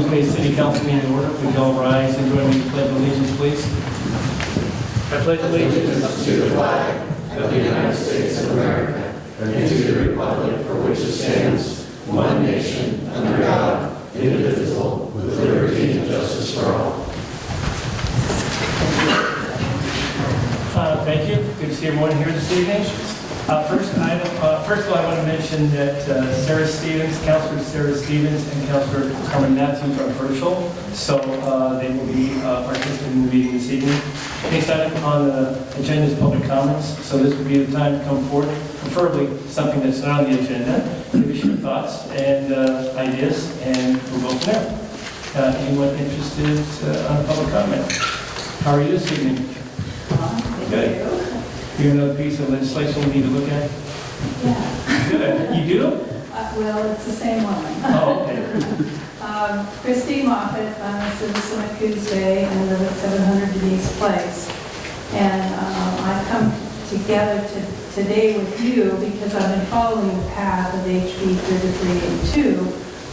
Today's City Council meeting in order. Would you all rise and join me in the pledge of allegiance, please? I pledge allegiance to the flag of the United States of America and to the republic for which it stands, one nation, under God, indivisible, with liberty and justice for all. Thank you. Good to see everyone here this evening. First of all, I want to mention that Councilor Sarah Stevens and Councilor Carmen Matthews are virtual, so they will be participating in the meeting this evening. Next item on the agenda is public comments, so this would be the time to come forward, preferably something that's not on the agenda. Give us your thoughts and ideas, and we'll go from there. Anyone interested on public comment? How are you this evening? Good. You have another piece of legislation we need to look at? Yeah. Good. You do? Well, it's the same one. Oh, okay. Christine Moffett, I'm a citizen of Coos Bay and live at 700 Denise Place. And I've come together today with you because I've been following the path of HB 3382,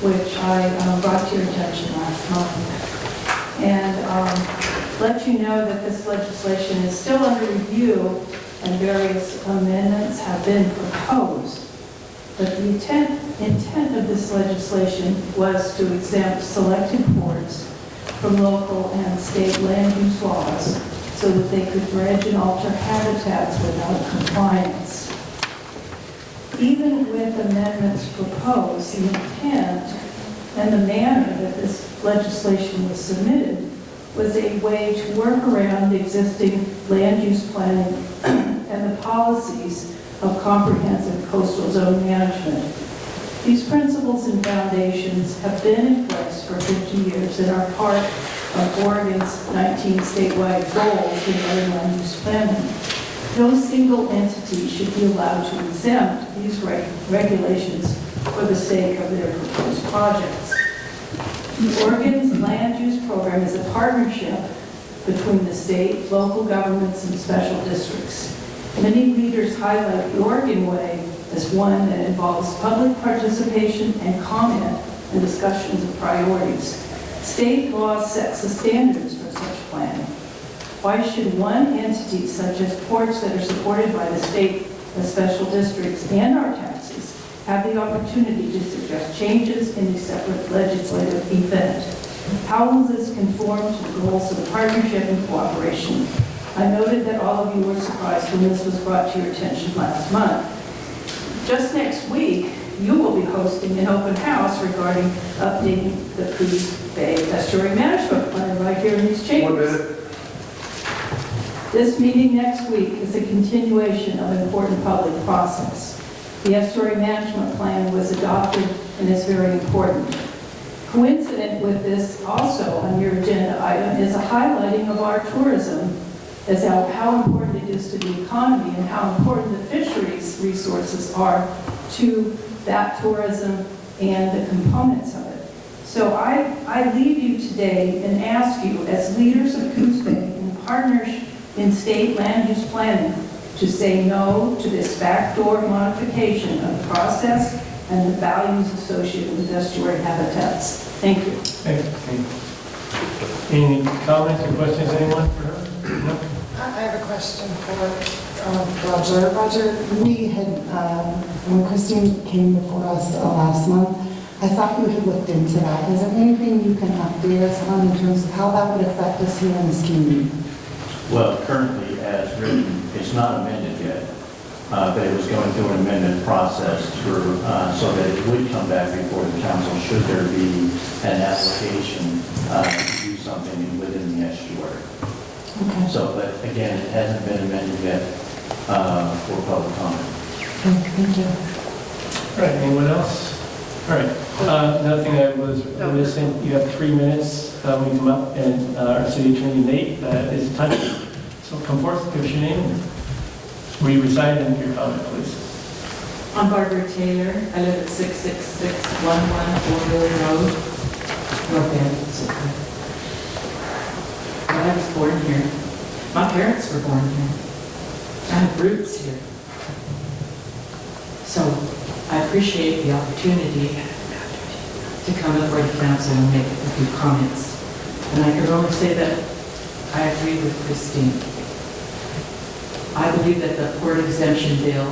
which I brought to your attention last month. And let you know that this legislation is still under review and various amendments have been proposed. But the intent of this legislation was to exempt selected ports from local and state land use laws so that they could dredge and alter habitats without compliance. Even with amendments proposed, the intent and the manner that this legislation was submitted was a way to work around the existing land use planning and the policies of comprehensive coastal zone management. These principles and foundations have been in place for 50 years and are part of Oregon's 19 statewide goals regarding land use planning. No single entity should be allowed to exempt these regulations for the sake of their proposed projects. Oregon's land use program is a partnership between the state, local governments, and special districts. Many leaders highlight the Oregon way as one that involves public participation and comment and discussions of priorities. State law sets the standards for such planning. Why should one entity, such as ports that are supported by the state, the special districts, and our taxes, have the opportunity to suggest changes in a separate legislative event? How will this conform to the goals of the partnership and cooperation? I noted that all of you were surprised when this was brought to your attention last month. Just next week, you will be hosting an open house regarding updating the Coos Bay Estuary Management Plan right here in these chambers. This meeting next week is a continuation of an important public process. The Estuary Management Plan was adopted and is very important. Coincident with this, also on your agenda item, is a highlighting of our tourism, as how important it is to the economy and how important the fisheries resources are to that tourism and the components of it. So I leave you today and ask you, as leaders of Coos Bay and partners in state land use planning, to say no to this backdoor modification of the process and the values associated with estuary habitats. Thank you. Thank you. Any comments or questions, anyone for her? No? I have a question for Roger. Roger, we had, when Christine came before us last month, I thought you had looked into that. Is there anything you can update us on in terms of how that would affect us here in this community? Well, currently, as written, it's not amended yet, but it was going through an amendment process so that it would come back before the council should there be an application to do something within the estuary. Okay. So, but again, it hasn't been amended yet for public comment. Okay, thank you. All right, anyone else? All right, another thing I was missing, you have 3 minutes when you come up, and our city attorney, Nate, is time. So come forth, give us your name, where you reside, and your comment, please. I'm Barbara Taylor. I live at 66611 Orville Road, North End. I was born here. My parents were born here. I have roots here. So I appreciate the opportunity to come before the council and make a few comments. And I can only say that I agree with Christine. I believe that the port exemption bill,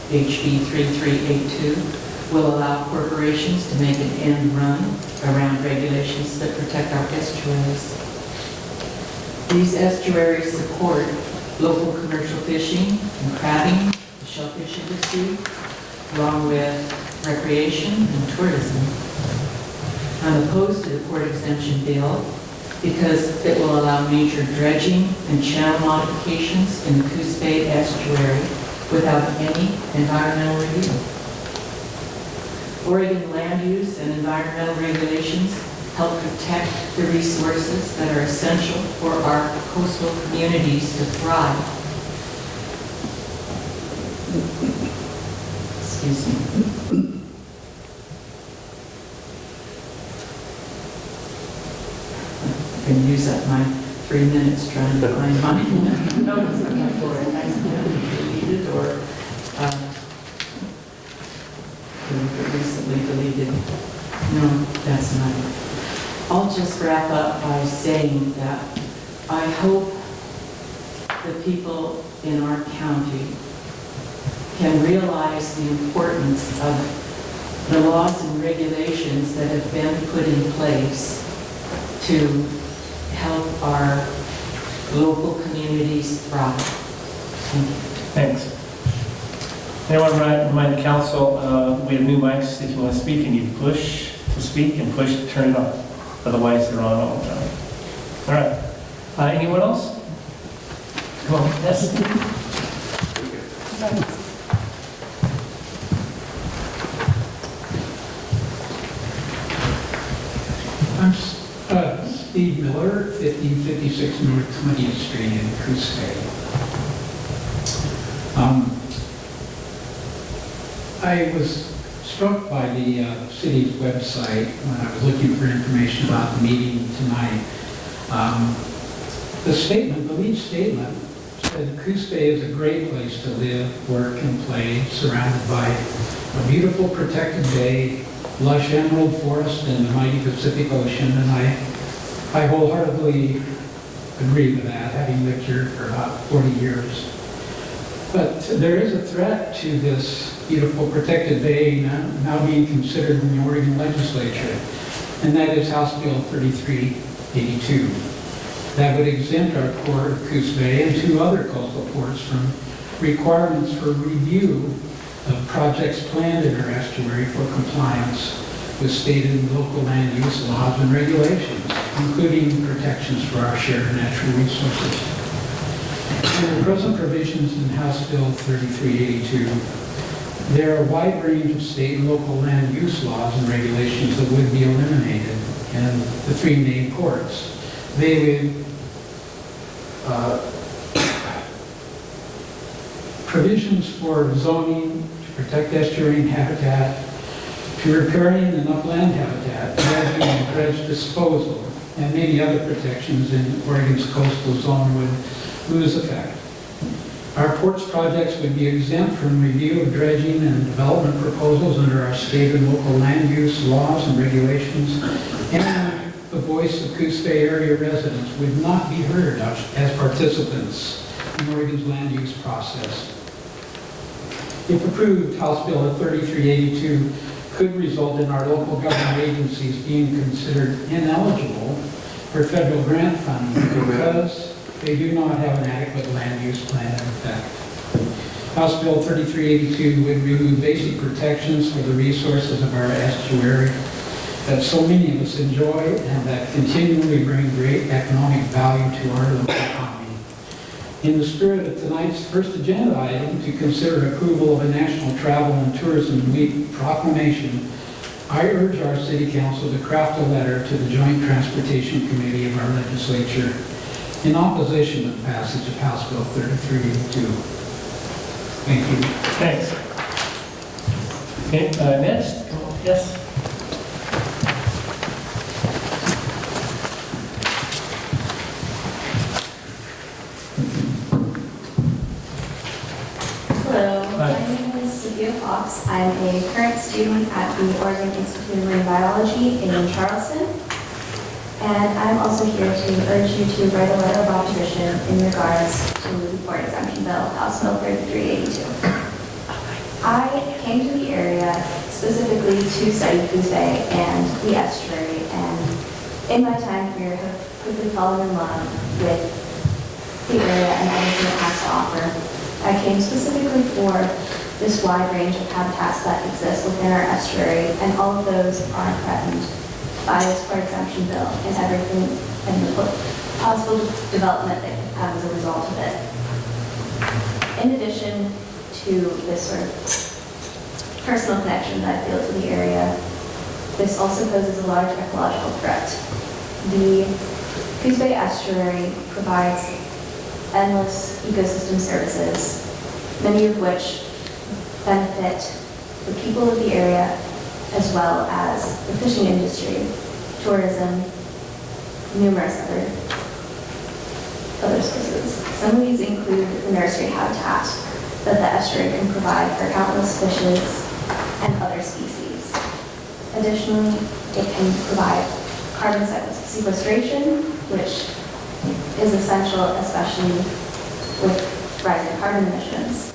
HB 3382, will allow corporations to make an end run around regulations that protect our estuaries. These estuaries support local commercial fishing and crabbing, the shellfish industry, along with recreation and tourism. I'm opposed to the port exemption bill because it will allow major dredging and channel modifications in the Coos Bay estuary without any environmental review. Oregon land use and environmental regulations help protect the resources that are essential for our coastal communities to thrive. Excuse me. I can use up my 3 minutes trying to find my notes for it. I deleted or recently deleted. No, that's not it. I'll just wrap up by saying that I hope the people in our county can realize the importance of the laws and regulations that have been put in place to help our local communities thrive. Thank you. Thanks. Anyone remind the council, we have new mics. If you want to speak, you need to push to speak and push to turn it on. Otherwise, they're on all the time. All right. Anyone else? Come on. Yes. I'm Steve Miller, 1556 North 20th Street in Coos Bay. I was struck by the city's website when I was looking for information about the meeting tonight. The lead statement said Coos Bay is a great place to live, work, and play, surrounded by a beautiful protected bay, lush emerald forest, and the mighty Pacific Ocean, and I wholeheartedly agree with that, having lived here for about 40 years. But there is a threat to this beautiful protected bay now being considered in the Oregon legislature, and that is House Bill 3382. That would exempt our port of Coos Bay and 2 other coastal ports from requirements for review of projects planned in our estuary for compliance with state and local land use laws and regulations, including protections for our shared natural resources. In the present provisions in House Bill 3382, there are a wide range of state and local land use laws and regulations that would be eliminated in the 3 main ports. They would provisions for zoning to protect estuarine habitat, to riparian and upland habitat, dredging and dredge disposal, and many other protections in Oregon's coastal zone would lose effect. Our ports projects would be exempt from review of dredging and development proposals under our state and local land use laws and regulations, and the voice of Coos Bay area residents would not be heard as participants in Oregon's land use process. If approved, House Bill 3382 could result in our local government agencies being considered ineligible for federal grant funding because they do not have an adequate land use plan in effect. House Bill 3382 would remove basic protections for the resources of our estuary that so many of us enjoy and that continually bring great economic value to our local economy. In the spirit of tonight's first agenda item to consider approval of a National Travel and Tourism Week proclamation, I urge our City Council to craft a letter to the Joint Transportation Committee of our legislature in opposition to the passage of House Bill 3382. Thank you. Thanks. Okay, next. Yes. Hello, my name is Cynthia Fox. I'm a current student at the Oregon Institute of Marine Biology in Charleston. And I'm also here to urge you to write a letter of opposition in regards to the port exemption bill, House Bill 3382. I came to the area specifically to study Coos Bay and the estuary, and in my time here have quickly fallen in love with the area and everything it has to offer. I came specifically for this wide range of habitats that exist within our estuary, and all of those are threatened by this port exemption bill and everything and the possible development that could come as a result of it. In addition to this sort of personal connection that I feel to the area, this also poses a large ecological threat. The Coos Bay estuary provides endless ecosystem services, many of which benefit the people of the area as well as the fishing industry, tourism, numerous other sources. Some of these include the nursery habitat that the estuary can provide for countless fishes and other species. Additionally, it can provide carbon sequestration, which is essential, especially with rising carbon emissions.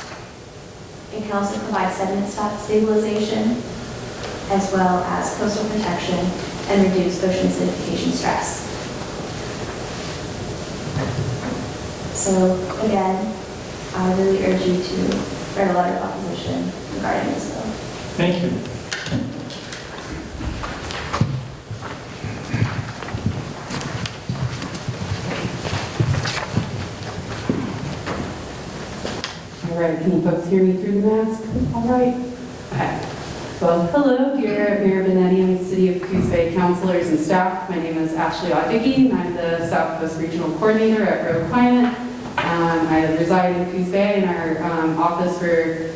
It can also provide sediment stabilization, as well as coastal protection and reduce ocean acidification stress. So again, I really urge you to write a letter of opposition regarding this bill. Thank you. All right, can you folks hear me through the mask? All right. Okay. Well, hello, dear Mayor Benetti and City of Coos Bay councilors and staff. My name is Ashley Oddicki, and I'm the Southwest Regional Coordinator at Road Climate. I reside in Coos Bay, and our office for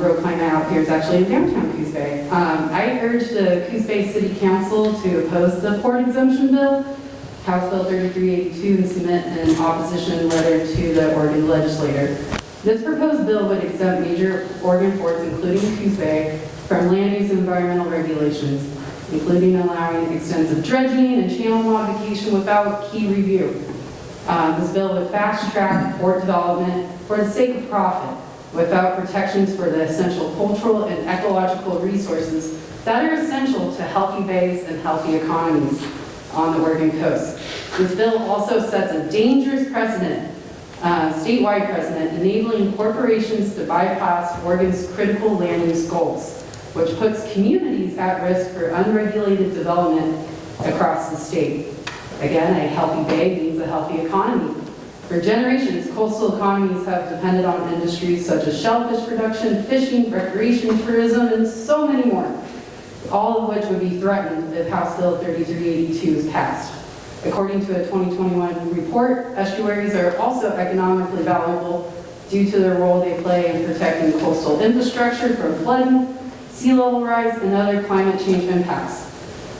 Road Climate out here is actually in downtown Coos Bay. I urge the Coos Bay City Council to oppose the port exemption bill, House Bill 3382, and submit an opposition letter to the Oregon legislator. This proposed bill would exempt major Oregon ports, including Coos Bay, from land use and environmental regulations, including allowing extensive dredging and channel modification without key review. This bill would fast-track port development for the sake of profit, without protections for the essential cultural and ecological resources that are essential to healthy bays and healthy economies on the Oregon coast. This bill also sets a dangerous precedent, statewide precedent, enabling corporations to bypass Oregon's critical land use goals, which puts communities at risk for unregulated development across the state. Again, a healthy bay means a healthy economy. For generations, coastal economies have depended on industries such as shellfish production, fishing, recreation, tourism, and so many more, all of which would be threatened if House Bill 3382 is passed. According to a 2021 report, estuaries are also economically valuable due to the role they play in protecting coastal infrastructure from flooding, sea level rise, and other climate change impacts.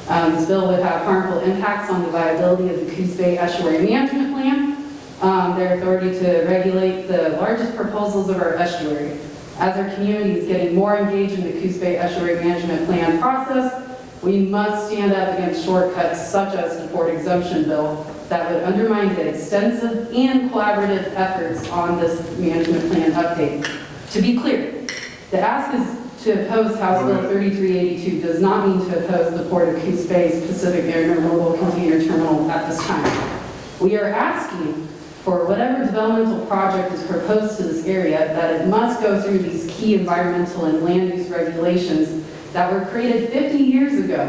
This bill would have harmful impacts on the viability of the Coos Bay Estuary Management Plan, their authority to regulate the largest proposals of our estuary. As our community is getting more engaged in the Coos Bay Estuary Management Plan process, we must stand up against shortcuts such as the port exemption bill that would undermine the extensive and collaborative efforts on this management plan update. To be clear, the ask is to oppose House Bill 3382 does not mean to oppose the Port of Coos Bay's Pacific Intermodal Container Terminal at this time. We are asking for whatever developmental project is proposed to this area that it must go through these key environmental and land use regulations that were created 50 years ago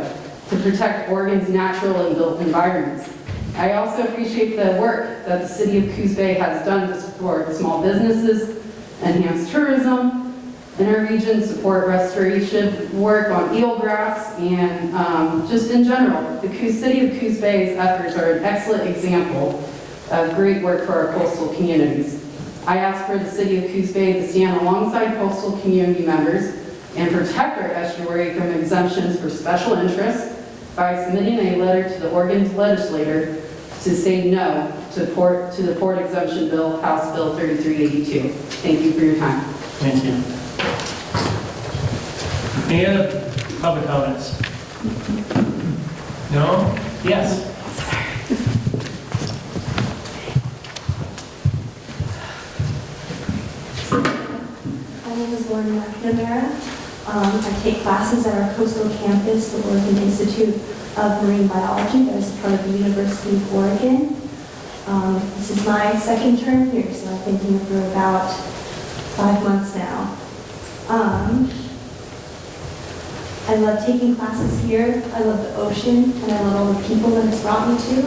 to protect Oregon's natural and built environments. I also appreciate the work that the City of Coos Bay has done to support small businesses, enhance tourism in our region, support restoration work on eelgrass, and just in general, the City of Coos Bay's efforts are an excellent example of great work for our coastal communities. I ask for the City of Coos Bay to stand alongside coastal community members and protect our estuary from exemptions for special interests by submitting a letter to the Oregon legislator to say no to the port exemption bill, House Bill 3382. Thank you for your time. Thank you. Any other public comments? No? Yes? My name is Lauren McNamara. I take classes at our coastal campus, the Oregon Institute of Marine Biology, that is part of the University of Oregon. This is my second term here, so I've been here for about 5 months now. I love taking classes here. I love the ocean, and I love all the people that it's brought me to.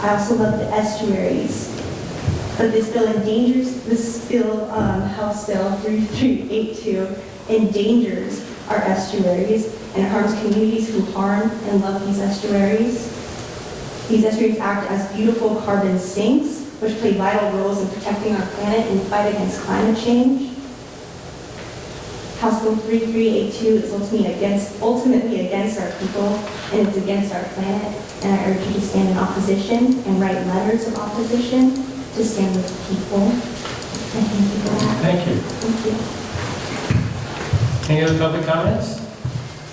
I also love the estuaries. But this bill House Bill 3382 endangers our estuaries and harms communities who harm and love these estuaries. These estuaries act as beautiful carbon sinks, which play vital roles in protecting our planet and the fight against climate change. House Bill 3382 is ultimately against our people, and it's against our planet. And I urge you to stand in opposition and write letters of opposition to stand with the people. And thank you for that. Thank you. Thank you. Any other public comments?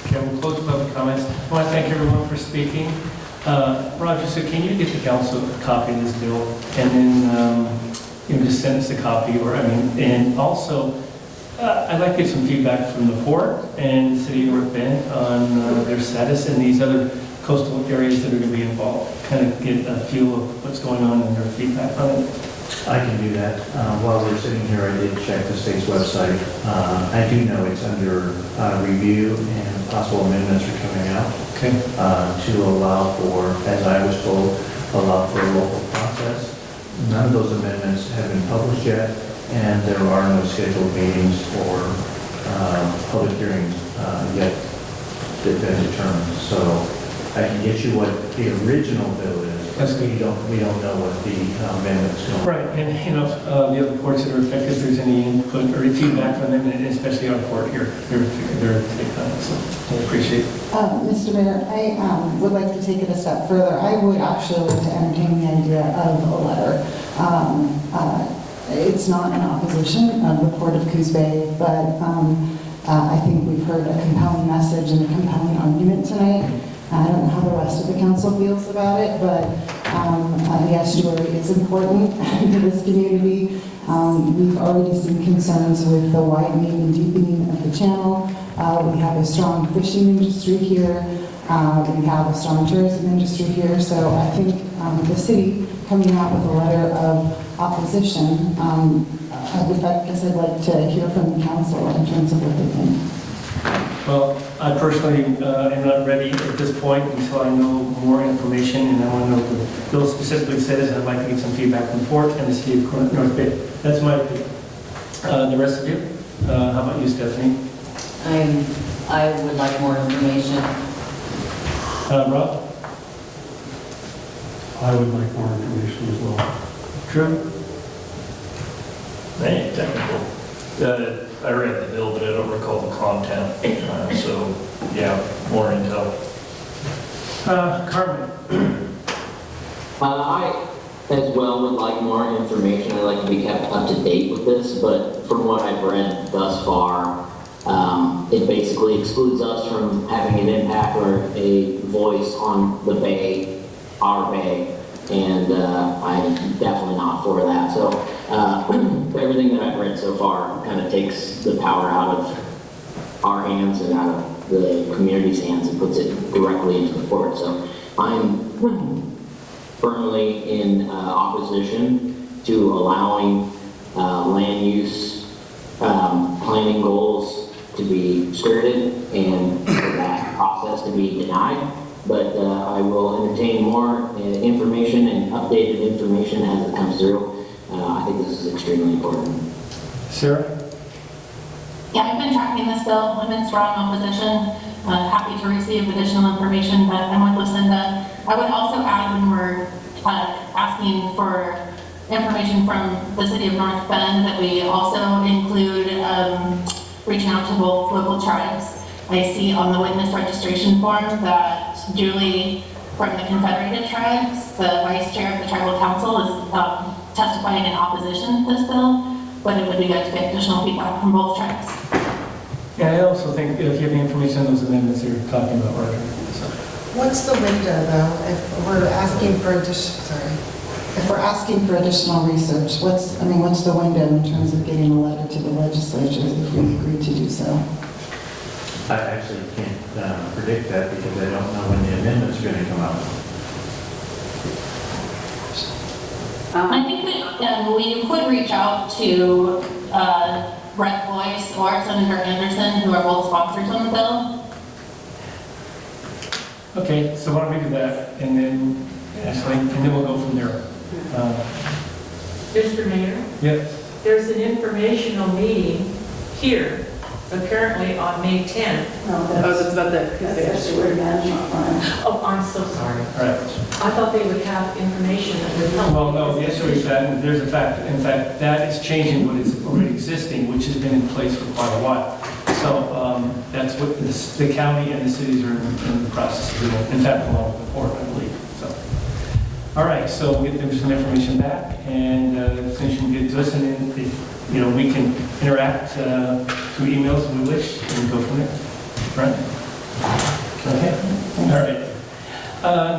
Okay, we'll close public comments. I want to thank everyone for speaking. Roger, so can you get the council a copy of this bill and then just send us a copy, and also I'd like to get some feedback from the port and the city of North Bend on their status and these other coastal areas that are going to be involved. Kind of get a feel of what's going on and their feedback on it. I can do that. While we're sitting here, I did check the state's website. I do know it's under review and possible amendments are coming out Okay. to allow for, as I was told, allow for a local process. None of those amendments have been published yet, and there are no scheduled meetings or public hearings yet that have been determined. So I can get you what the original bill is. That's good. We don't know what the amendments are. Right, and the other ports that are affected, if there's any input or feedback from them, and especially our port here, their take on it, so I appreciate it. Mr. Mayor, I would like to take it a step further. I would actually like to entertain the idea of a letter. It's not in opposition of the Port of Coos Bay, but I think we've heard a compelling message and a compelling argument tonight. I don't know how the rest of the council feels about it, but the estuary is important to this community. We've already seen concerns with the widening and deepening of the channel. We have a strong fishing industry here. We have a strong tourism industry here. So I think the city coming out with a letter of opposition, I guess I'd like to hear from the council in terms of what they think. Well, I personally am not ready at this point until I know more information, and I want to know what the bill specifically says, and I'd like to get some feedback from the port and the city of North Bay. That's my opinion. The rest of you? How about you, Stephanie? I would like more information. Rob? I would like more information as well. True? Ain't technical. I read the bill, but I don't recall the content. So, yeah, more intel. Carmen? I, as well, would like more information. I'd like to be kept up to date with this, but from what I've read thus far, it basically excludes us from having an impact or a voice on the bay, our bay, and I'm definitely not for that. So everything that I've read so far kind of takes the power out of our hands and out of the community's hands and puts it directly into the port. So I'm firmly in opposition to allowing land use planning goals to be skirted and for that process to be denied. But I will entertain more information and updated information as it comes through. I think this is extremely important. Sarah? Yeah, I've been tracking this bill. I'm in strong opposition. Happy to receive additional information, but I'm with Lucinda. I would also add, when we're asking for information from the city of North Bend, that we also include reaching out to both local tribes. I see on the witness registration form that Julie from the Confederated Tribes, the vice chair of the tribal council, is testifying in opposition to this bill, but it would be good to get additional feedback from both tribes. And I also think if you have any information on those amendments you're talking about, Roger. So, What's the window, though, if we're asking for additional research? What's the window in terms of getting a letter to the legislature if we agree to do so? I actually can't predict that because I don't know when the amendments are going to come out. I think that we could reach out to Rep. Boyce or Senator Anderson, who are both sponsors on the bill. okay, so why don't we do that, and then, Ashley, and then we'll go from there. Mr. Mayor, Yes. there's an informational meeting here, apparently on May 10th. That's about the. Oh, I'm so sorry. All right. I thought they would have information that would help. Well, no, the issue is that there's a fact, in fact, that is changing what is already existing, which has been in place for quite a while. So that's what the county and the cities are in the process of doing, in fact, along with the port, I believe, so. All right, so we'll get them some information back, and as soon as you can get to us, and then if, we can interact through emails if we wish, and go from there. Right? Okay, all right.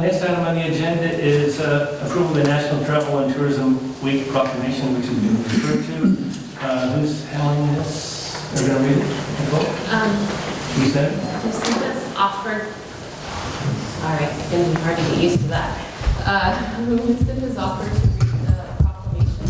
Next item on the agenda is approval of the National Travel and Tourism Week proclamation, which has been referred to. Who's handling this? Are we going to read it? Nicole? You said it? Lucinda's offered, sorry, it's going to be hard to get used to that. Lucinda's offered to read the proclamation.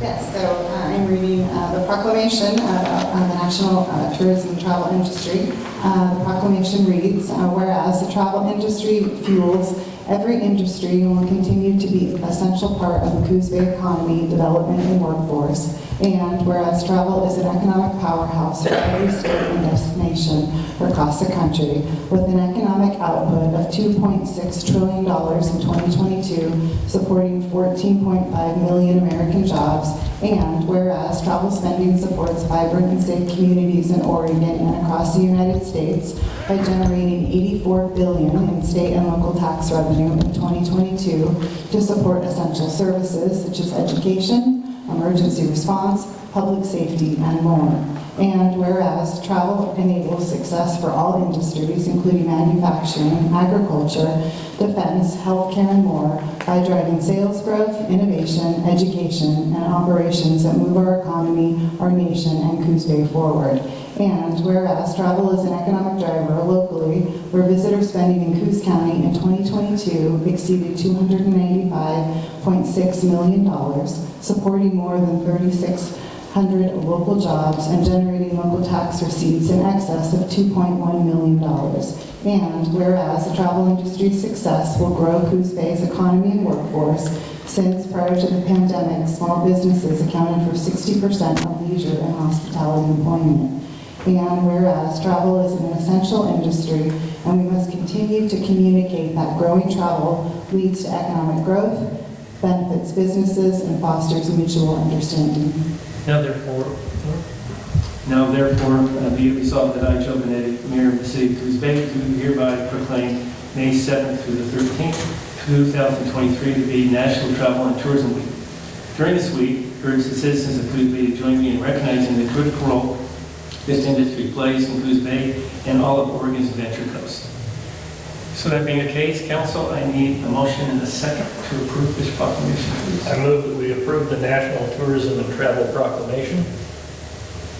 Yes, so I'm reading the proclamation about the national tourism and travel industry. The proclamation reads, whereas the travel industry fuels every industry and will continue to be an essential part of the Coos Bay economy, development, and workforce. And whereas travel is an economic powerhouse for every state and destination across the country, with an economic output of $2.6 trillion in 2022, supporting 14.5 million American jobs. And whereas travel spending supports vibrant and safe communities in Oregon and across the United States by generating $84 billion in state and local tax revenue in 2022 to support essential services such as education, emergency response, public safety, and more. And whereas travel enables success for all industries, including manufacturing, agriculture, defense, healthcare, and more, by driving sales growth, innovation, education, and operations that move our economy, our nation, and Coos Bay forward. And whereas travel is an economic driver locally, where visitor spending in Coos County in 2022 exceeded $295.6 million, supporting more than 3,600 local jobs and generating local tax receipts in excess of $2.1 million. And whereas the travel industry's success will grow Coos Bay's economy and workforce, since prior to the pandemic, small businesses accounted for 60% of leisure and hospitality employment. And whereas travel is an essential industry, and we must continue to communicate that growing travel leads to economic growth, benefits businesses, and fosters mutual understanding. Now therefore, be it resolved that I, Joe Benetti, Mayor of the City of Coos Bay, do hereby proclaim May 7th through the 13th, 2023 to be National Travel and Tourism Week. During this week, urge the citizens of Coos Bay to join me in recognizing the critical role this industry plays in Coos Bay and all of Oregon's Adventure Coast. So that being the case, Council, I need a motion and a second to approve this proclamation, please. I move that we approve the National Tourism and Travel Proclamation.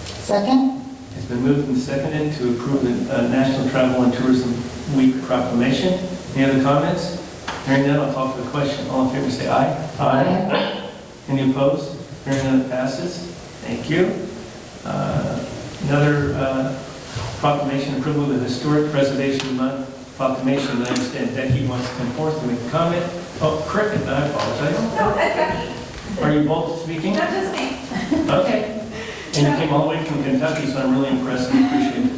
Second? It's been moved and seconded to approve the National Travel and Tourism Week proclamation. Any other comments? Hearing none, I'll call for the question. All in favor say aye. Aye. Any opposed? Hearing none, it passes. Thank you. Another proclamation, approval of the Historic Preservation Month proclamation. I understand Becky wants to come forth to make a comment. Oh, cricket, I apologize. No, that's Becky. Are you both speaking? Not just me. Okay. And you came all the way from Kentucky, so I'm really impressed and appreciate it.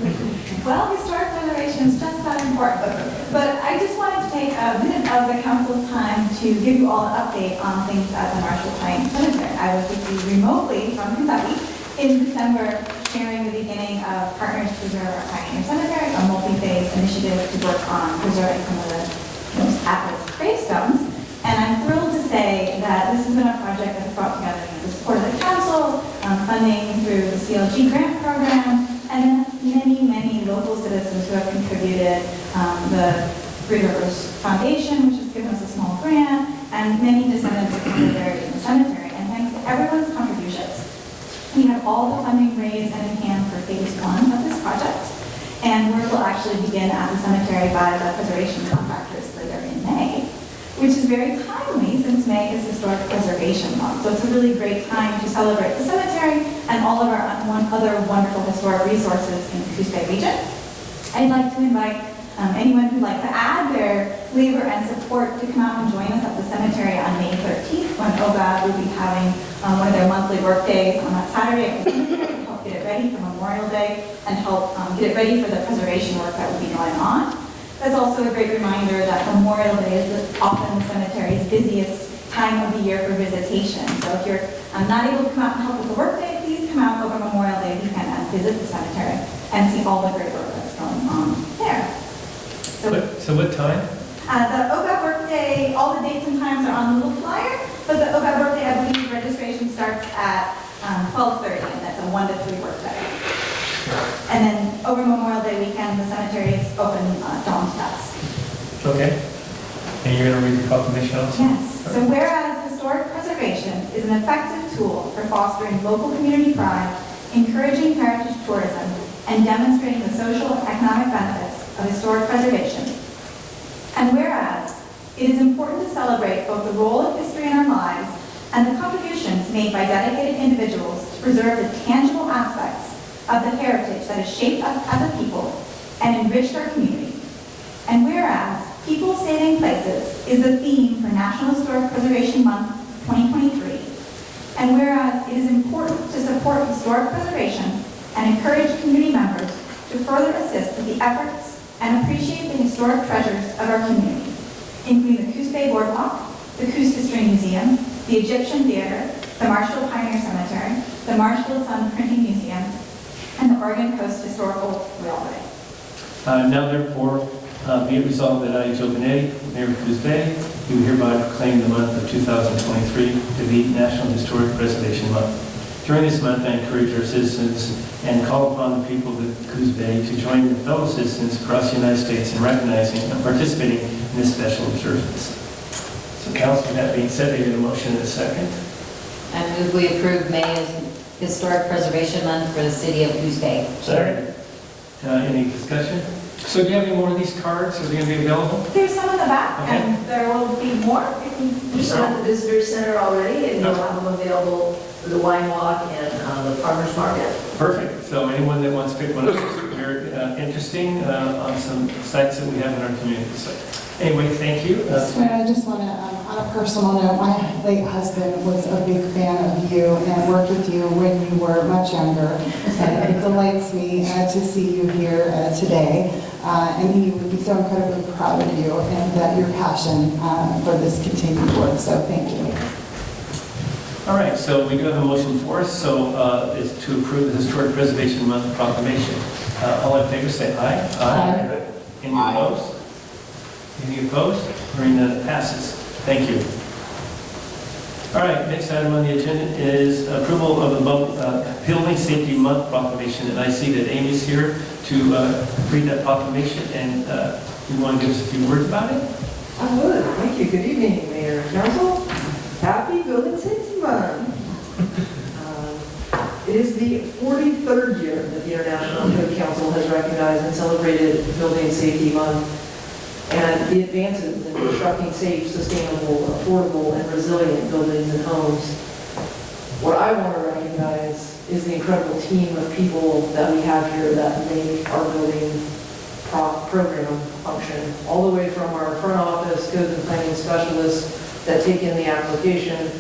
Well, historic preservation is just that important. But I just wanted to take a minute of the council's time to give you all an update on things at the Marshall Pine Cemetery. I was with you remotely from Kentucky in December, sharing the beginning of Partners to Preserve Our Pioneer Cemetery, a multi-phase initiative to work on preserving some of the most at-risk gravestones. And I'm thrilled to say that this has been a project that has brought together the support of the council, funding through DLG grant program, and then many local citizens who have contributed. The Three Rivers Foundation, which has given us a small grant, and many descendants of people buried in the cemetery. And thanks to everyone's contributions, we have all the funding raised and in hand for phase 1 of this project. And work will actually begin at the cemetery by the preservation contractors later in May, which is very timely since May is Historic Preservation Month. So it's a really great time to celebrate the cemetery and all of our other wonderful historic resources in the Coos Bay region. I'd like to invite anyone who'd like to add their labor and support to come out and join us at the cemetery on May 13th, when OGAB will be having one of their monthly work days on that Saturday at the cemetery to help get it ready for Memorial Day and help get it ready for the preservation work that will be going on. That's also a great reminder that Memorial Day is often the cemetery's busiest time of the year for visitation. So if you're not able to come out and help with the work day, please come out over Memorial Day weekend and visit the cemetery and see all the great work that's going on there. So what time? The OGAB workday, all the dates and times are on the little flyer, but the OGAB workday, I believe registration starts at 12:30, and that's a 1 to 3 workday. And then over Memorial Day weekend, the cemetery is open dawn to dusk. Okay. And you're going to read the proclamation also? Yes. So whereas historic preservation is an effective tool for fostering local community pride, encouraging heritage tourism, and demonstrating the social and economic benefits of historic preservation. And whereas it is important to celebrate both the role of history in our lives and the contributions made by dedicated individuals to preserve the tangible aspects of the heritage that has shaped us as a people and enriched our community. And whereas people saving places is the theme for National Historic Preservation Month 2023. And whereas it is important to support historic preservation and encourage community members to further assist with the efforts and appreciate the historic treasures of our community, including the Coos Bay Boardwalk, the Coos History Museum, the Egyptian Theater, the Marshall Pioneer Cemetery, the Marshall Sun Printing Museum, and the Oregon Coast Historical Railway. Now therefore, be it resolved that I, Joe Benetti, Mayor of Coos Bay, do hereby proclaim the month of 2023 to be National Historic Preservation Month. During this month, I encourage our citizens and call upon the people of Coos Bay to join their fellow citizens across the United States in recognizing and participating in this special observance. So Council, with that being said, I get a motion in a second. I move we approve May as Historic Preservation Month for the city of Coos Bay. Second. Any discussion? So do you have any more of these cards? Are they going to be available? There's some in the back, Okay. and there will be more. There's some at the visitor center already, and you'll have them available for the wine walk and the farmer's market. Perfect. So anyone that wants to pick one up, very interesting on some sites that we have in our community. So anyway, thank you. I just want to, on a personal note, my late husband was a big fan of you and worked with you when you were much younger. And it delights me to see you here today. And he would be so incredibly proud of you and that your passion for this continued work. So thank you. All right, so we do have a motion for us, so is to approve the Historic Preservation Month proclamation. All in favor, say aye. Aye. Any opposed? Any opposed? Hearing none, it passes. Thank you. All right, next item on the agenda is approval of the Building Safety Month proclamation, and I see that Amy's here to read that proclamation, and you want to give us a few words about it? I would. Thank you. Good evening, Mayor and Council. Happy Building Safety Month. It is the 43rd year that the International Code Council has recognized and celebrated Building Safety Month and the advances in constructing safe, sustainable, affordable, and resilient buildings and homes. What I want to recognize is the incredible team of people that we have here that make our building program function, all the way from our front office codes and planning specialists that take in the application,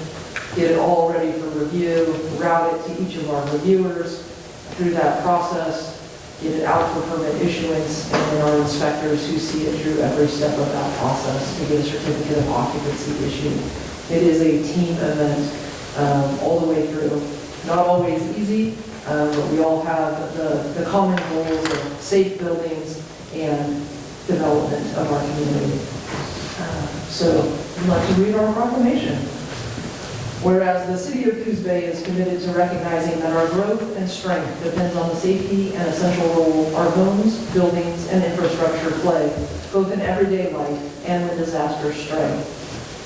get it all ready for review, route it to each of our reviewers through that process, get it out for permit issuance, and then our inspectors who see it through every step of that process to get a certificate of occupancy issued. It is a team event all the way through. Not always easy, but we all have the common goals of safe buildings and development of our community. So I'd like to read our proclamation. Whereas the city of Coos Bay is committed to recognizing that our growth and strength depends on the safety and essential role our homes, buildings, and infrastructure play, both in everyday life and when disasters strike.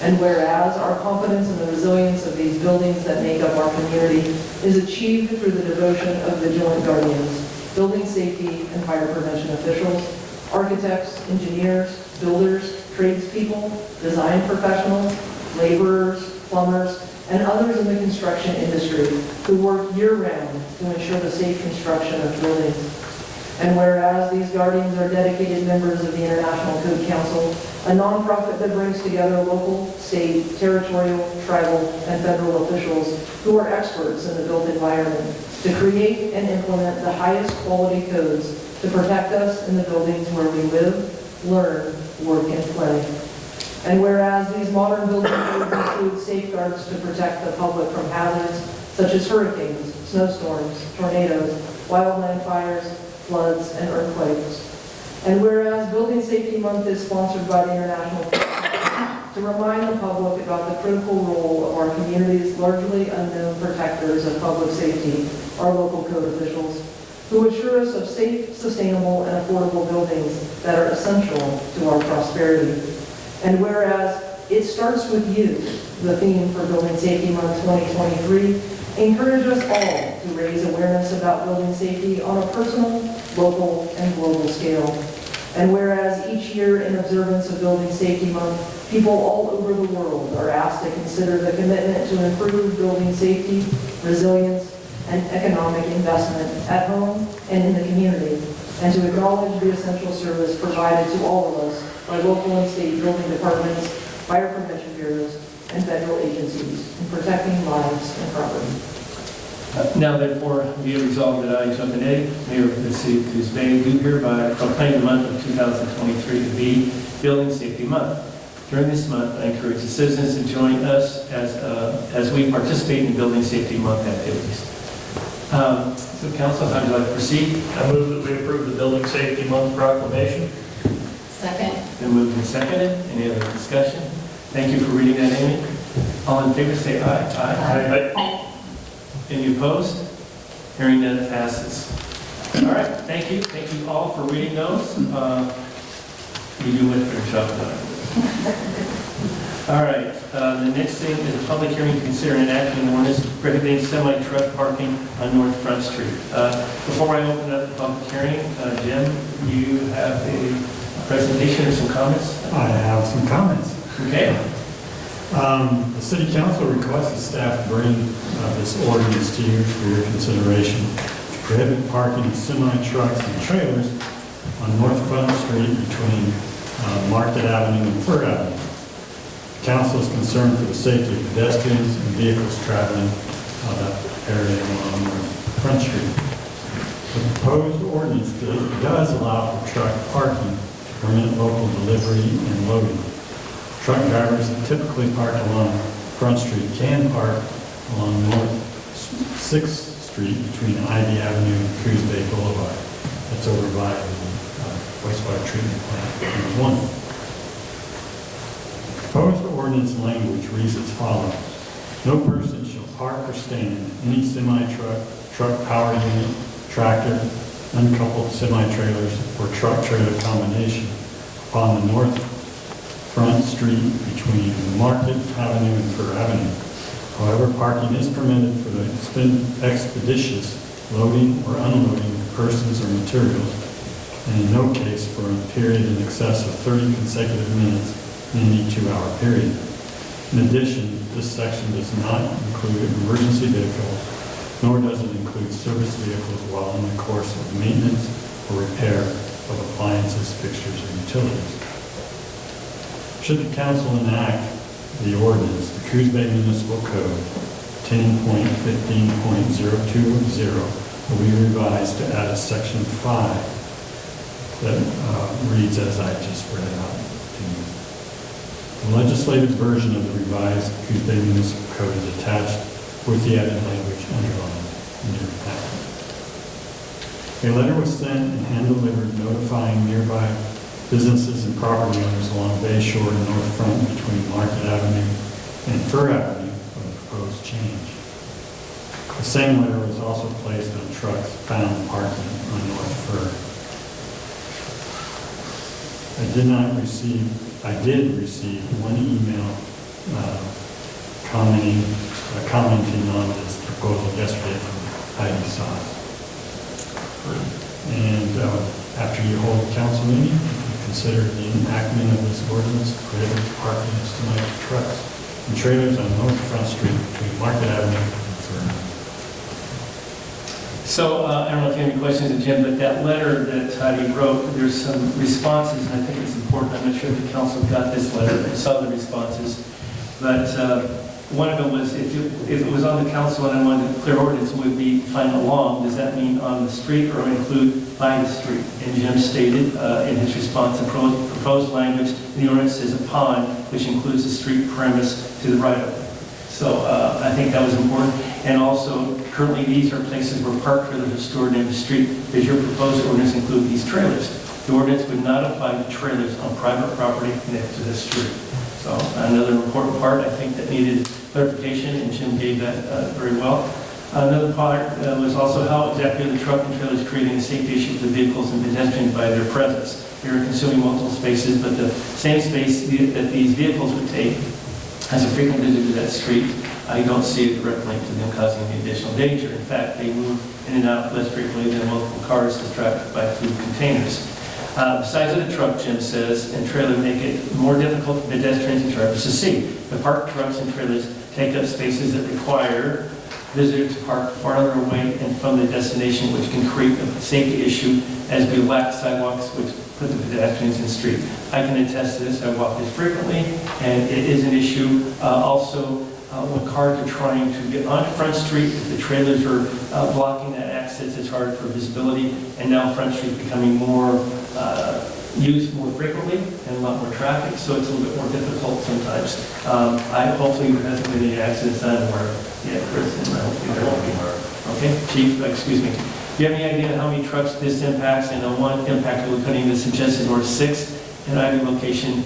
And whereas our confidence in the resilience of these buildings that make up our community is achieved through the devotion of vigilant guardians, building safety and fire prevention officials, architects, engineers, builders, tradespeople, design professionals, laborers, plumbers, and others in the construction industry who work year-round to ensure the safe construction of buildings. And whereas these guardians are dedicated members of the International Code Council, a nonprofit that brings together local, state, territorial, tribal, and federal officials who are experts in the built environment to create and implement the highest quality codes to protect us in the buildings where we live, learn, work, and play. And whereas these modern building codes include safeguards to protect the public from hazards such as hurricanes, snowstorms, tornadoes, wildland fires, floods, and earthquakes. And whereas Building Safety Month is sponsored by the International Code Council to remind the public about the critical role of our community's largely unknown protectors of public safety, our local code officials, who assure us of safe, sustainable, and affordable buildings that are essential to our prosperity. And whereas it starts with you, the theme for Building Safety Month 2023, encourage us all to raise awareness about building safety on a personal, local, and global scale. And whereas each year in observance of Building Safety Month, people all over the world are asked to consider the commitment to improve building safety, resilience, and economic investment at home and in the community, and to acknowledge the essential service provided to all of us by local and state building departments, fire prevention bureaus, and federal agencies in protecting lives and property. Now therefore, be it resolved that I, John Benetti, Mayor of the City of Coos Bay, do hereby proclaim the month of 2023 to be Building Safety Month. During this month, I encourage the citizens to join us as we participate in Building Safety Month activities. So council, how would you like to proceed? I move that we approve the Building Safety Month proclamation. Second. Been moved and seconded. Any other discussion? Thank you for reading that, Amy. All in favor, say aye. Aye. Any opposed? Hearing none, it passes. All right, thank you. Thank you all for reading those. You do it for your job done. All right, the next thing is a public hearing to consider an enacting an ordinance prohibiting semi-truck parking on North Front Street. Before I open up the public hearing, Jim, you have a presentation or some comments? I have some comments. Okay. The city council requests the staff bring this ordinance to you for your consideration to prohibit parking of semi-trucks and trailers on North Front Street between Market Avenue and Fir Avenue. The council is concerned for the safety of pedestrians and vehicles traveling that area along North Front Street. The proposed ordinance does allow for truck parking to permit local delivery and loading. Truck drivers that typically park along Front Street can park along North 6th Street between Ivy Avenue and Coos Bay Boulevard. That's over by the wastewater treatment plant, number 1. Proposed ordinance language reads as follows. No person shall park or stand in any semi-truck, truck power unit, tractor, uncoupled semi-trailers, or truck-trailer combination upon the North Front Street between Market Avenue and Fir Avenue. However, parking is permitted for the expeditious loading or unloading of persons or materials, and in no case for a period in excess of 30 consecutive minutes in any 2-hour period. In addition, this section does not include emergency vehicles, nor does it include service vehicles while in the course of maintenance or repair of appliances, fixtures, or utilities. Should the council enact the ordinance, the Coos Bay Municipal Code 10.15.020 will be revised to add a section 5 that reads as I just read out to you. The legislative version of the revised Coos Bay Municipal Code is attached with the added language underlined in your packet. A letter was sent and hand-delivered notifying nearby businesses and property owners along Bay Shore and North Front between Market Avenue and Fir Avenue of the proposed same letter was also placed on trucks found parking on North Fur. I did receive one email commenting on this proposal yesterday from Heidi Sauce. And after you hold a council meeting, you consider the enactment of this ordinance to prohibit parking of semi-trucks and trailers on North Front Street between Market Avenue and Fern. So, I don't know if you have any questions of Jim, but that letter that Heidi wrote, there's some responses, and I think it's important. I'm not sure if the council got this letter and saw the responses, but one of them was, if it was on the council and I wanted to clear ordinance, would be fine along, does that mean on the street or include by the street? And Jim stated in his response, the proposed language in the ordinance says upon, which includes the street premise to the right of it. So I think that was important. And also, currently these are places where park trailers are stored in the street. Does your proposed ordinance include these trailers? The ordinance would not apply to trailers on private property next to the street. So another important part, I think, that needed clarification, and Jim gave that very well. Another part was also how exactly the truck and trailers creating a safety issue for the vehicles and pedestrians by their presence. They're consuming multiple spaces, but the same space that these vehicles would take as a frequent visit to that street, I don't see a direct link to them causing any additional danger. In fact, they move in and out less frequently than multiple cars distracted by food containers. The size of the truck, Jim says, and trailer make it more difficult for pedestrians and drivers to see. The parked trucks and trailers take up spaces that require visitors to park farther away and from the destination, which can create a safety issue as we lack sidewalks, which put the pedestrians in the street. I can attest to this. I walk this frequently, and it is an issue. Also, when cars are trying to get onto Front Street, if the trailers are blocking that access, it's hard for visibility. And now Front Street becoming more used more frequently and a lot more traffic, so it's a little bit more difficult sometimes. Hopefully there hasn't been any accidents on where, yeah, Chris, and hopefully there won't be more. Okay, Chief, excuse me. Do you have any idea how many trucks this impacts? And on one impact, we're putting the suggested North 6 in either location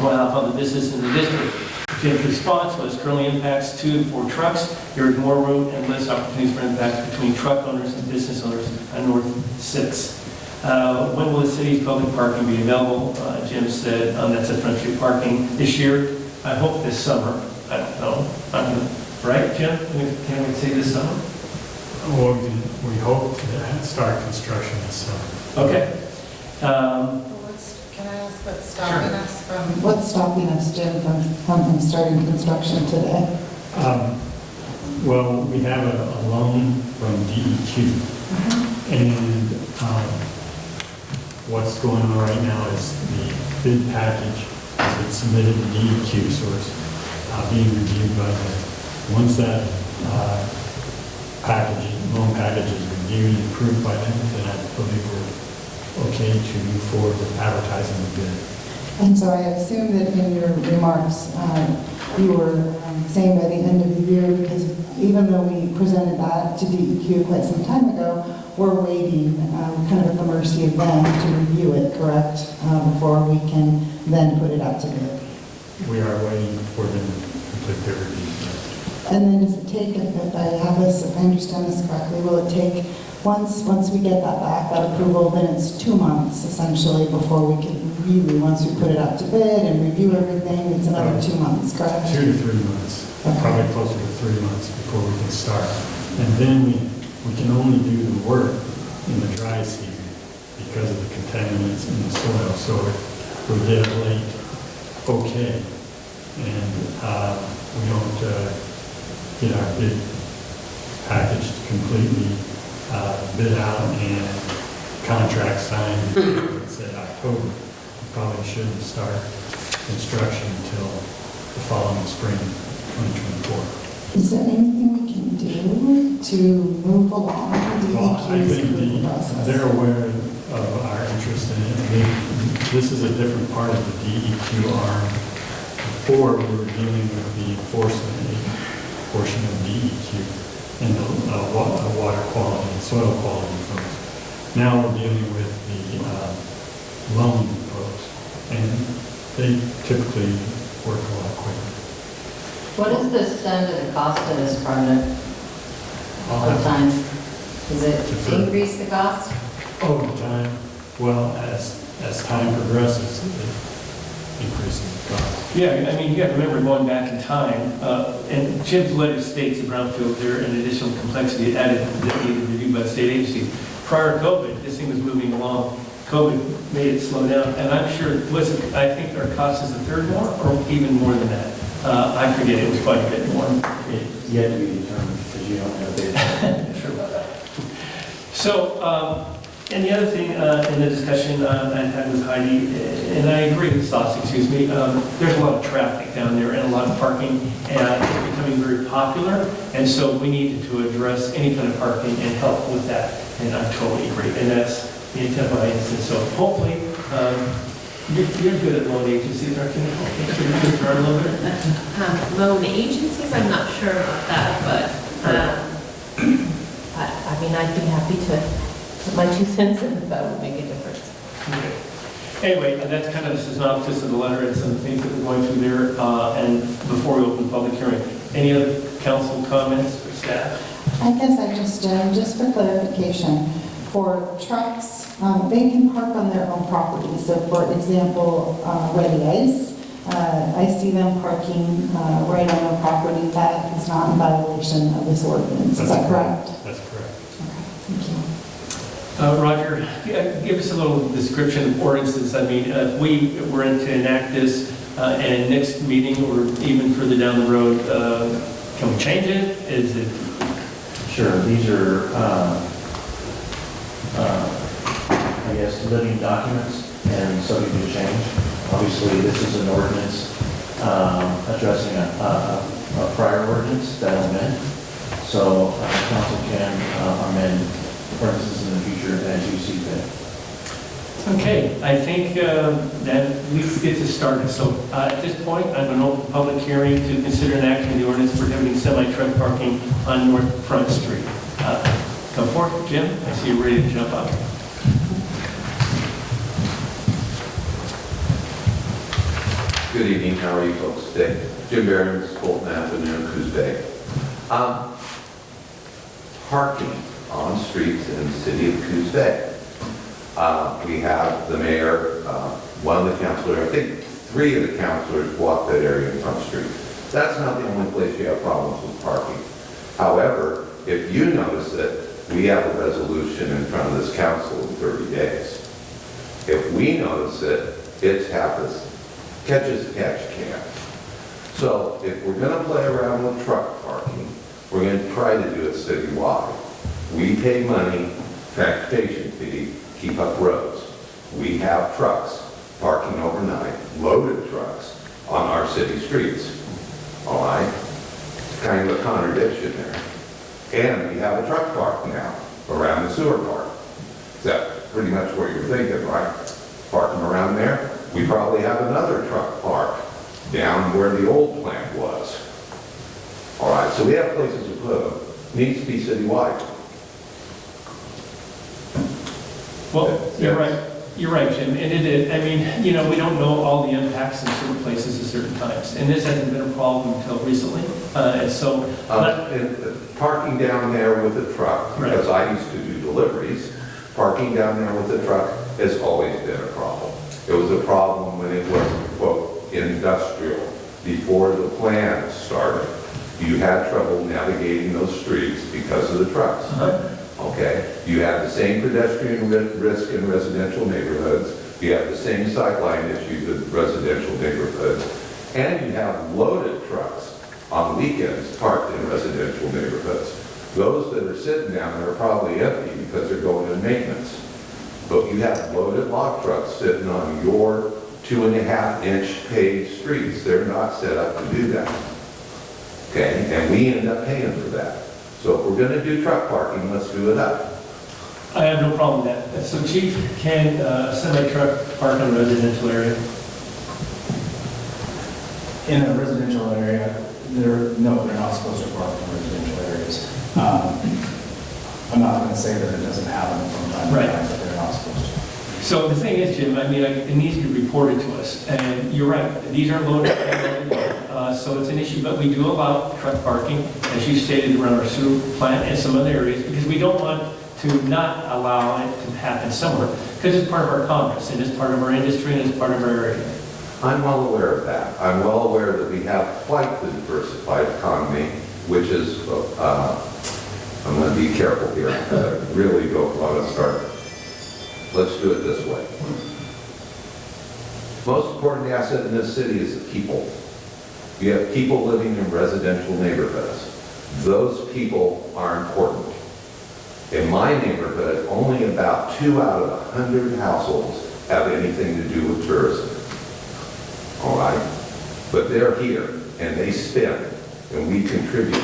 will help other business in the district. Jim's response was currently impacts 2 to 4 trucks. There is more room and less opportunities for impacts between truck owners and business owners on North 6. When will the city's public parking be available? Jim said that's a Front Street parking this year. I hope this summer. I don't know. Right, Jim? Can we say this summer? Well, we hope to start construction this summer. Okay. Can I ask what's stopping us, Jim, from starting construction today? Well, we have a loan from DEQ, and what's going on right now is the bid package has been submitted to DEQ, so it's being reviewed by them. Once that loan package is reviewed and approved by them, then I believe we're okay to move forward with advertising the bid. And so I assume that in your remarks, you were saying by the end of the year, because even though we presented that to DEQ quite some time ago, we're waiting, kind of at the mercy of them to review it, correct? Before we can then put it out to bid. We are waiting for them to complete their review. And then does it take, if I understand this correctly, will it take, once we get that back, that approval, then it's 2 months essentially before we can really, once we put it out to bid and review everything, it's another 2 months, correct? 2 to 3 months, probably closer to 3 months before we can start. And then we can only do the work in the dry season because of the contaminants in the soil. So we get a late okay, and we don't get our bid package completely bid out and contract signed, let's say October. We probably shouldn't start construction until the following spring, 2024. Is there anything we can do to move along the Well, I think DEQ's process? they're aware of our interest in it. This is a different part of the DEQ arm. Before, we were dealing with the enforcement portion of DEQ and the water quality and soil quality folks. Now we're dealing with the loan folks, and they typically work a lot quicker. What is the extent of the cost of this project? all the time? Does it increase the cost? Over time, well, as time progresses, it increases the cost. Yeah, I mean, you got to remember going back in time, and Jim's letter states the brownfield there and additional complexity added that needed reviewed by the state agencies. Prior to COVID, this thing was moving along. COVID made it slow down, and I'm sure, I think our cost is a third more, or even more than that. I forget, it was quite a bit more. It's yet to be determined because you don't have data. Sure about that. So, and the other thing in the discussion I had with Heidi, and I agree with Stas, excuse me, there's a lot of traffic down there and a lot of parking, and it's becoming very popular, and so we needed to address any kind of parking and help with that, and I totally agree, and that's the intent behind this. And so hopefully, you're good at loan agencies, aren't you? A little bit? Loan agencies, I'm not sure about that, but I mean, I'd be happy to put my 2 cents in if that would make a difference. Okay. Anyway, that's kind of the synopsis of the letter and some things that we're going through there. And before we open the public hearing, any other council comments or staff? I guess just for clarification, for trucks, they can park on their own property. So for example, Ready Ice, I see them parking right on their property. That is not in violation of this ordinance. Is that correct? That's correct. Okay, thank you. Roger, give us a little description of ordinances. I mean, if we were to enact this and next meeting or even further down the road, can we change it? Is it? Sure, these are, I guess, living documents and subject to change. Obviously, this is an ordinance addressing a prior ordinance that will amend. So council can amend ordinances in the future as you see fit. Okay, I think that we get this started. So at this point, I'm going to open the public hearing to consider enacting the ordinance prohibiting semi-truck parking on North Front Street. Come forward, Jim. I see you're ready to jump up. Good evening, how are you folks today? Jim Barron's, Fulton Avenue, Coos Bay. Parking on streets in the city of Coos Bay. We have the mayor, one of the councilors, I think 3 of the councilors walk that area in Front Street. That's not the only place you have problems with parking. However, if you notice it, we have a resolution in front of this council in 30 days. If we notice it, it's catch as catch can. So if we're going to play around with truck parking, we're going to try to do it citywide. We pay money, transportation fee, keep up roads. We have trucks parking overnight, loaded trucks on our city streets. All right? It's kind of a contradiction there. And we have a truck park now around the sewer park. That's pretty much what you're thinking, right? Parking around there. We probably have another truck park down where the old plant was. All right, so we have places to put them. Needs to be citywide. Well, you're right. You're right, Jim. And it is, I mean, we don't know all the impacts in certain places at certain times. And this hasn't been a problem until recently. And so... parking down there with a truck, because I used to do deliveries, parking down there with a truck has always been a problem. It was a problem when it was, quote, industrial, before the plant started. You had trouble navigating those streets because of the trucks. Okay? You have the same pedestrian risk in residential neighborhoods. You have the same sightline issues in residential neighborhoods. And you have loaded trucks on weekends parked in residential neighborhoods. Those that are sitting down there are probably empty because they're going in maintenance. But you have loaded log trucks sitting on your 2.5-inch paved streets. They're not set up to do that. Okay? And we end up paying for that. So if we're going to do truck parking, let's do it up. I have no problem with that. So Chief, can a semi-truck park in a residential area? In a residential area, they're not supposed to park in residential areas. I'm not going to say that it doesn't happen from time to time, but they're not supposed to. So the thing is, Jim, I mean, it needs to be reported to us. And you're right, these are loaded. So it's an issue, but we do allow truck parking, as you stated, around our sewer plant and some other areas, because we don't want to not allow it to happen somewhere, because it's part of our commerce, and it's part of our industry, and it's part of our area. I'm well aware of that. I'm well aware that we have quite the diversified economy, which is, I'm going to be careful here, because I really don't want to start. Let's do it this way. Most important asset in this city is the people. You have people living in residential neighborhoods. Those people are important. In my neighborhood, only about 2 out of 100 households have anything to do with tourism. All right? But they're here, and they spend, and we contribute.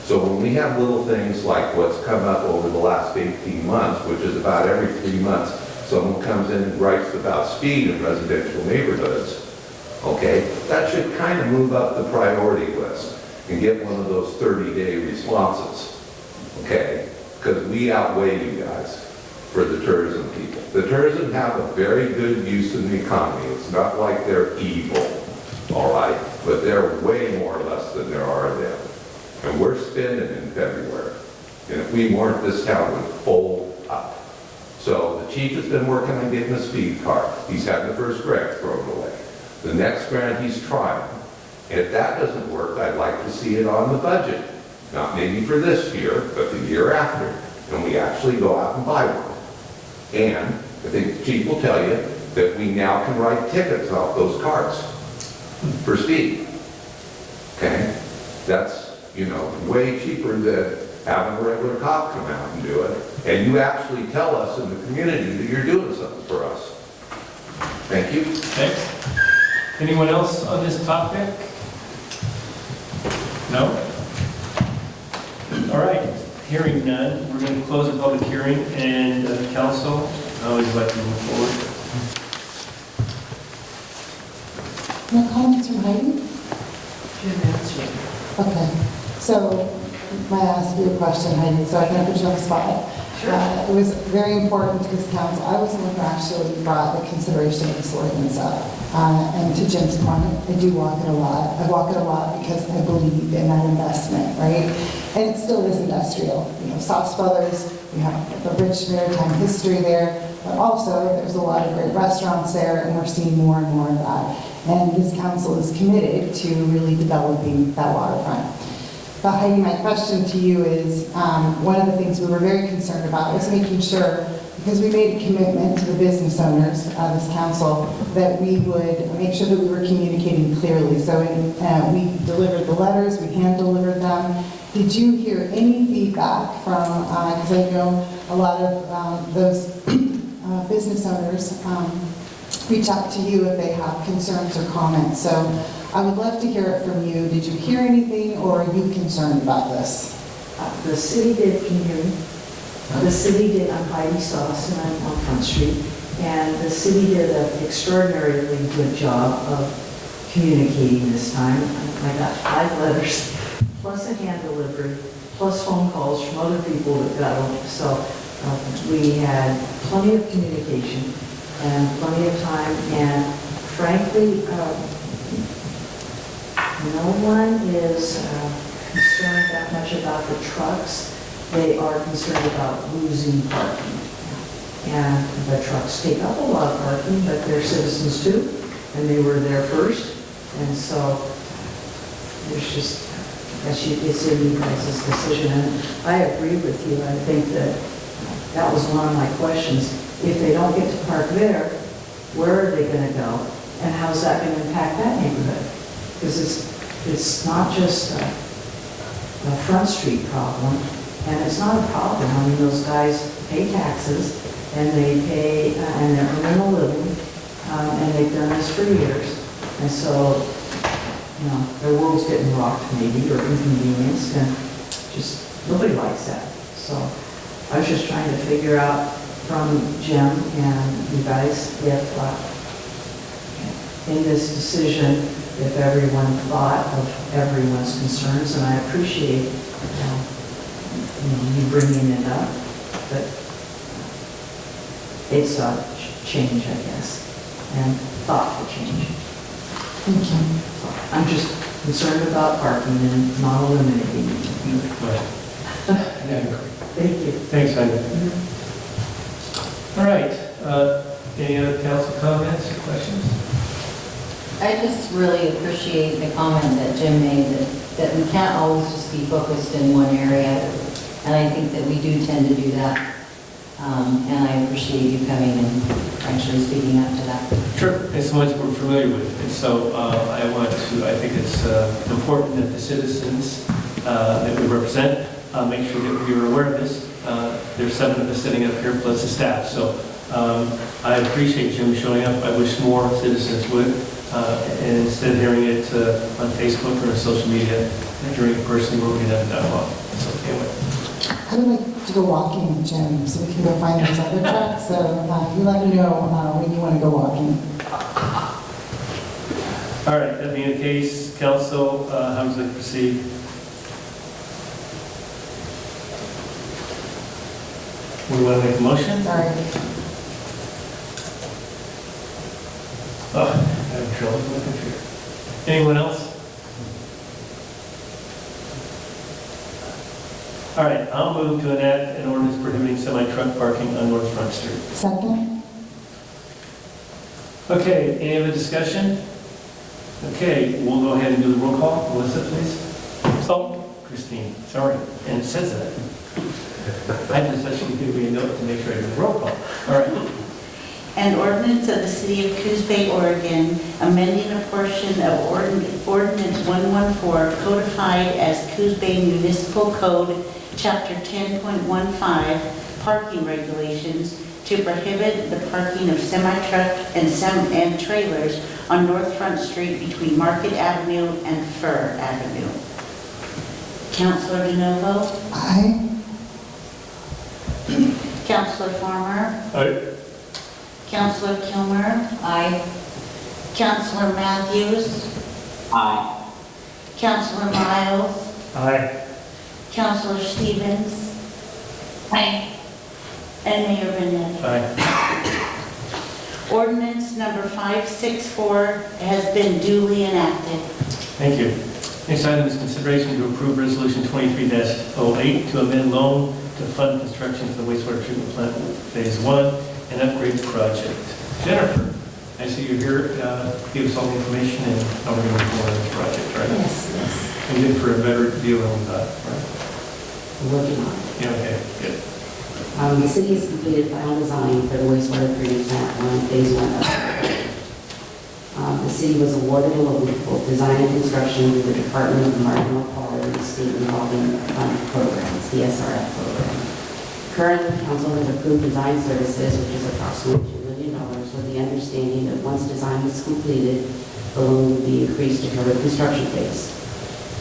So when we have little things like what's come up over the last 18 months, which is about every 3 months, someone comes in and writes about speed in residential neighborhoods, okay, that should kind of move up the priority list and get one of those 30-day responses, okay? Because we outweigh you guys for the tourism people. The tourism have a very good use in the economy. It's not like they're evil, all right? But they're way more or less than there are of them. And we're spending in February. And if we weren't, this town would fold up. So the chief has been working on getting a speed car. He's had the first grant thrown away. The next grant he's trying. And if that doesn't work, I'd like to see it on the budget. Not maybe for this year, but the year after. And we actually go out and buy one. And I think the chief will tell you that we now can write tickets off those cars for speed. Okay? That's, way cheaper than having a regular cop come out and do it. And you actually tell us in the community that you're doing something for us. Thank you. Thanks. Anyone else on this topic? No? All right, hearing none, we're going to close the public hearing, and council, I always like to move forward. No comments from Heidi? Okay, so may I ask you a question, Heidi, so I can put you on the spot? Sure. It was very important to this council. I was the one who actually brought the consideration of this ordinance up. And to Jim's point, I do walk it a lot. I walk it a lot because I believe in that investment, right? And it still is industrial. Soft Brothers, we have the rich maritime history there, but also there's a lot of great restaurants there, and we're seeing more and more of that. And this council is committed to really developing that waterfront. But Heidi, my question to you is, one of the things we were very concerned about was making sure, because we made a commitment to the business owners of this council, that we would make sure that we were communicating clearly. So we delivered the letters, we hand-delivered them. Did you hear any feedback from, because I know a lot of those business owners reach out to you if they have concerns or comments. So I would love to hear it from you. Did you hear anything, or are you concerned about this? The city did, can you hear me? The city did, I'm Heidi Sauce, and I'm on Front Street, and the city did an extraordinarily good job of communicating this time. I got 5 letters, plus a hand delivery, plus phone calls from other people that got them. So we had plenty of communication and plenty of time, and frankly, no one is concerned that much about the trucks. They are concerned about losing parking. And the trucks take up a lot of parking, but they're citizens too, and they were there first. And so there's just, it's in you guys' decision. And I agree with you. I think that was one of my questions. If they don't get to park there, where are they going to go? And how's that going to impact that neighborhood? Because it's not just a Front Street problem, and it's not a problem. I mean, those guys pay taxes, and they pay, and they're earning a living, and they've done this for years. And so, their world's getting rocked maybe, or inconvenienced, and just, nobody likes that. So I was just trying to figure out from Jim and you guys if, in this decision, if everyone thought of everyone's concerns, and I appreciate you bringing it up, but it's a change, I guess, and thoughtful change. Thank you. I'm just concerned about parking and not eliminating it. Thank you. Thanks, Heidi. All right, any other council comments or questions? I just really appreciate the comment that Jim made, that we can't always just be focused in one area. And I think that we do tend to do that. And I appreciate you coming and actually speaking up to that. Sure, it's much we're familiar with. And so I think it's important that the citizens that we represent make sure that we are aware of this. There's 7 of us sitting up here plus the staff. So I appreciate Jim showing up. I wish more citizens would. And instead of hearing it on Facebook or on social media, hearing it personally where we can have a dialogue. So anyway. I would like to go walking, Jim, so we can go find those other trucks. So you let me know when you want to go walking. All right, that being the case, council, how would you like to proceed? We want to make a motion? Sorry. Oh, I have trouble with my computer. Anyone else? All right, I'll move to enact an ordinance prohibiting semi-truck parking on North Front Street. Second? Okay, any other discussion? Okay, we'll go ahead and do the roll call. Melissa, please. Oh, Christine, sorry, and it says that. I just actually give you a note to make sure I do the roll call. All right. An ordinance of the City of Coos Bay, Oregon, amending a portion of Ordinance 114 codified as Coos Bay Municipal Code, Chapter 10.15, parking regulations to prohibit the parking of semi-truck and trailers on North Front Street between Market Avenue and Fir Avenue. Councilor DeNovo? Aye. Councilor Farmer? Aye. Councilor Kilmer? Aye. Councilor Matthews? Aye. Councilor Miles? Aye. Councilor Stevens? Aye. And Mayor Benetti? Aye. Ordinance number 564 has been duly enacted. Thank you. Next item is consideration to approve Resolution 23-08 to amend loan to fund construction for the wastewater treatment plant Phase 1 and upgrade project. Jennifer, I see you're here. Give us all the information and how we're going to move forward on this project, right? Yes, yes. And then for a better deal on that, right? We're working on it. Yeah, okay, good. The city has completed final design for the wastewater treatment plant on Phase 1 upgrade. The city was awarded a loan for design and construction through the Department of Environmental Quality State Revolving Fund Programs, the SRF program. Currently, council has approved design services, which is approximately $2 million, with the understanding that once design is completed, the loan will be increased to cover the construction phase.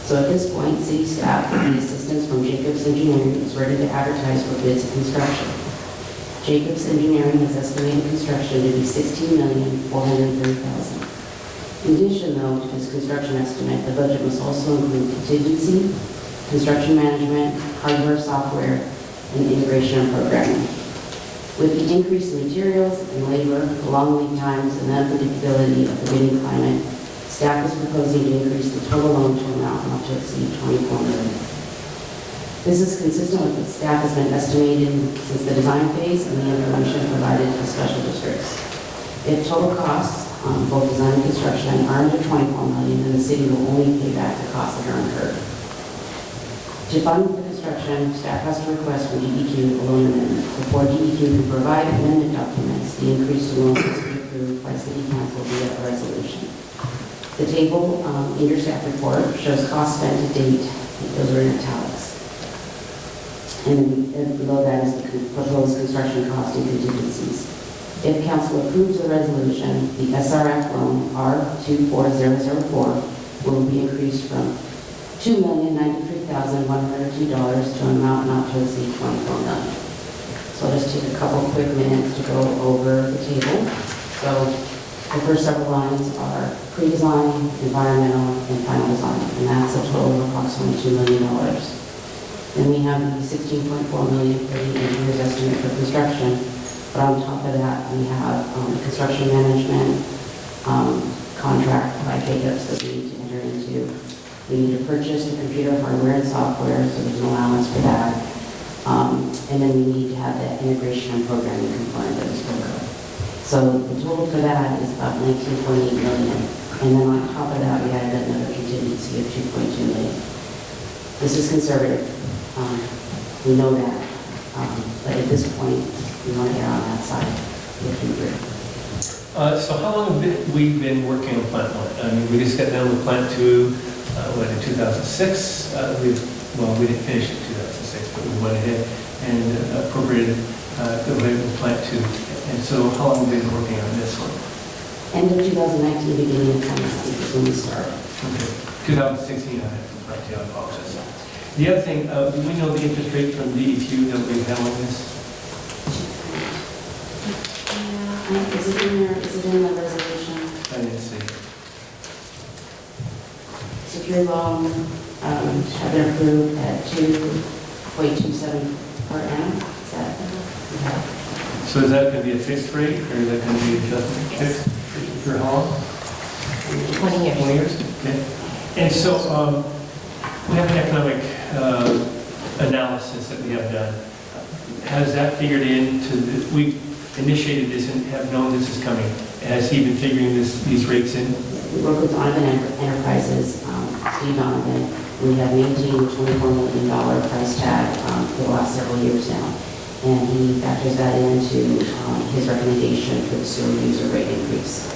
So at this point, city staff, with the assistance from Jacobs Engineering, is ready to advertise for bids of construction. Jacobs Engineering has estimated construction to be $16,430,000. In addition, though, to this construction estimate, the budget must also include contingency, construction management, hardware, software, and integration and programming. With the increase in materials and labor, the long lead times, and the unpredictability of the bidding climate, staff is proposing to increase the total loan to amount not to exceed $24 million. This is consistent with what staff has been estimating since the design phase and the information provided to special districts. If total costs on both design and construction are under $24 million, then the city will only pay back the costs that are incurred. To fund the construction, staff has to request from DEQ a loan amendment. Before DEQ can provide amendment documents, the increased loan must be approved by city council via a resolution. The table in your staff report shows costs spent to date. Those are in italics. And below that is the proposed construction cost and contingencies. If council approves the resolution, the SRF loan R24004 will be increased from $2,093,102 to an amount not to exceed $24 million. So I'll just take a couple quick minutes to go over the table. So the first several lines are pre-design, environmental, and final design, and that's a total of approximately $2 million. Then we have the $16.4 million for the engineer's estimate for construction, but on top of that, we have construction management contract by Jacobs that we need to enter into We need to purchase the computer hardware and software, so there's an allowance for that. And then we need to have that integration and programming component that we spoke of. So the total for that is about 19.8 million. And then on top of that, we added another contingency of 2.2 million. This is conservative. We know that. But at this point, we want to get on that side if we agree. So how long have we been working on Plant 1? I mean, we just got done with Plant 2, in 2006. We didn't finish it in 2006, but we went ahead and appropriated go ahead with Plant 2. And so how long have we been working on this one? End of 2019, beginning of 2020 is when we started. Okay. 2016, I apologize. The other thing, do we know the interest rate from DEQ that we have on this? Is it in there? Is it in the resolution? I didn't see. Secured loan have been approved at 2.27 per annum. Is that okay? So is that going to be a fixed rate, or is that going to be adjusted? Yes. Fixed for how long? 20 years. 20 years? Okay. And so we have an economic analysis that we have done. Has that figured into we initiated this and have known this is coming? Has he been figuring these rates in? We work with Donovan Enterprises, Steve Donovan. We have maintained a $24 million price tag for the last several years now. And he factors that into his recommendation for the sewer user rate increase.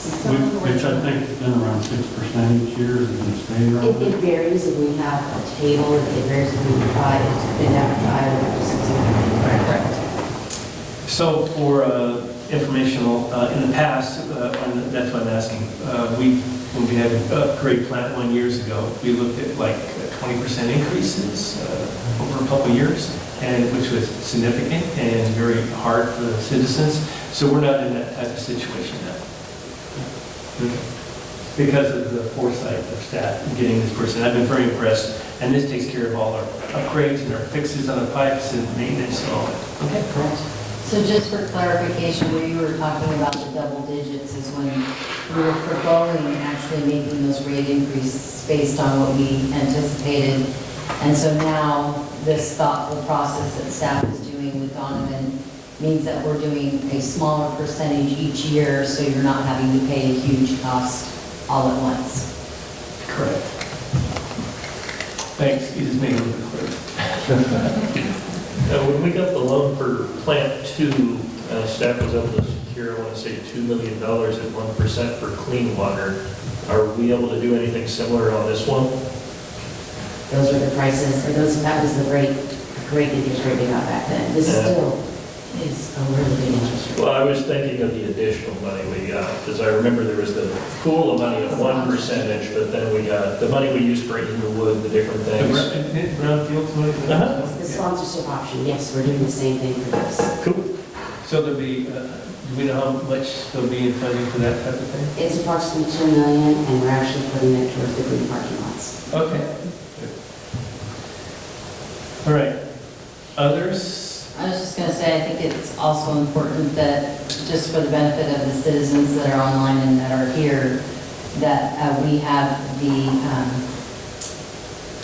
Which I think has been around 6% each year, is it going to stay around? It varies. If we have a table, it varies between 5, it's been down to 5 or 6. Correct. So for informational, in the past, that's what I'm asking, when we had upgrade Plant 1 years ago, we looked at like 20% increases over a couple of years, and which was significant and very hard for the citizens. So we're not in that type of situation now. Because of the foresight of staff in getting this person. I've been very impressed, and this takes care of all our upgrades and our fixes on the pipes and maintenance and all that. Okay, correct. So just for clarification, where you were talking about the double digits is when we were proposing actually making those rate increases based on what we anticipated. And so now this thoughtful process that staff is doing with Donovan means that we're doing a smaller percentage each year, so you're not having to pay a huge cost all at once. Correct. Thanks, you just made it a little bit clearer. When we got the loan for Plant 2, staff was able to secure, I want to say, $2 million at 1% for clean water. Are we able to do anything similar on this one? Those were the prices, or that was the great interest rate we got back then. This still is a really good interest rate. Well, I was thinking of the additional money we got, because I remember there was the pool of money of 1%, but then we got the money we used for Inglewood, the different things. Brownfield money? The sponsorship option, yes, we're doing the same thing for this. Cool. So there'll be, do we know how much there'll be in funding for that type of thing? It's approximately $2 million, and we're actually putting it towards the green parking lots. Okay. All right. Others? I was just going to say, I think it's also important that, just for the benefit of the citizens that are online and that are here, that we have the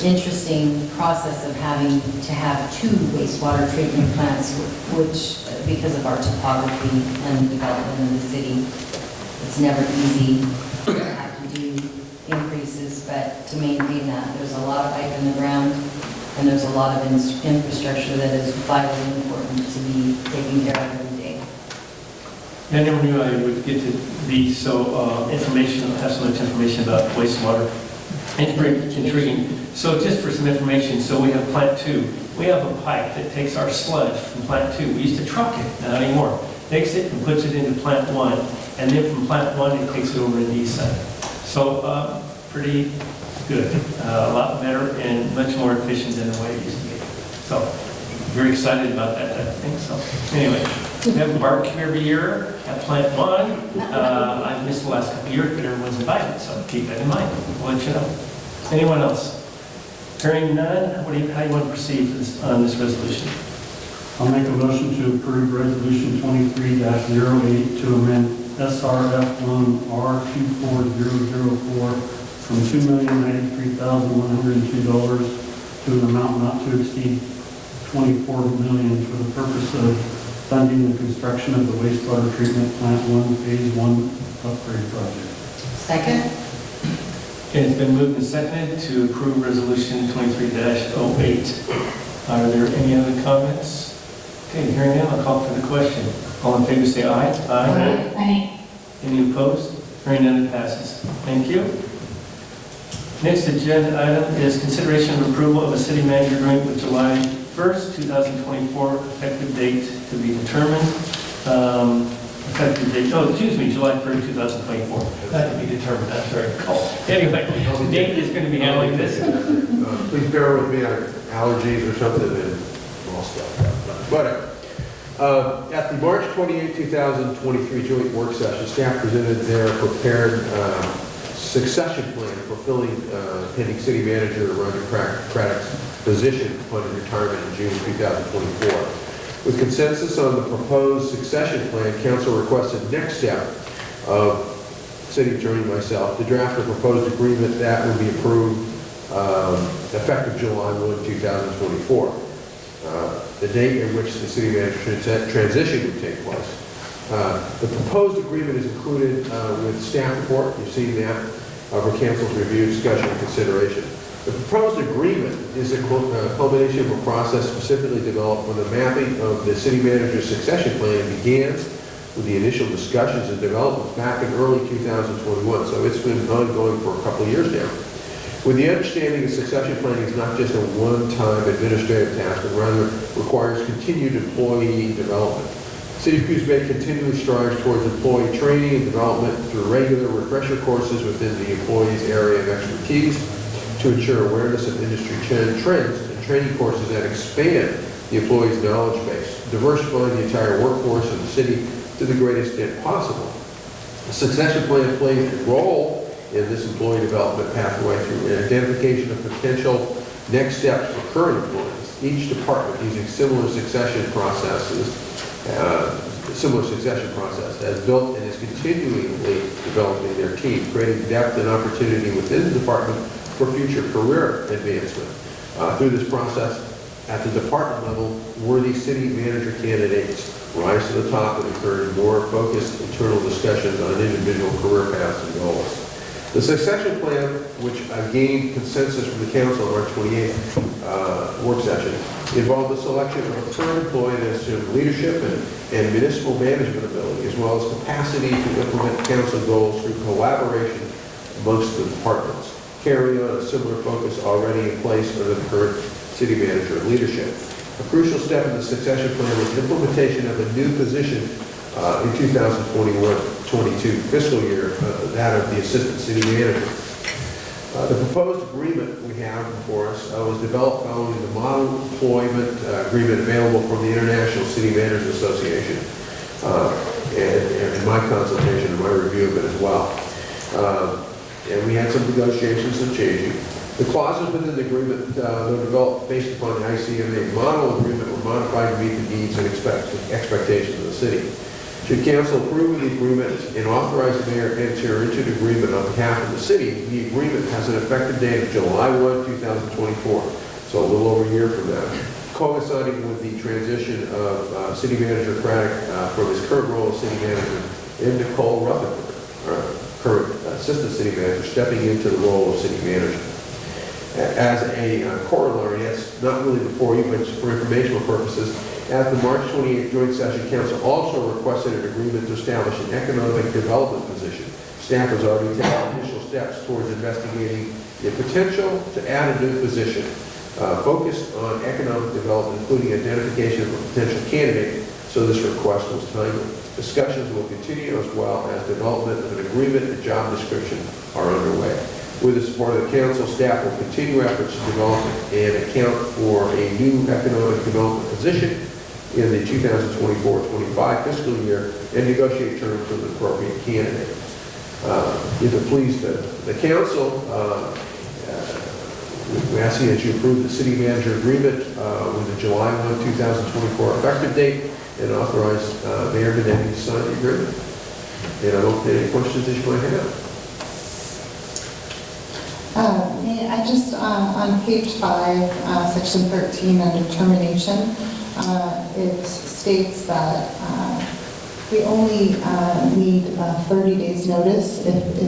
interesting process of having to have 2 wastewater treatment plants, which, because of our topography and the development of the city, it's never easy to have to do increases, but to maintain that, there's a lot of pipe in the ground, and there's a lot of infrastructure that is vitally important to be taken care of every day. I never knew I would get to be so informational, have so much information about wastewater. It's very intriguing. So just for some information, so we have Plant 2. We have a pipe that takes our sludge from Plant 2. We used to truck it, not anymore. Takes it and puts it into Plant 1. And then from Plant 1, it takes it over to the east side. So pretty good. A lot better and much more efficient than the way it used to be. So very excited about that type of thing. So anyway, we have a barbecue every year at Plant 1. I've missed the last couple of years, but everyone's invited, so keep that in mind. We'll let you know. Anyone else? Hearing none, how do you want to proceed on this resolution? I'll make a motion to approve Resolution 23-08 to amend SRF loan R24004 from $2,093,102 to an amount not to exceed $24 million for the purpose of funding the construction of the wastewater treatment plant 1 Phase 1 upgrade project. Second? Okay, it's been moved and seconded to approve Resolution 23-08. Are there any other comments? Okay, hearing none, I'll call for the question. All in favor say aye. Aye. Any opposed? Hearing none, it passes. Thank you. Next agenda item is consideration of approval of a city manager agreement with July 1st, 2024, effective date to be determined. Effective date, July 3rd, 2024. That to be determined, that's very cool. Anyway, Nate is going to be handling this. Please bear with me, I have allergies or something and all stuff. Whatever. At the March 28, 2023 joint work session, staff presented their prepared succession plan fulfilling pending city manager Roger Craddock's position upon his retirement in June 2024. With consensus on the proposed succession plan, council requested next step of city attorney and myself to draft a proposed agreement that would be approved effective July 1, 2024. The date at which the city manager transition would take place. The proposed agreement is included with staff report. You've seen that for council's review, discussion, and consideration. The proposed agreement is a culmination of a process specifically developed when the mapping of the city manager's succession plan began with the initial discussions and developments back in early 2021. So it's been ongoing for a couple of years now. With the understanding that succession planning is not just a one-time administrative task, but rather requires continued employee development. City of Coos Bay continually strives towards employee training and development through regular refresher courses within the employee's area of expertise to ensure awareness of industry trends and training courses that expand the employee's knowledge base, diversifying the entire workforce of the city to the greatest extent possible. The succession plan plays a role in this employee development pathway through identification of potential next steps for current employees. Each department using similar succession process has built and is continually developing their team, creating depth and opportunity within the department for future career advancement. Through this process, at the department level, worthy city manager candidates rise to the top and encourage more focused internal discussions on individual career paths and goals. The succession plan, which gained consensus from the council on March 28th work session, involved the selection of a current employee that assumed leadership and municipal management ability, as well as capacity to implement council goals through collaboration amongst the departments, carrying on a similar focus already in place under the current city manager leadership. A crucial step in the succession plan was implementation of a new position in 2021-22 fiscal year, that of the assistant city manager. The proposed agreement we have before us was developed following the model employment agreement available from the International City Managers Association, and my consultation and my review of it as well. And we had some negotiations and changing. The clauses within the agreement were developed based upon the ICMA model agreement were modified to meet the needs and expectations of the city. Should council approve of the agreement and authorize the mayor to enter into the agreement on behalf of the city, the agreement has an effective date of July 1, 2024, so a little over a year from now, coinciding with the transition of City Manager Craddock from his current role as city manager and Nicole Rutherford, current assistant city manager, stepping into the role of city manager. As a corollary, that's not really before you, but for informational purposes, at the March 28th joint session, council also requested an agreement to establish an economic development position. Staff has already taken initial steps towards investigating the potential to add a new position focused on economic development, including identification of a potential candidate, so this request was timely. Discussions will continue as well as development of an agreement and job description are underway. With the support of the council, staff will continue efforts to develop and account for a new economic development position in the 2024-25 fiscal year and negotiate terms with the appropriate candidate. If it please the council, we ask you that you approve the city manager agreement with the July 1, 2024 effective date and authorize Mayor Benetti to sign the agreement. And I don't have any questions that you might have. me. I just, on page 5, section 13, under termination, it states that we only need 30 days notice if the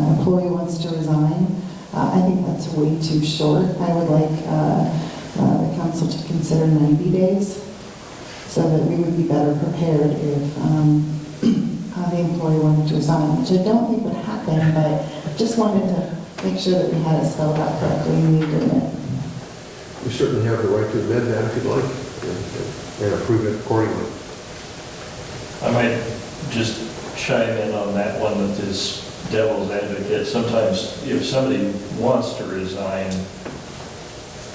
employee wants to resign. I think that's way too short. I would like the council to consider 90 days so that we would be better prepared if the employee wanted to resign, which I don't think would happen, but just wanted to make sure that we had it spelled out correctly in the agreement. You certainly have the right to amend that if you'd like, and approve it accordingly. I might just chime in on that one with this devil's advocate. Sometimes if somebody wants to resign,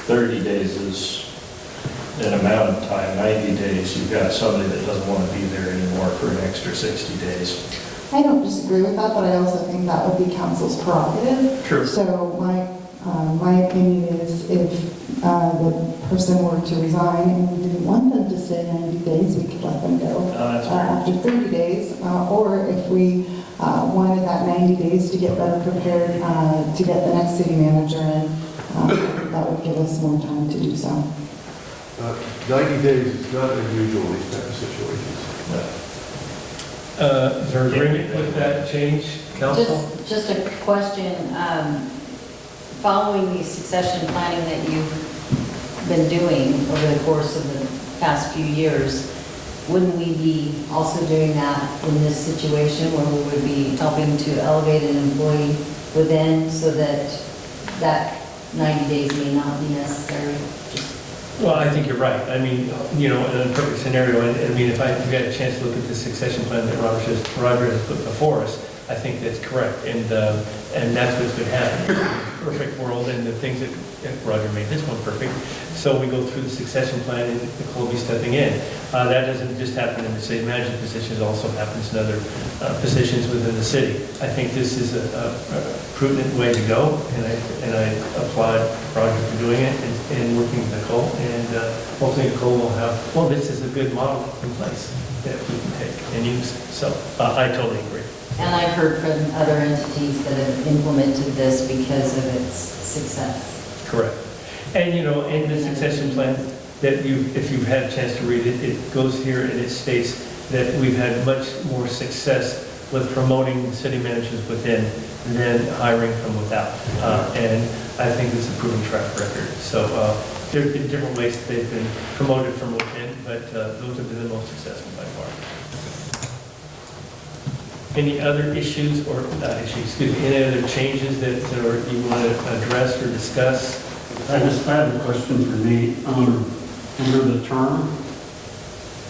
30 days is an amount of time. 90 days, you've got somebody that doesn't want to be there anymore for an extra 60 days. I don't disagree with that, but I also think that would be council's prerogative. True. So my opinion is if the person were to resign and we didn't want them to stay 90 days, we could let them go after 30 days. Or if we wanted that 90 days to get better prepared to get the next city manager in, that would give us more time to do so. 90 days is not unusual in these type of situations. Is there agreement with that change, council? Just a question. Following the succession planning that you've been doing over the course of the past few years, wouldn't we be also doing that in this situation where we would be helping to elevate an employee within so that that 90 days may not be necessary? Well, I think you're right. I mean, in a perfect scenario, I mean, if we had a chance to look at the succession plan that Roger has put before us, I think that's correct. And that's what's been happening. Perfect world, and the things that Roger made this one perfect. So we go through the succession plan, and Nicole will be stepping in. That doesn't just happen in the city manager positions, it also happens in other positions within the city. I think this is a prudent way to go, and I applaud Roger for doing it and working with Nicole. And hopefully Nicole will have, well, this is a good model in place that we can take and use. So I totally agree. And I've heard from other entities that have implemented this because of its success. Correct. And, in the succession plan, that if you've had a chance to read it, it goes here and it states that we've had much more success with promoting city managers within than hiring from without. And I think it's a proven track record. So there have been different ways that they've been promoted from within, but those have been the most successful by far. Any other issues or, any other changes that you want to address or discuss? I have a question for me. Under the term,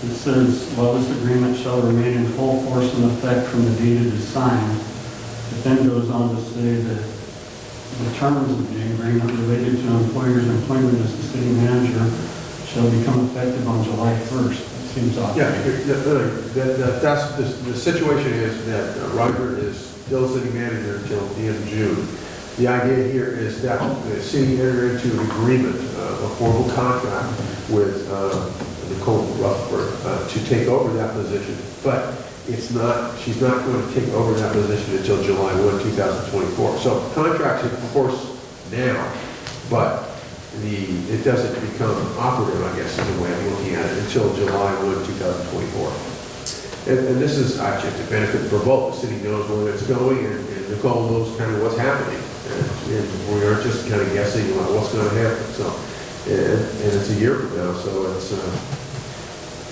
it says, well, this agreement shall remain in full force and effect from the date it is signed. It then goes on to say that the terms of the agreement related to an employer's employment as the city manager shall become effective on July 1st. Seems odd. Yeah, that's, the situation is that Roger is still city manager until the end of June. The idea here is that the city entered into an agreement, a formal contract with Nicole Rutherford to take over that position, but she's not going to take over that position until July 1, 2024. So contract's in force now, but it doesn't become operative, I guess, is the way I'm looking at it, until July 1, 2024. And this is actually to benefit for both. The city knows where it's going, and Nicole knows kind of what's happening. And we aren't just kind of guessing about what's going to happen. So, and it's a year from now, so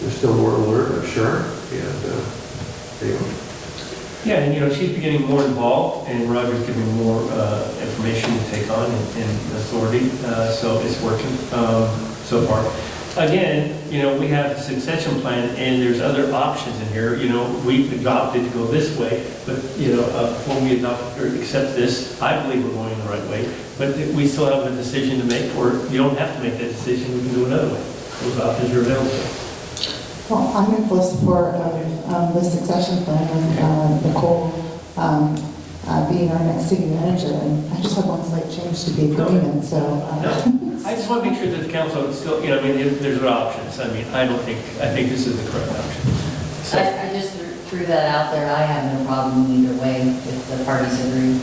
there's still more to learn, I'm sure. And anyway. Yeah, and she's getting more involved, and Roger's giving more information to take on and authority, so it's working so far. Again, we have the succession plan, and there's other options in here. We've adopted to go this way, but, when we adopt or accept this, I believe we're going the right way, but we still have a decision to make, or you don't have to make that decision, we can do another way. Those options are available. Well, I'm in full support of the succession plan and Nicole being our next city manager. And I just have one slight change to the agreement, so. I just want to make sure that the council is still, there's other options. I think this is the correct option. So, I just threw that out there. I have no problem either way if the parties agree.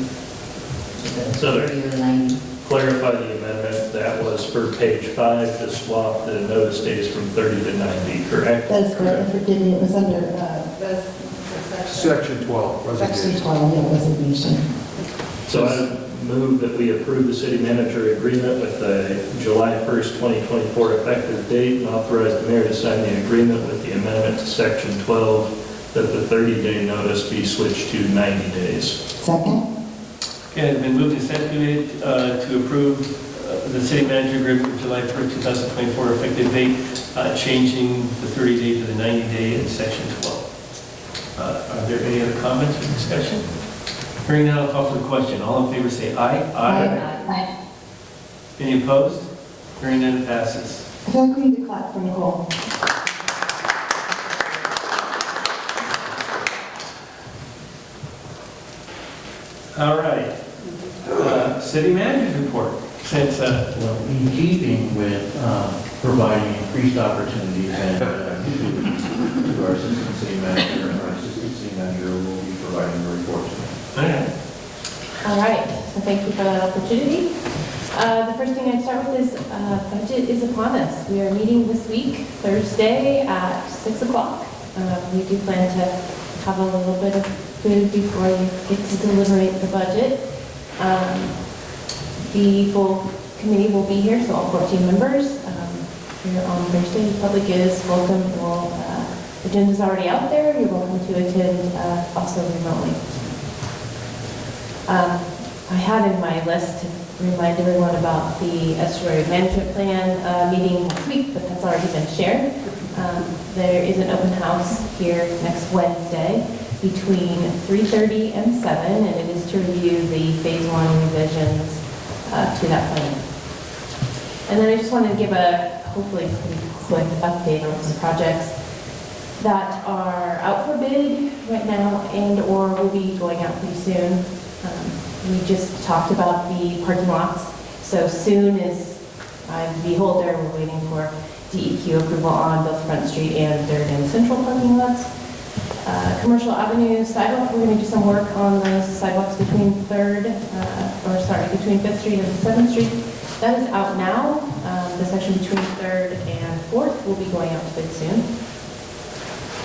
So- 30 or 90. Clarify the amendment, that was for page 5 to swap the notice days from 30 to 90, correct? That is correct, forgive me, it was under, Section 12, section resignation. 12, yeah, resignation. So I move that we approve the city manager agreement with the July 1st, 2024 effective date and authorize the mayor to sign the agreement with the amendment to section 12 that the 30-day notice be switched to 90 days. Second? Okay, it's been moved and seconded to approve the city manager agreement for July 1st, 2024 effective date, changing the 30-day to the 90-day in section 12. Are there any other comments or discussion? Hearing none, I'll call for the question. All in favor say aye. Aye. Any opposed? Hearing none, it passes. I feel like we need to clap for Nicole. All right. City manager's report. Since, Well, in keeping with providing increased opportunities and to our assistant city manager, and our assistant city manager will be providing the report tonight. All right, so thank you for that opportunity. The first thing I'd start with is budget is upon us. We are meeting this week, Thursday at 6 o'clock. We do plan to have a little bit of food before you get to deliberate the budget. The full committee will be here, so all 14 members. Here on Thursday, the public is welcome. The agenda's already out there. You're welcome to attend also remotely. I had in my list to remind everyone about the estuary management plan meeting next week, but that's already been shared. There is an open house here next Wednesday between 3:30 and 7, and it is to review the phase 1 revisions to that plan. And then I just wanted to give a hopefully pretty quick update on some projects that are out for bid right now and or will be going out pretty soon. We just talked about the parking lots. So soon as I'm the beholder, we're waiting for DEQ approval on both Front Street and 3rd and Central parking lots. Commercial Avenue sidewalk, we're going to do some work on those sidewalks between 3rd, between 5th Street and 7th Street. That is out now. The section between 3rd and 4th will be going out to bid soon.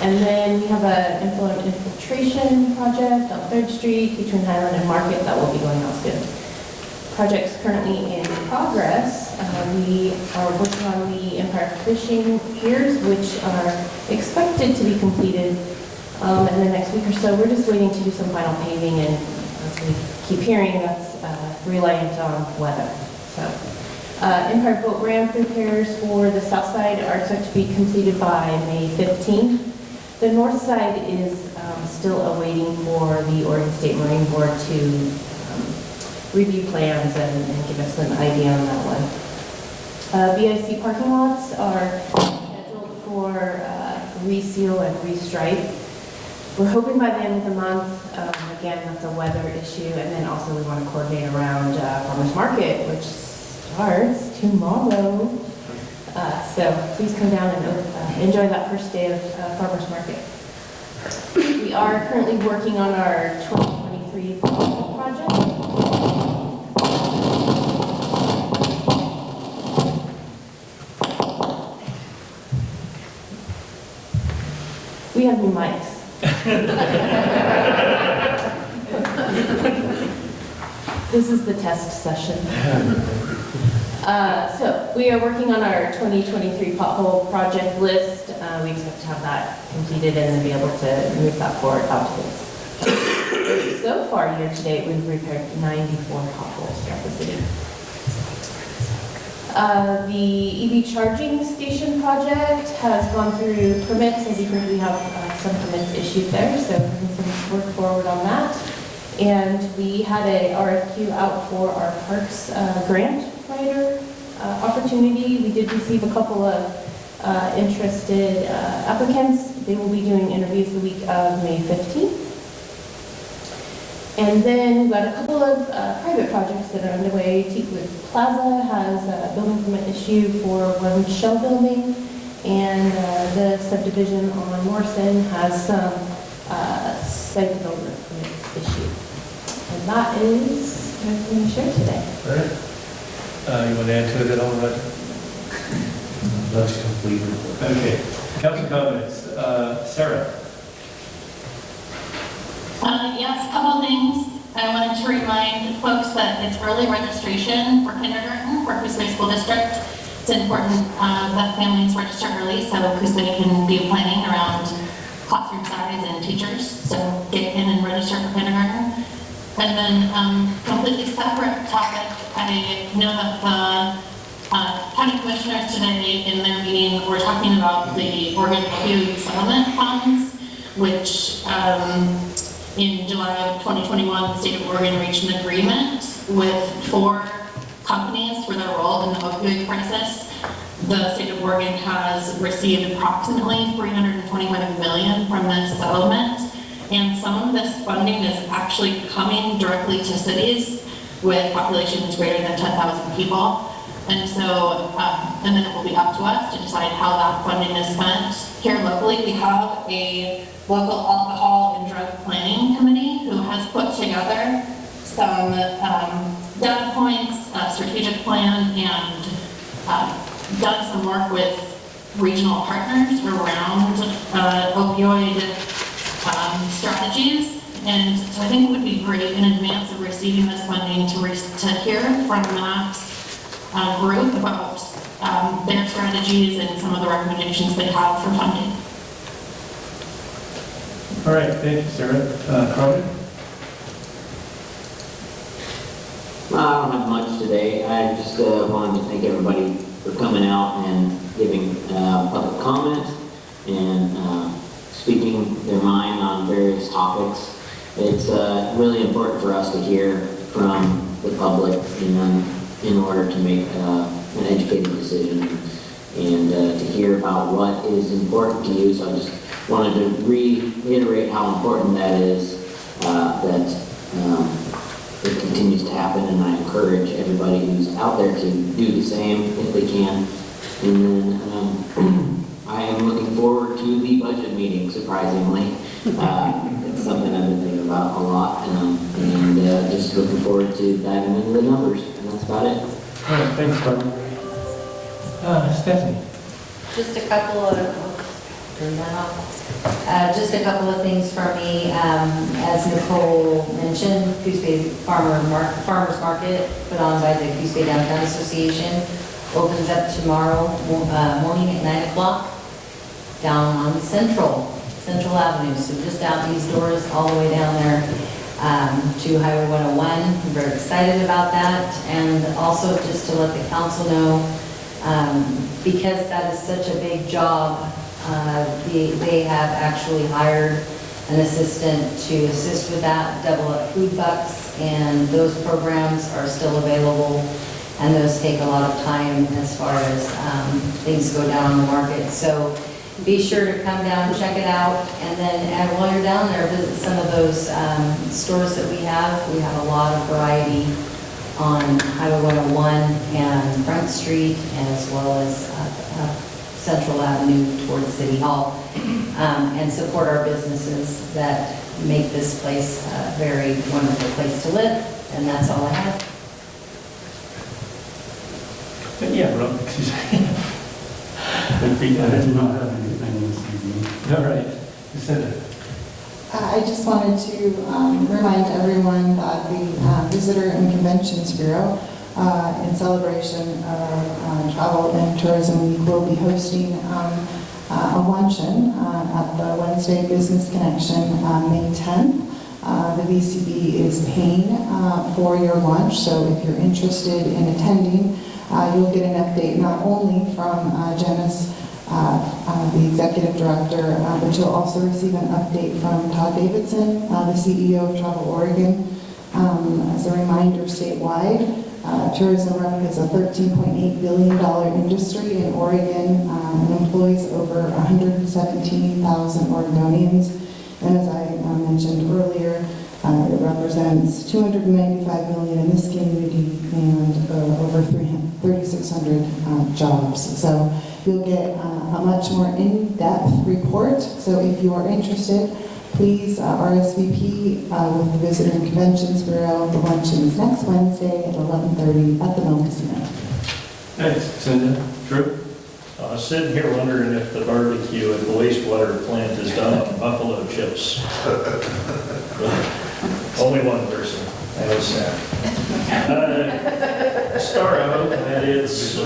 And then we have an influent infiltration project on 3rd Street between Highland and Market that will be going out soon. Projects currently in progress. We are working on the Empire Fishing piers, which are expected to be completed in the next week or so. We're just waiting to do some final paving, and as we keep hearing, that's reliant on weather. So, Empire Boat Ramp repairs for the south side are expected to be completed by May 15th. The north side is still awaiting for the Oregon State Marine Board to review plans and give us an idea on that one. VIC parking lots are scheduled for reseal and restripe. We're hoping by the end of the month. Again, that's a weather issue, and then also we want to coordinate around Farmers Market, which starts tomorrow. So please come down and enjoy that first day of Farmers Market. We are currently working on our 2023 project. We have new mics. This is the test session. So we are working on our 2023 pothole project list. We expect to have that completed and then be able to move that forward out to this. So far, year to date, we've repaired 94 potholes throughout the city. The EV charging station project has gone through permits. As you heard, we have some permits issued there, so we're moving some work forward on that. And we had a RFQ out for our parks grant writer opportunity. We did receive a couple of interested applicants. They will be doing interviews the week of May 15th. And then we've got a couple of private projects that are underway. Teakwood Plaza has a building permit issue for one shell building, and the subdivision on Morrison has some site development permits issued. And that is everything to here today. All right. You want to add to it at all, Roger? Let's complete report. Okay. Council comments. Sarah? Yes, a couple of things. I wanted to remind folks that it's early registration for kindergarten for Coos Bay School District. It's important that families register early so Coos Bay can be planning around classroom size and teachers. So get in and register for kindergarten. And then completely separate topic, I know that the county commissioners today in their meeting were talking about the Oregon opioid settlement funds, which in July of 2021, the state of Oregon reached an agreement with 4 companies for their role in the opioid crisis. The state of Oregon has received approximately $325 million from this settlement, and some of this funding is actually coming directly to cities with populations greater than 10,000 people. And so, and then it will be up to us to decide how that funding is spent. Here locally, we have a local alcohol and drug planning committee who has put together some data points, a strategic plan, and done some work with regional partners around opioid strategies. And so I think it would be great in advance of receiving this funding to hear from that group about their strategies and some of the recommendations they have for funding. All right, thank you, Sarah. Carmen? I don't have much today. I just wanted to thank everybody for coming out and giving public comment and speaking their mind on various topics. It's really important for us to hear from the public in order to make an educated decision and to hear about what is important to you. So I just wanted to reiterate how important that is, that it continues to happen, and I encourage everybody who's out there to do the same if they can. And then I am looking forward to the budget meeting, surprisingly. It's something I've been thinking about a lot, and just looking forward to diving into the numbers, and that's about it. All right, thanks, Carmen. Stephanie? Just a couple of, turn that off. Just a couple of things for me. As Nicole mentioned, Coos Bay Farmers Market put on by the Coos Bay Downtown Association opens up tomorrow morning at 9 o'clock down on Central Avenue. So just out these doors all the way down there to Highway 101. I'm very excited about that. And also just to let the council know, because that is such a big job, they have actually hired an assistant to assist with that, double up food bucks, and those programs are still available, and those take a lot of time as far as things go down on the market. So be sure to come down, check it out, and then while you're down there, visit some of those stores that we have. We have a lot of variety on Highway 101 and Front Street, as well as Central Avenue towards City Hall, and support our businesses that make this place a very wonderful place to live. And that's all I have. Yeah, Rob, excuse me. I do not have anything this evening. All right, Lucinda. I just wanted to remind everyone that the Visitor and Conventions Bureau, in celebration of Travel and Tourism Week, will be hosting a luncheon at the Wednesday Business Connection May 10th. The VCB is paying for your lunch, so if you're interested in attending, you'll get an update not only from Janice, the executive director, but you'll also receive an update from Todd Davidson, the CEO of Travel Oregon. As a reminder, statewide, tourism is a $13.8 billion industry in Oregon and employs over 117,000 Oregonians. And as I mentioned earlier, it represents $295 million in this community and over 3,600 jobs. So you'll get a much more in-depth report. So if you are interested, Please RSVP with the Visitor and Conventions Bureau. The luncheon is next Wednesday at 11:30 at the Mill Casino. Thanks. Cinda? Drew? I was sitting here wondering if the barbecue at the wastewater plant is done on buffalo chips. Only one person. That was sad. Starro, that is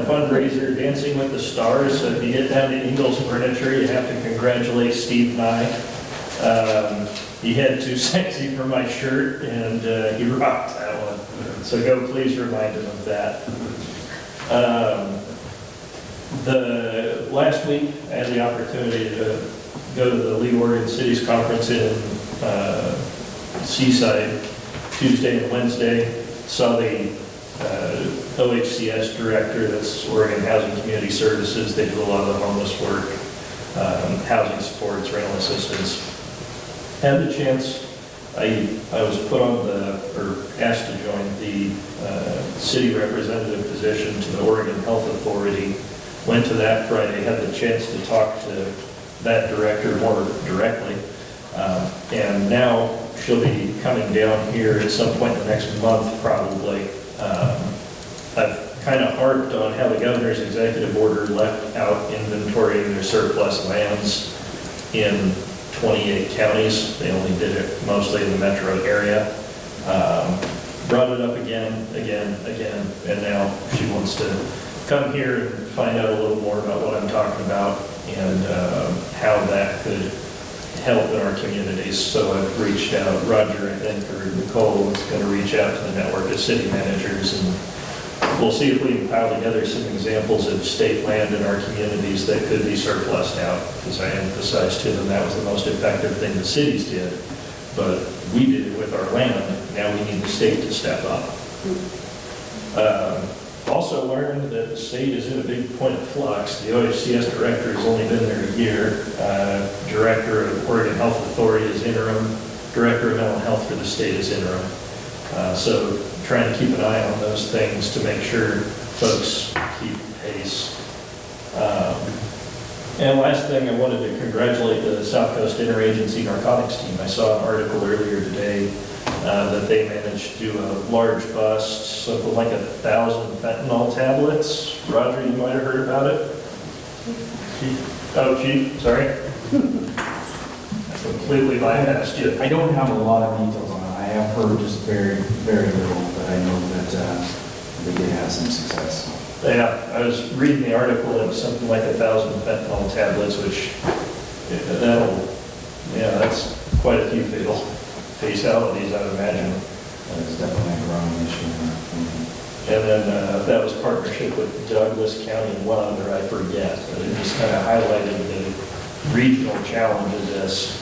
fundraiser Dancing with the Stars. So if you get down to Ingalls Furniture, you have to congratulate Steve Nye. He had too sexy for my shirt, and he rocked that one. So go please remind him of that. The last week, I had the opportunity to go to the League of Oregon Cities Conference in Seaside Tuesday and Wednesday. Saw the OHCS director, that's Oregon Housing Community Services. They do a lot of the homeless work, housing supports, rental assistance. Had the chance, I was put on asked to join the city representative position to the Oregon Health Authority. Went to that Friday, had the chance to talk to that director more directly. And now she'll be coming down here at some point in the next month, probably. I've kind of harped on how the governor's executive order left out inventorying their surplus lands in 28 counties. They only did it mostly in the metro area. Brought it up again, and now she wants to come here and find out a little more about what I'm talking about and how that could help in our communities. So I've reached out, Roger, I think, or Nicole is going to reach out to the network of city managers, and we'll see if we can pile together some examples of state land in our communities that could be surplused out, because I emphasized to them that was the most effective thing the cities did, but we did it with our land. Now we need the state to step up. Also learned that the state is in a big point of flux. The OHCS director has only been there a year. Director of Oregon Health Authority is interim. Director of Mental Health for the state is interim. So trying to keep an eye on those things to make sure folks keep pace. And last thing, I wanted to congratulate the South Coast Interagency Narcotics Team. I saw an article earlier today that they managed to do a large bust, something like 1,000 fentanyl tablets. Roger, you might have heard about it? Chief, sorry. I completely bypassed you. I don't have a lot of details on it. I have heard just very, very little, but I know that they did have some success. Yeah, I was reading the article, and it was something like 1,000 fentanyl tablets, which, that's quite a few fatalities, I would imagine. That is definitely a growing issue. And then that was partnership with Douglas County and one other, I forget, but it just kind of highlighted the regional challenge of this.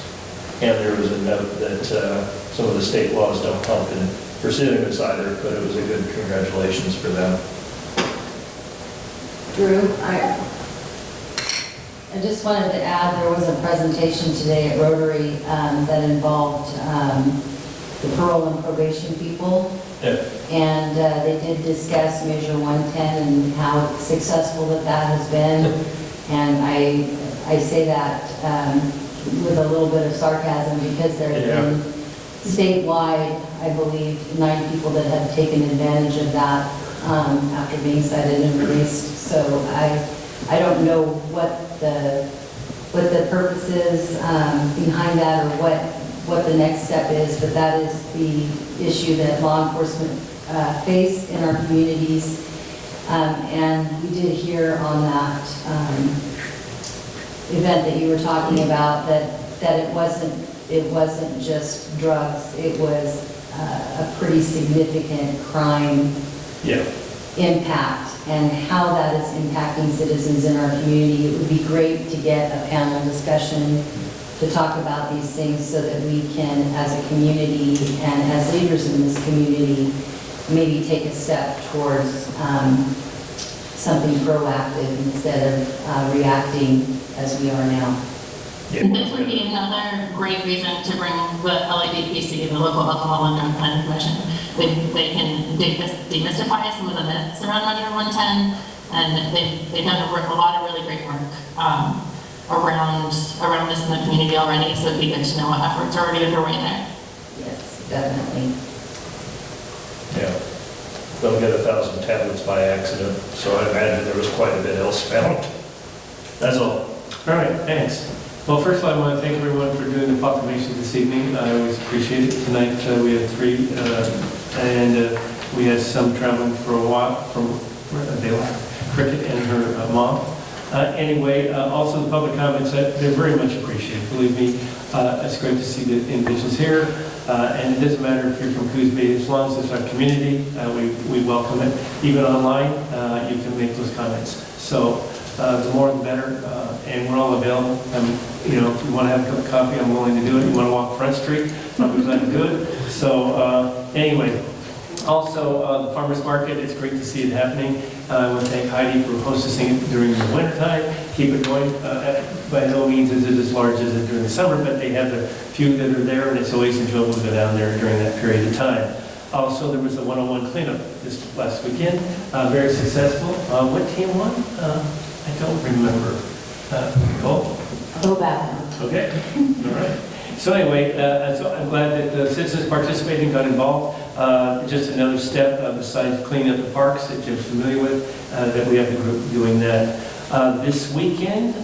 And there was a note that some of the state laws don't help in pursuing this either, but it was a good congratulations for them. Drew, I just wanted to add, there was a presentation today at Rotary that involved the parole and probation people. Yeah. And they did discuss Measure 110 and how successful that has been. And I say that with a little bit of sarcasm because there have been statewide, I believe, 9 people that have taken advantage of that after being cited and released. So I don't know what the purpose is behind that or what the next step is, but that is the issue that law enforcement face in our communities. And we did hear on that event that you were talking about that it wasn't just drugs, it was a pretty significant crime impact and how that is impacting citizens in our community. It would be great to get a panel discussion to talk about these things so that we can, as a community and as leaders in this community, maybe take a step towards something proactive instead of reacting as we are now. This would be another great reason to bring the LADPC, the Local Alcohol and Drug Planning Commission. They can demystify some of the myths around Measure 110, and they've done a lot of really great work. around this in the community already, so it'd be good to know what efforts are already underway there. Yes, definitely. Yeah. Don't get 1,000 tablets by accident, so I imagine there was quite a bit else found. That's all. All right, thanks. Well, first of all, I want to thank everyone for doing the proclamation this evening. I always appreciate it. Tonight, we had 3, and we had some traveling for a while from Cricket and her mom. Anyway, also the public comments, they're very much appreciated. Believe me, it's great to see the individuals here. And it doesn't matter if you're from Coos Bay, as long as it's our community, we welcome it. Even online, you can make those comments. So the more the better, and we're all available. You know, if you want to have a cup of coffee, I'm willing to do it. You want to walk Front Street, I'm glad to do it. So anyway, also the farmers market, it's great to see it happening. I want to thank Heidi for hosting it during the wintertime. Keep it going. By no means is it as large as it during the summer, but they have the few that are there, and it's always enjoyable to go down there during that period of time. Also, there was a 101 cleanup this last weekend, very successful. What team won? I don't remember. Cole? Go back. Okay, all right. So anyway, so I'm glad that the citizens participated and got involved. Just another step besides cleaning up the parks that Jim's familiar with, that we have the group doing that. This weekend,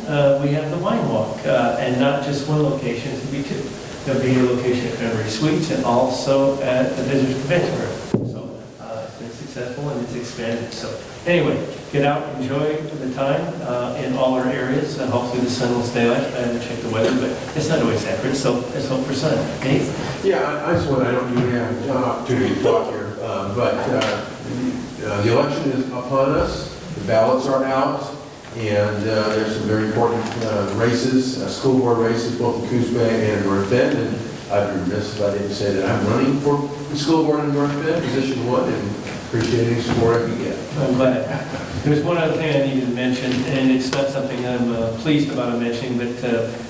we have the wine walk, and not just one location, it'll be 2. There'll be a location at Cranberry Suites and also at the Visitors Convention Room. So it's been successful and it's expanded. So anyway, get out, enjoy the time in all our areas. Hopefully the sun will stay out. I haven't checked the weather, but it's not always accurate, so let's hope for sun. Dave? Yeah, I just want, I don't even have an opportunity to talk here, but the election is upon us, the ballots are out, and there's some very important races, school board races, both in Coos Bay and North Bend, and I'd be remiss if I didn't say that I'm running for the school board in North Bend, position 1, and appreciate any support I can get. I'm glad. There's one other thing I needed to mention, and it's not something I'm pleased about mentioning, but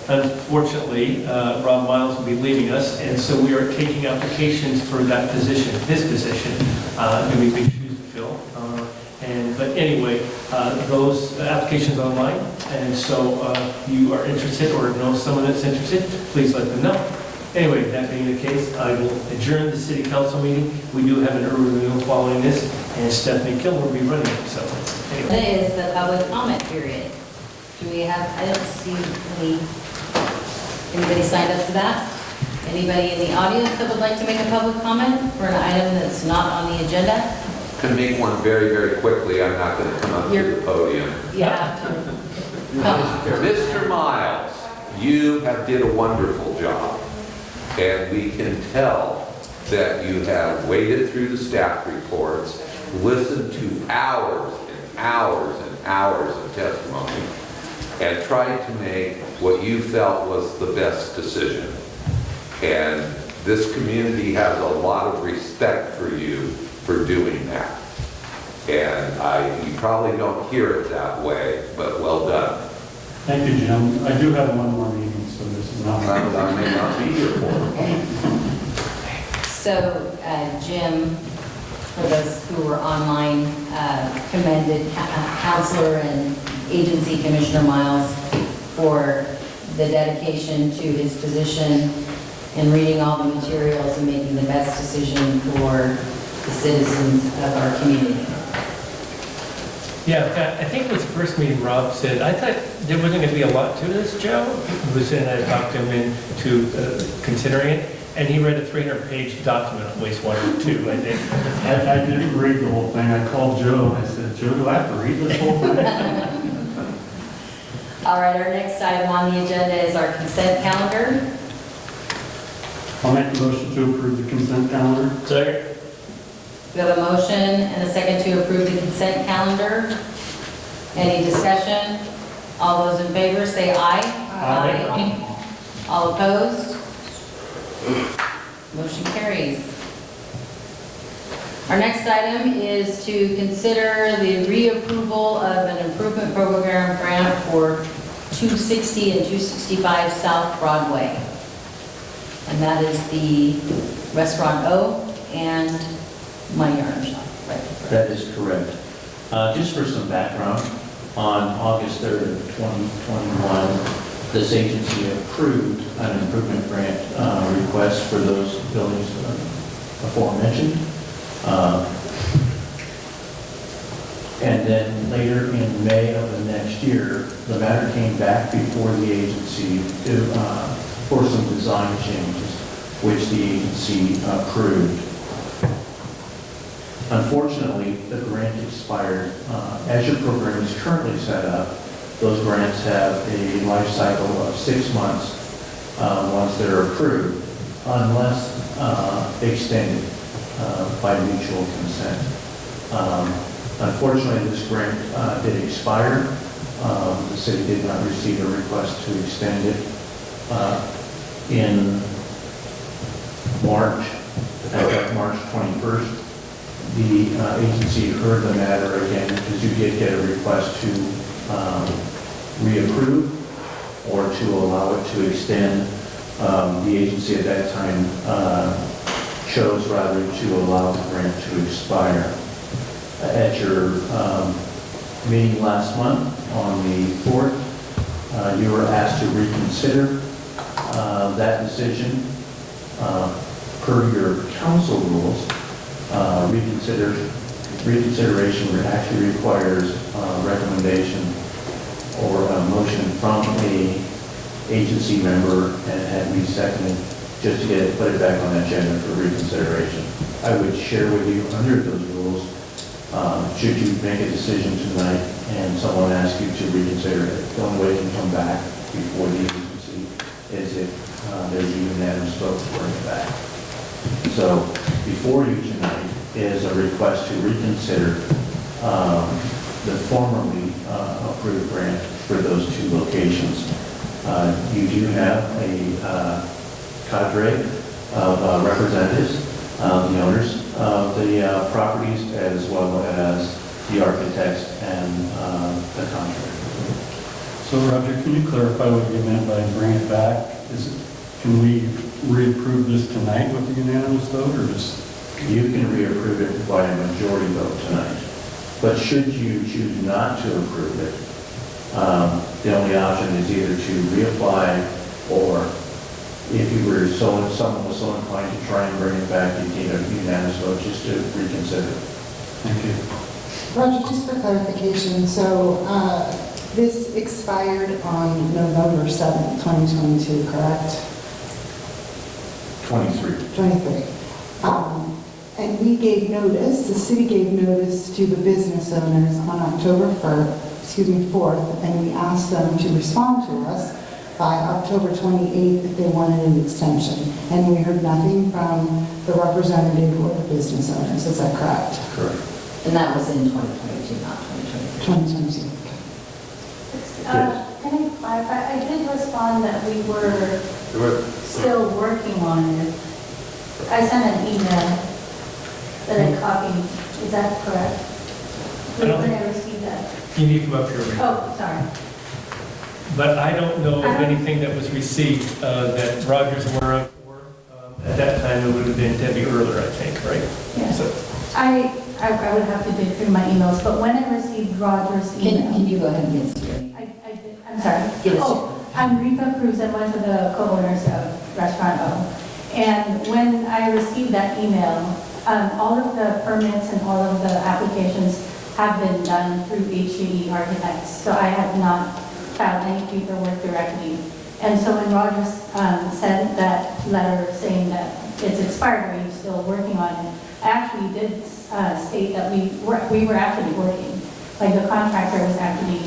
unfortunately, Rob Miles will be leaving us, and so we are taking applications for that position, his position. Going to be big shoes to fill. But anyway, those applications are online, and so if you are interested or know someone that's interested, please let them know. Anyway, that being the case, I will adjourn the city council meeting. We do have an early renewal following this, and Stephanie Kill will be running it. So anyway. Today is the public comment period. Do we have, I don't see anybody signed up for that? Anybody in the audience that would like to make a public comment for an item that's not on the agenda? To make one very, very quickly, I'm not going to come up to the podium. Yeah. Mr. Miles, you have did a wonderful job. And we can tell that you have waded through the staff reports, listened to hours and hours and hours of testimony, and tried to make what you felt was the best decision. And this community has a lot of respect for you for doing that. And you probably don't hear it that way, but well done. Thank you, Jim. I do have one more meeting, so this is not... I may not be here for. So Jim, for those who were online, commended Counselor and Agency Commissioner Miles for the dedication to his position and reading all the materials and making the best decision for the citizens of our community. Yeah, I think it was the first meeting Rob said, I thought there wasn't going to be a lot to this, Joe. He was in, I talked him into considering it, and he read a 300-page document on wastewater too, I think. I didn't read the whole thing. I called Joe and I said, Joe, do I have to read this whole thing? All right, our next item on the agenda is our consent calendar. I'll make a motion to approve the consent calendar. Second. We have a motion and a second to approve the consent calendar. Any discussion? All those in favor say aye. Aye. All opposed? Motion carries. Our next item is to consider the reapproval of an improvement program grant for 260 and 265 South Broadway. And that is the Restaurant O and Money Yarn Shop, right? That is correct. Just for some background, on August 3rd of 2021, This agency approved an improvement grant request for those buildings aforementioned. And then later in May of the next year, the matter came back before the agency for some design changes, which the agency approved. Unfortunately, the grant expired. As your program is currently set up, those grants have a life cycle of 6 months once they're approved, unless extended by mutual consent. Unfortunately, this grant did expire. The city did not receive a request to extend it in March, March 21st. The agency heard the matter again because you did get a request to reapprove or to allow it to extend. The agency at that time chose rather to allow the grant to expire. At your meeting last month on the 4th, you were asked to reconsider that decision. Per your council rules, reconsideration actually requires recommendation or a motion from a agency member, and it had to be seconded just to put it back on the agenda for reconsideration. I would share with you under those rules, should you make a decision tonight and someone asks you to reconsider it, the only way you can come back before the agency is if there's a unanimous vote to bring it back. So before you tonight is a request to reconsider the formerly approved grant for those 2 locations. You do have a cadre of representatives, the owners of the properties, as well as the architects and the contractor. So Roger, can you clarify what you meant by bring it back? Can we reapprove this tonight with a unanimous vote, or just? You can reapprove it by a majority vote tonight. But should you choose not to approve it, the only option is either to reapply, or if you were someone was so inclined to try and bring it back, you need a unanimous vote just to reconsider. Thank you. Roger, just for clarification, so this expired on November 7th, 2022, correct? 23. And we gave notice, the city gave notice to the business owners on October 4th, and we asked them to respond to us by October 28th if they wanted an extension. And we heard nothing from the representative or the business owners. Is that correct? Correct. And that was in 2022, not 2023. 2022. Can I clarify? I did respond that we were still working on it. I sent an email that I copied. Is that correct? When I received that. You need to come up here. Oh, sorry. But I don't know of anything that was received that Roger's aware of. At that time, it would have been Debbie Earler, I think, right? Yeah. So, I would have to dig through my emails, but when I received Roger's email. Can you go ahead and get started? I did, I'm sorry. Give us I'm Rita Cruz, I'm one of the co-owners of Restaurant O. And when I received that email, all of the permits and all of the applications have been done through HCE Architects. So I have not filed any paperwork directly. And so when Roger sent that letter saying that it's expired, are you still working on it? I actually did state that we were actually working. Like the contractor was actually,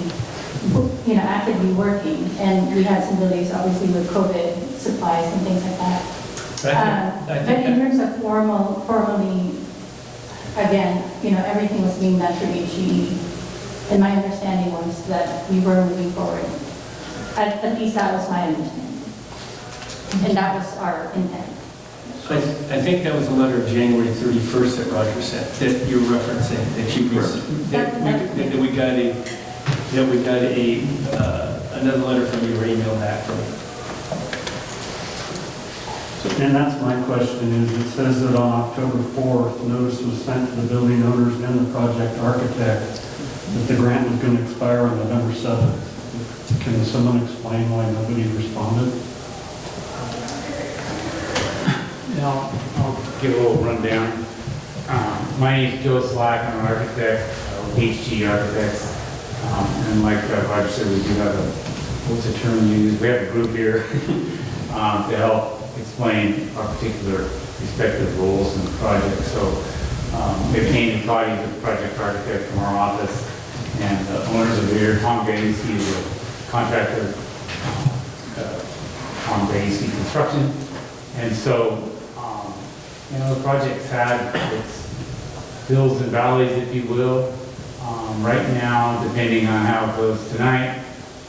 actively working, and we had some delays, obviously, with COVID supplies and things like that. But in terms of formally, again, everything was being done through HCE, and my understanding was that we were moving forward. At least that was my understanding, and that was our intent. I think that was a letter of January 31st that Roger sent, that you're referencing, that you that we got another letter from you or email back from you. And that's my question is, it says that on October 4th, notice was sent to the building owners and the project architect that the grant was going to expire on November 7th. Can someone explain why nobody's responded? Yeah, I'll give a little rundown. My name is Joe Slack, I'm an architect, HG Architects. And like Roger said, we do have what's the term used? We have a group here to help explain our particular respective roles in the project. So we have Amy Cotty, the project architect from our office, and the owners are here. Tom Gaines, he's a contractor, Tom Gaines Construction. And so, the project's had its hills and valleys, if you will. Right now, depending on how it goes tonight,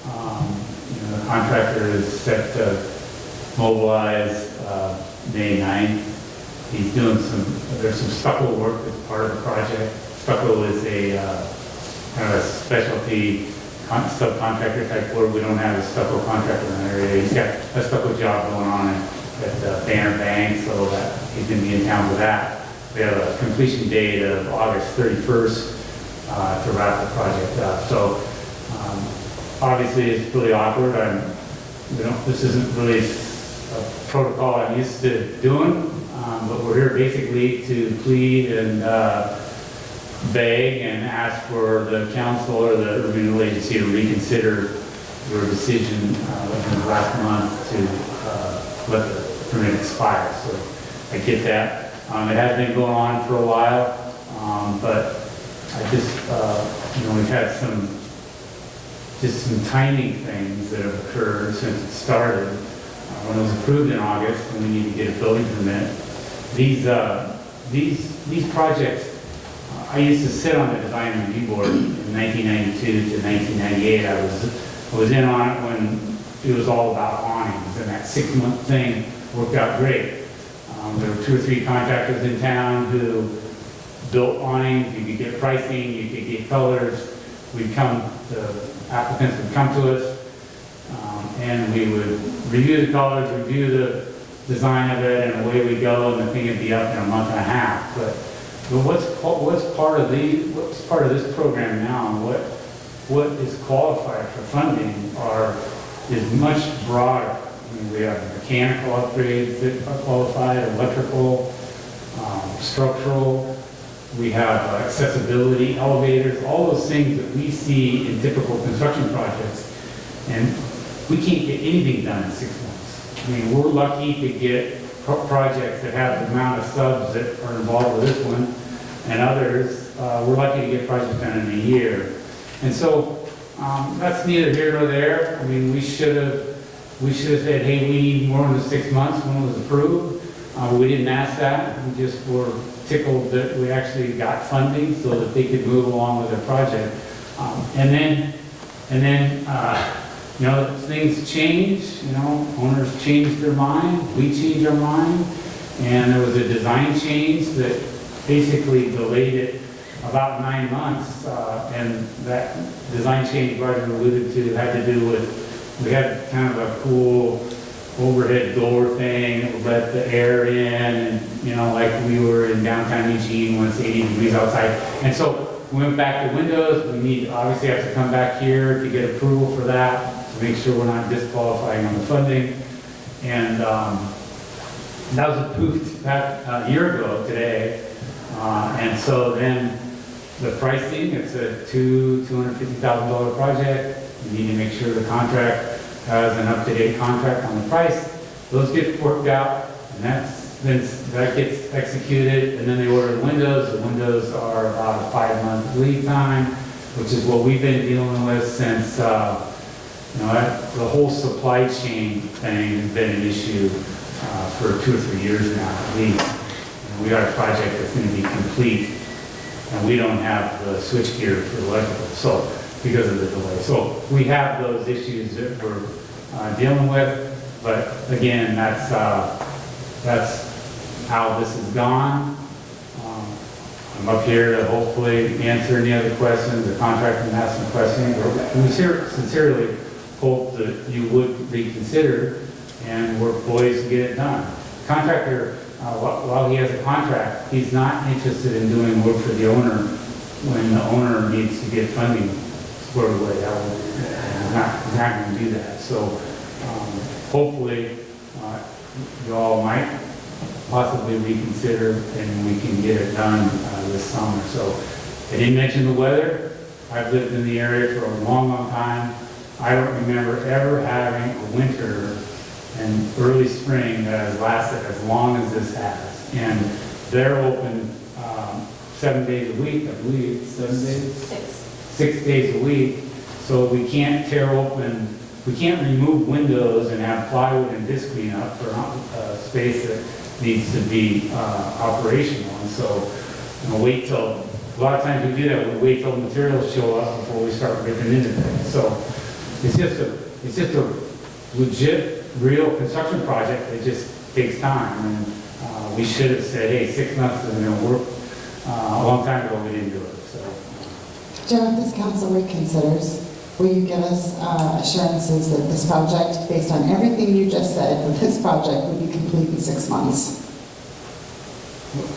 the contractor is set to mobilize May 9th. He's doing there's some stucco work as part of the project. Stucco is a kind of a specialty subcontractor type work. We don't have a stucco contractor in the area. He's got a stucco job going on at Banner Bank, so that he's going to be in town with that. We have a completion date of August 31st to wrap the project up. So obviously it's really awkward. This isn't really a protocol I'm used to doing, but we're here basically to plead and beg and ask for the council or the renewal agency to reconsider your decision within the last month to let the permit expire. So I get that. It has been going on for a while, but I just, we've had some timing things that have occurred since it started. When it was approved in August, and we need to get a building permit. These projects, I used to sit on the design review board in 1992 to 1998. I was in on it when it was all about awnings, and that 6-month thing worked out great. There were 2 or 3 contractors in town who built awnings. You could get pricing, you could get colors. The applicants would come to us, and we would review the colors, review the design of it, and away we go, and the thing would be up in a month and a half. But what's part of this program now, and what is qualified for funding is much broader. We have mechanical upgrades that are qualified, electrical, structural. We have accessibility, elevators, all those things that we see in typical construction projects. And we can't get anything done in 6 months. I mean, we're lucky to get projects that have the amount of subs that are involved with this one, and others, we're lucky to get projects done in a year. And so that's neither here nor there. I mean, we should have said, hey, we need more than 6 months when it was approved. We didn't ask that. We just were tickled that we actually got funding so that they could move along with their project. And then things change. Owners change their mind. We change our mind. And there was a design change that basically delayed it about 9 months. And that design change Roger alluded to had to do with, we had kind of a cool overhead door thing that would let the air in, and like we were in downtown Eugene when it's 80 degrees outside. And so we went back to windows. We obviously have to come back here to get approval for that, to make sure we're not disqualifying on the funding. And that was approved back a year ago today. And so then the pricing, it's a $250,000 project. You need to make sure the contract has an up-to-date contract on the price. Those get worked out, and that gets executed, and then they order the windows. The windows are about a 5-month lead time, which is what we've been dealing with since, the whole supply chain thing has been an issue for 2 or 3 years now at least. We got a project that's going to be complete, and we don't have the switchgear for electrical, so because of the delay. So we have those issues that we're dealing with, but again, that's how this has gone. I'm up here to hopefully answer any other questions. The contractor can ask some questions. We sincerely hope that you would reconsider, and we're poised to get it done. Contractor, while he has a contract, he's not interested in doing work for the owner when the owner needs to get funding squared away. I'm not going to do that. So hopefully, you all might possibly reconsider and we can get it done this summer. So I didn't mention the weather. I've lived in the area for a long, long time. I don't remember ever having a winter and early spring that has lasted as long as this has. And they're open 7 days a week, I believe, 7 days? 6 days a week. So we can't tear open, we can't remove windows and have plywood and disc cleanup for a space that needs to be operational. And so, wait till, a lot of times we do that, we wait till materials show up before we start ripping into things. So it's just a legit, real construction project that just takes time. And we should have said, hey, 6 months isn't going to work. A long time ago, we didn't do it. So, Joe, if this council reconsiders, will you give us assurances that this project, based on everything you just said, that this project would be complete in 6 months?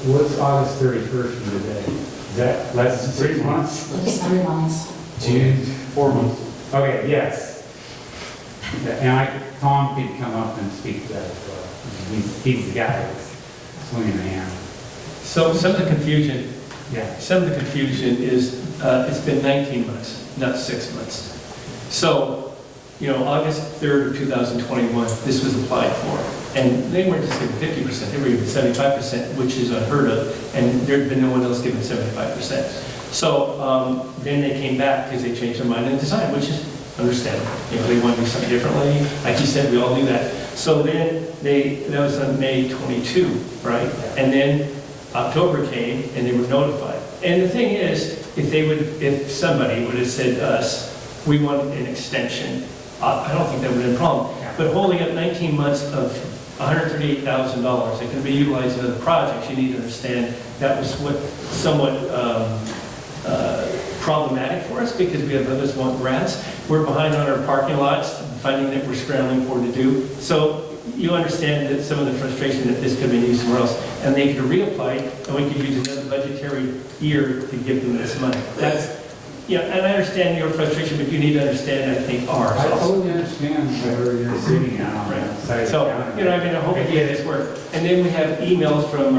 what's August 31st from today? Is that less than 6 months? It's 3 months. June? 4 months. Okay, yes. And Tom could come up and speak to that as well. He's the guy that's swinging the hammer. So some of the confusion, Yeah. some of the confusion is, it's been 19 months, not 6 months. So, August 3rd of 2021, this was applied for. And they weren't just giving 50%, they were giving 75%, which is unheard of, and there'd been no one else giving 75%. So then they came back because they changed their mind in design, which is understandable. They want to do something differently. Like you said, we all do that. So then that was on May 22, right? And then October came and they were notified. And the thing is, if somebody would have said to us, we want an extension, I don't think that would have been a problem. But holding up 19 months of $138,000 that can be utilized in other projects, you need to understand that was somewhat problematic for us because we have others want grants. We're behind on our parking lots, finding that we're scrambling for to do. So you understand that some of the frustration that this could be used somewhere else, and they could reapply, and we could use another budgetary year to give them this money. And I understand your frustration, but you need to understand, I think, ours I also. totally understand where you're sitting now. Right. So, I hope this works. And then we have emails from,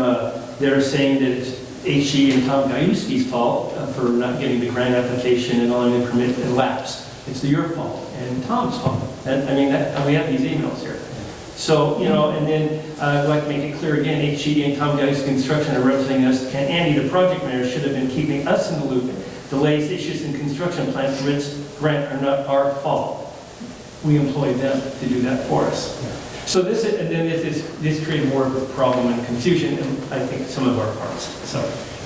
they're saying that it's HG and Tom Gajewski's fault for not getting the grant application and allowing the permit to lapse. It's your fault and Tom's fault. And we have these emails here. So, and then I'd like to make it clear again, HG and Tom Gajewski Construction are representing us. Andy, the project manager, should have been keeping us in the loop. Delays, issues in construction plan permits grant are not our fault. We employ them to do that for us. So this created more of a problem and confusion, and I think some of our parts. So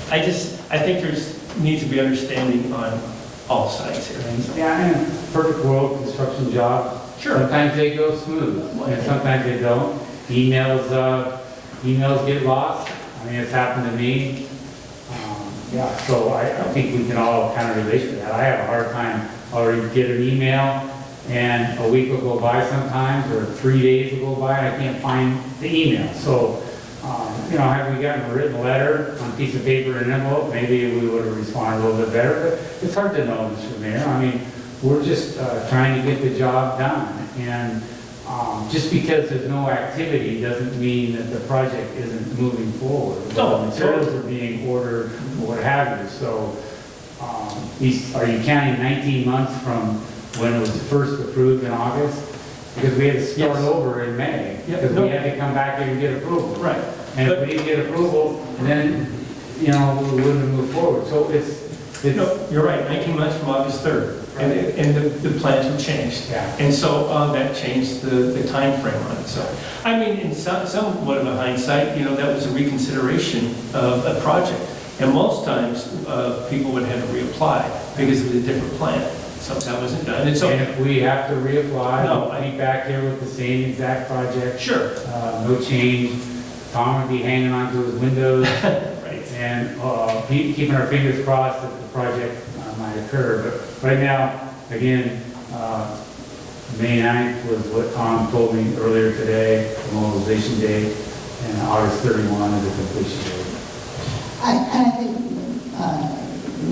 I think there's needs to be understanding on all sides here. Yeah, in a perfect world, construction job, Sure. sometimes they go smooth, and sometimes they don't. Emails get lost. It's happened to me. So I think we can all kind of relate to that. I have a hard time, I'll get an email, and a week will go by sometimes, or 3 days will go by, and I can't find the email. So, have we gotten a written letter on a piece of paper in an envelope, maybe we would have responded a little bit better, but it's hard to know, Mr. Mayor. We're just trying to get the job done. And just because there's no activity doesn't mean that the project isn't moving forward. No, materials are being ordered, or what have you. So, are you counting 19 months from when it was first approved in August? Because we had to start over in May, because we had to come back and get approval. Right. And if we didn't get approval, then, we wouldn't have moved forward. So You're right, 19 months from August 3rd. Right. And the plans were changed. Yeah. And so that changed the time frame on it. So, in somewhat of a hindsight, that was a reconsideration of a project. And most times, people would have to reapply because of the different plan. So that wasn't done. And if we have to reapply, I'll be back here with the same exact project. Sure. No change. Tom would be hanging onto his windows. Right. And keeping our fingers crossed that the project might occur. But right now, again, May 9th was what Tom told me earlier today, the mobilization date, and August 31 is the completion date. I think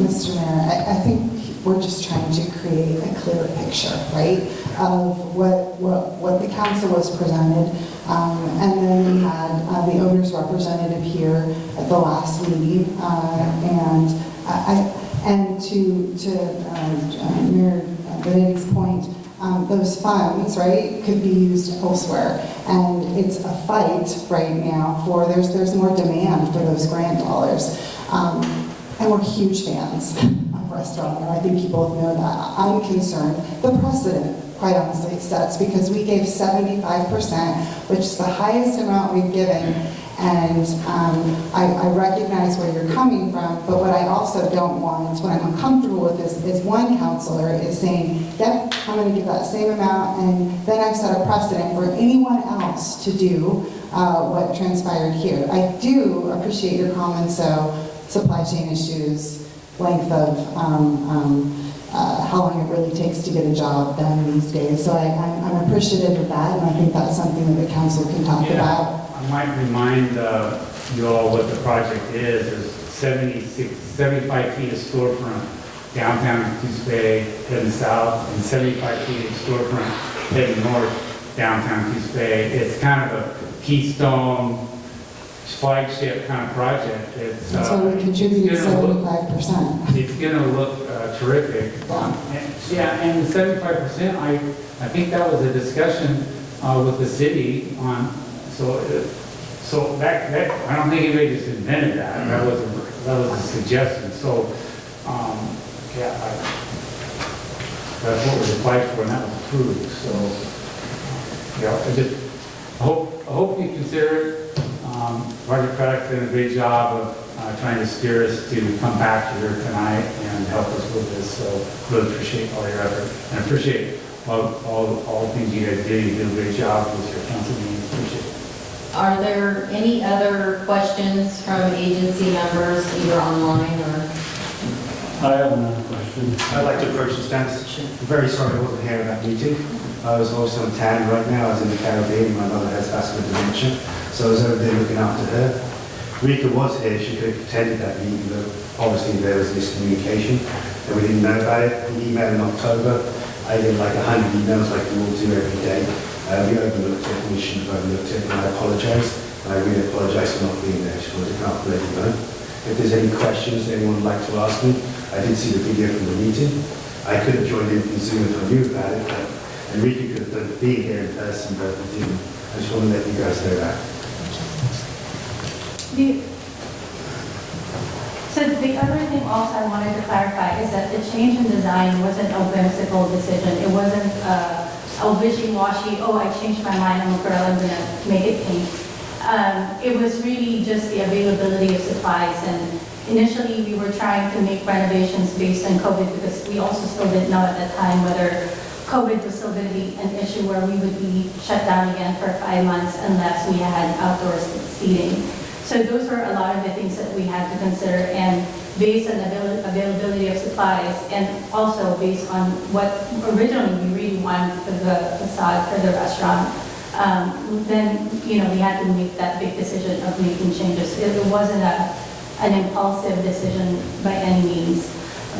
Mr. Mayor, I think we're just trying to create a clear picture, right, of what the council was presented. And then we had the owner's representative here at the last meeting. And to Mayor Benedict's point, those funds, right, could be used elsewhere. And it's a fight right now for, there's more demand for those grant dollars. And we're huge fans of restaurant, and I think you both know that. I'm concerned, the precedent, quite honestly, sets, because we gave 75%, which is the highest amount we've given. And I recognize where you're coming from, but what I also don't want, what I'm uncomfortable with is one counselor is saying, yep, I'm going to give that same amount, and then I've set a precedent for anyone else to do what transpired here. I do appreciate your comments, so supply chain issues, length of how long it really takes to get a job done these days. So I'm appreciative of that, and I think that's something that the council can talk about. I might remind you all what the project is. There's 75 feet of storefront downtown Coos Bay heading south, and 75 feet of storefront heading north downtown Coos Bay. It's kind of a keystone flagship kind of project. It's, so we contribute 75%. It's going to look terrific. And the 75%, I think that was a discussion with the city on. So that I don't think anybody just invented that. That was a suggestion. So that's what was applied for, and that was approved. So I hope you consider it. Roger Craddock's done a great job of trying to steer us to come back here tonight and help us with this. So really appreciate all your effort, and appreciate all the things you guys did. You did a great job with your council meetings. Appreciate it. Are there any other questions from agency members, either online or? I have another question. I'd like to approach the stance. I'm very sorry I wasn't here at that meeting. I was also in town right now. I was in the Caribbean. My mother has vascular dementia, so I was over there looking after her. Rika was here. She could have attended that meeting, but obviously there was miscommunication and we didn't know about it. We emailed in October. I get like 100 emails like we all do every day. We overlooked it, and we shouldn't have overlooked it, and I apologise. I really apologise for not being there. Just wanted to come up and let you know. If there's any questions anyone would like to ask me, I did see the video from the meeting. I could have joined in from Zoom if I knew about it, but Enrique could have done being here in person, but we didn't. I just want to let you guys know that. So the other thing also I wanted to clarify is that the change in design wasn't a whimsical decision. It wasn't a wishy-washy, oh, I changed my mind, I'm a girl, I'm going to make it pink. It was really just the availability of supplies. And initially, we were trying to make renovations based on COVID because we also still didn't know at the time whether COVID was still going to be an issue where we would be shut down again for 5 months unless we had outdoor seating. So those were a lot of the things that we had to consider, and based on availability of supplies, and also based on what originally we really wanted for the facade for the restaurant, then we had to make that big decision of making changes. It wasn't an impulsive decision by any means.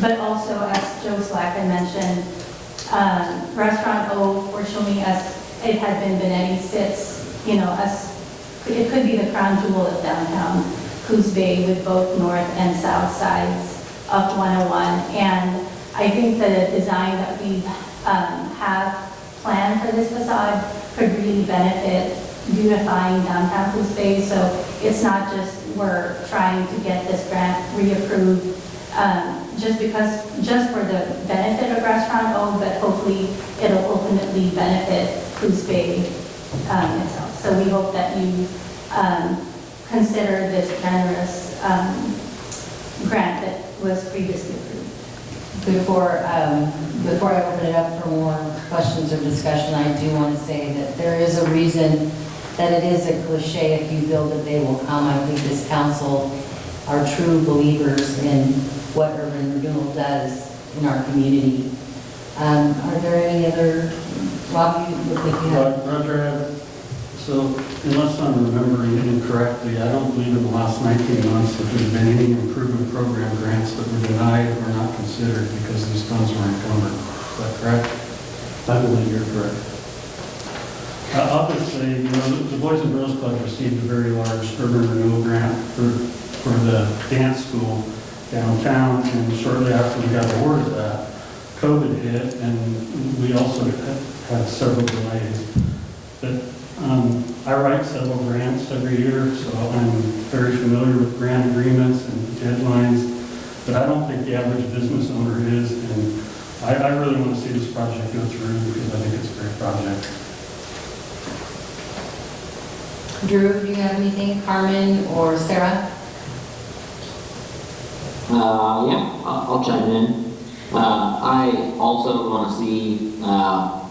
But also, as Joe Slack had mentioned, Restaurant O, fortunately, as it had been Benetti, sits, as it could be the crown jewel of downtown Coos Bay with both north and south sides of 101. And I think the design that we have planned for this facade could really benefit beautifying downtown Coos Bay. So it's not just we're trying to get this grant reapproved just for the benefit of Restaurant O, but hopefully it'll ultimately benefit Coos Bay itself. So we hope that you consider this generous grant that was previously approved. Before I open it up for more questions or discussion, I do want to say that there is a reason that it is a cliche, if you build it, they will come. I think this council are true believers in what urban renewal does in our community. Are there any other, Rob, you look like you have? Roger, so unless I'm remembering incorrectly, I don't believe in the last 19 months that there's been any improvement program grants that were denied reconsidered because these funds were encumbered. Is that correct? I believe you're correct. I'll just say, the Boys and Girls Club received a very large urban renewal grant for the dance school downtown, and shortly after we got awarded that, COVID hit, and we also had several delays. But I write several grants every year, so I'm very familiar with grant agreements and deadlines, but I don't think the average business owner is, and I really want to see this project go through because I think it's a great project. Drew, do you have anything? Carmen or Sarah? Yeah, I'll chime in. I also want to see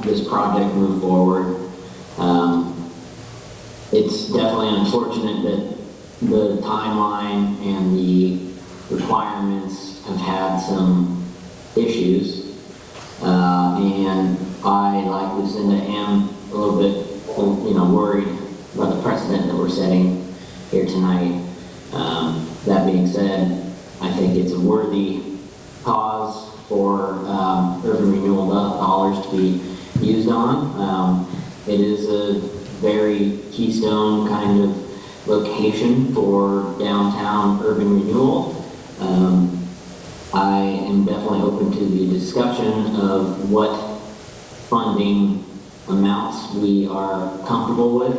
this project move forward. It's definitely unfortunate that the timeline and the requirements have had some issues. And I, like Lucinda, am a little bit, worried about the precedent that we're setting here tonight. That being said, I think it's a worthy cause for urban renewal dollars to be used on. It is a very keystone kind of location for downtown urban renewal. I am definitely open to the discussion of what funding amounts we are comfortable with.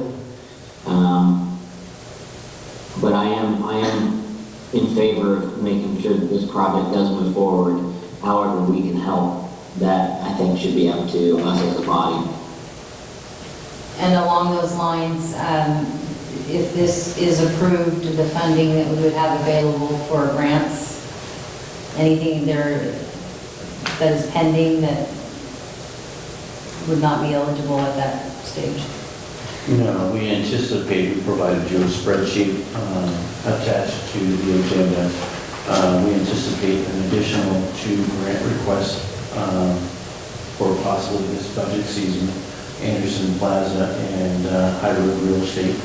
But I am in favor of making sure that this project does move forward. However we can help, that I think should be up to us as a body. And along those lines, if this is approved, the funding that we would have available for grants, anything there that is pending that would not be eligible at that stage? No, we anticipate, we provided you a spreadsheet attached to the agenda. We anticipate an additional 2 grant requests for possibly this budget season, Anderson Plaza and High Road Real Estate.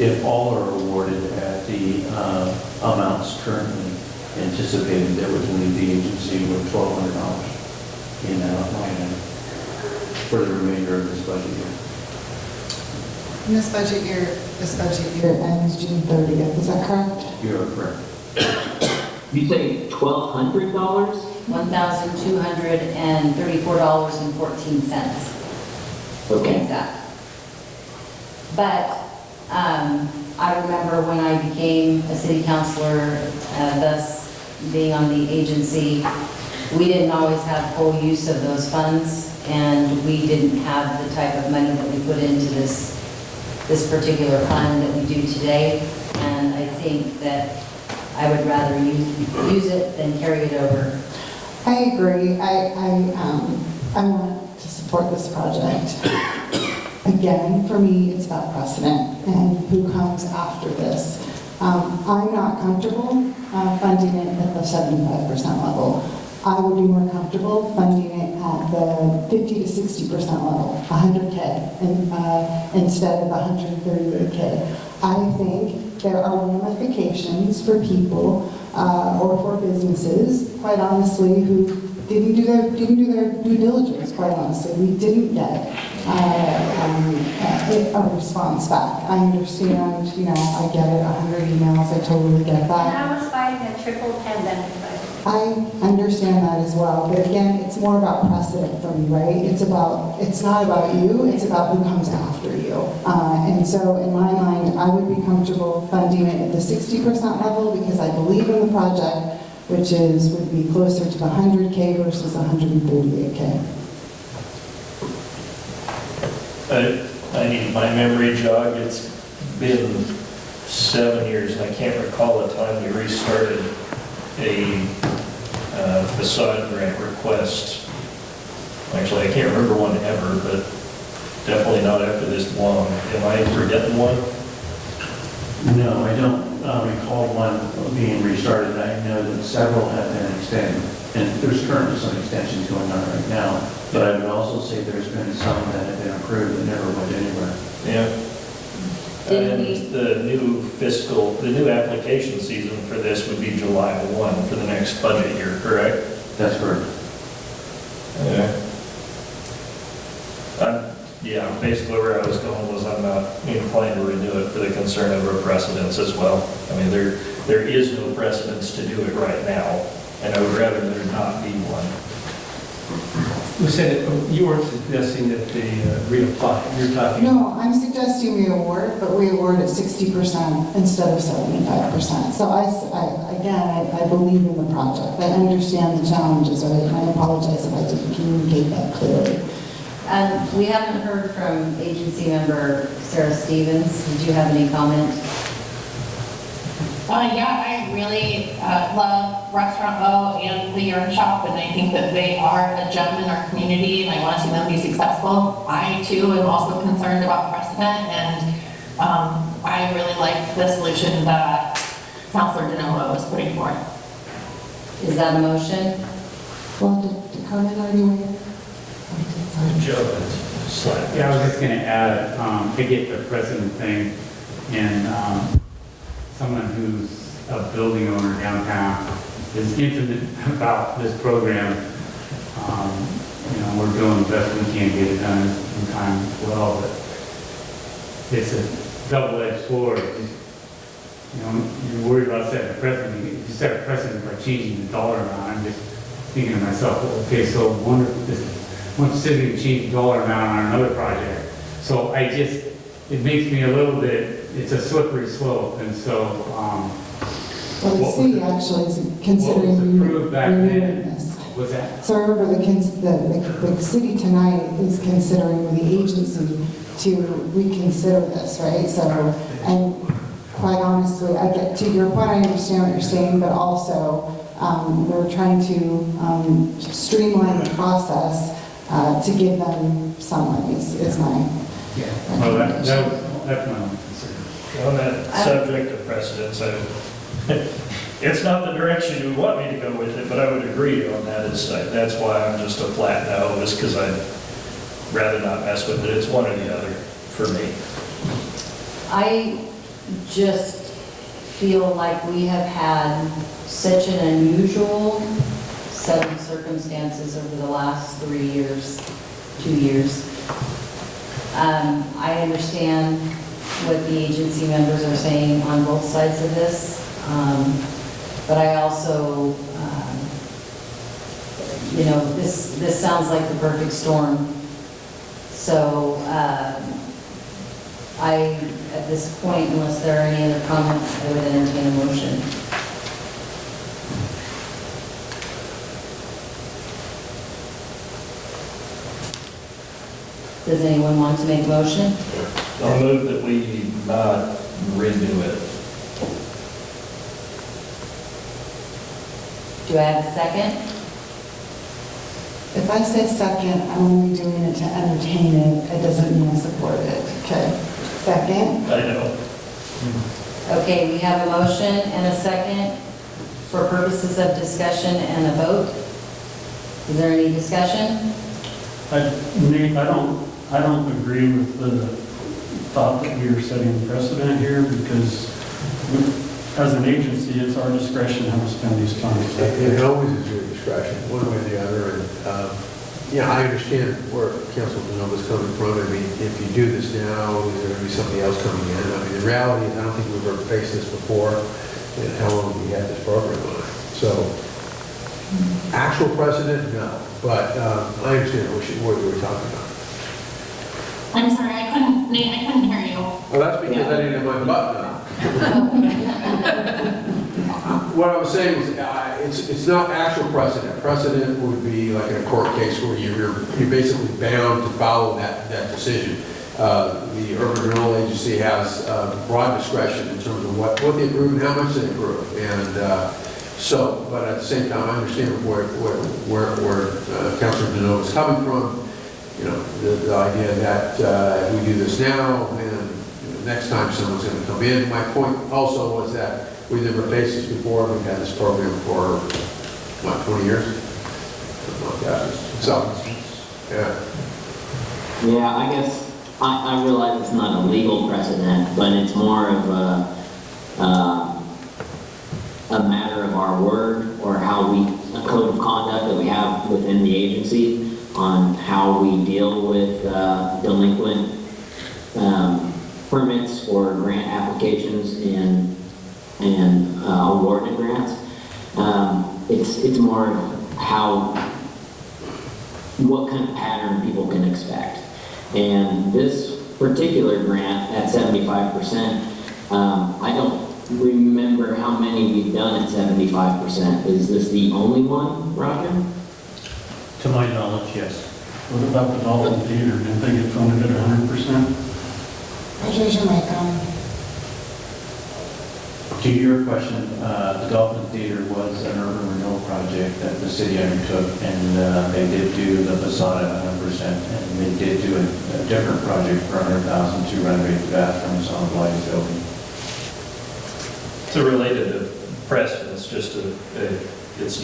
If all are awarded at the amounts currently anticipated, that would leave the agency with $1,200 in that line item for the remainder of this budget year. And this budget year ends June 30th, is that correct? You're correct. You say $1,200? $1,234.14. Okay. Exact. But I remember when I became a city councilor, thus being on the agency, we didn't always have full use of those funds, and we didn't have the type of money that we put into this particular fund that we do today. And I think that I would rather use it than carry it over. I agree. I want to support this project. Again, for me, it's about precedent and who comes after this. I'm not comfortable funding it at the 75% level. I would be more comfortable funding it at the 50 to 60% level, 100K, instead of 138K. I think there are ramifications for people or for businesses, quite honestly, who didn't do their due diligence, quite honestly. We didn't get a response back. I understand, I get it, 100 emails, I totally get that. And I was fighting a triple pandemic, but I understand that as well, but again, it's more about precedent for me, right? It's not about you, it's about who comes after you. And so in my mind, I would be comfortable funding it at the 60% level because I believe in the project, which would be closer to the 100K versus 138K. I need my memory jog. It's been 7 years, and I can't recall a time we restarted a facade grant request. Actually, I can't remember one ever, but definitely not after this long. Am I forgetting one? No, I don't recall one being restarted. I know that several have been extended, and there's currently some extensions going on right now. But I would also say there's been some that have been approved that never went anywhere. Yeah. Didn't we- And the new application season for this would be July 1 for the next budget year, correct? That's correct. Yeah. Yeah, basically where I was going was I'm not inclined to renew it for the concern of a precedence as well. I mean, there is no precedence to do it right now, and I would rather there not be one. Who said it? You weren't suggesting that they reapply. You're talking. No, I'm suggesting we award, but we award at 60% instead of 75%. So I believe in the project. I understand the challenges, right? And I apologize if I didn't communicate that clearly. We haven't heard from agency member Sarah Stevens. Did you have any comment? Yeah, I really love Restaurant O and the Yarn Shop, and I think that they are a gem in our community, and I want to see them be successful. I, too, am also concerned about precedent, and I really like the solution that Councilor DeNovo is putting forth. Is that a motion? Well, did Carmen already weigh in? Good job. Slap. Yeah, I was just going to add, I get the precedent thing, and someone who's a building owner downtown is intimate about this program. We're doing the best we can get it done in time as well, but it's a double-edged sword. You're worried about setting a precedent. If you set a precedent by changing the dollar amount, I'm just thinking to myself, well, okay, so wonder if this once the city would change the dollar amount on another project. So it makes me a little bit, it's a slippery slope, and so. Well, the city actually is considering approved back renewing then? this. Was that? So remember, the city tonight is considering with the agency to reconsider this, right? So, and quite honestly, I get to your point, I understand what you're saying, but also we're trying to streamline the process to give them some monies, is my Well, that's my own concern. On that subject of precedence, it's not the direction you would want me to go with it, but I would agree on that. That's why I'm just a flat no, is because I'd rather not mess with it. It's one or the other for me. I just feel like we have had such an unusual set of circumstances over the last 3 years, 2 years. I understand what the agency members are saying on both sides of this, but I also, this sounds like the perfect storm. So at this point, unless there are any other comments, I would entertain a motion. Does anyone want to make a motion? I'll move that we not redo it. Do I have a second? If I say second, I'm only doing it to entertain it. It doesn't mean I support it. Okay. Second? I know. Okay, we have a motion and a second for purposes of discussion and a vote. Is there any discussion? Nate, I don't agree with the thought that we are setting precedent here because as an agency, it's our discretion how to spend these funds. It always is your discretion, one way or the other, and, I understand where Councilman DeNovo's coming from. I mean, if you do this now, is there going to be somebody else coming in? I mean, the reality is, I don't think we've ever faced this before, and how long have we had this program on? So, actual precedent, no, but I understand what you were talking about. I'm sorry, Nate, I couldn't hear you. Well, that's because I didn't have my button on. What I was saying was, it's not actual precedent. Precedent would be like in a court case where you're basically bound to follow that decision. The Urban Renewal Agency has broad discretion in terms of what they approve and how much they approve. And but at the same time, I understand where Councilor DeNovo is coming from. The idea that if we do this now, and next time someone's going to come in. My point also was that we never faced this before. We've had this program for, 20 years? Something like that. So, yeah. Yeah, I guess I realize it's not a legal precedent, but it's more of a matter of our word or how we, a code of conduct that we have within the agency on how we deal with delinquent permits or grant applications and awarded grants. It's more how, what kind of pattern people can expect. And this particular grant at 75%, I don't remember how many we've done at 75%. Is this the only one, Roger? To my knowledge, yes. What about the Dolphin Theater? Didn't they get funded at 100%? Roger's your mic on. To your question, the Dolphin Theater was an urban renewal project that the city undertook, and they did do the facade at 100%, and they did do a different project for $100,000 to renovate the bathrooms on the White building. It's a related precedent, it's just it's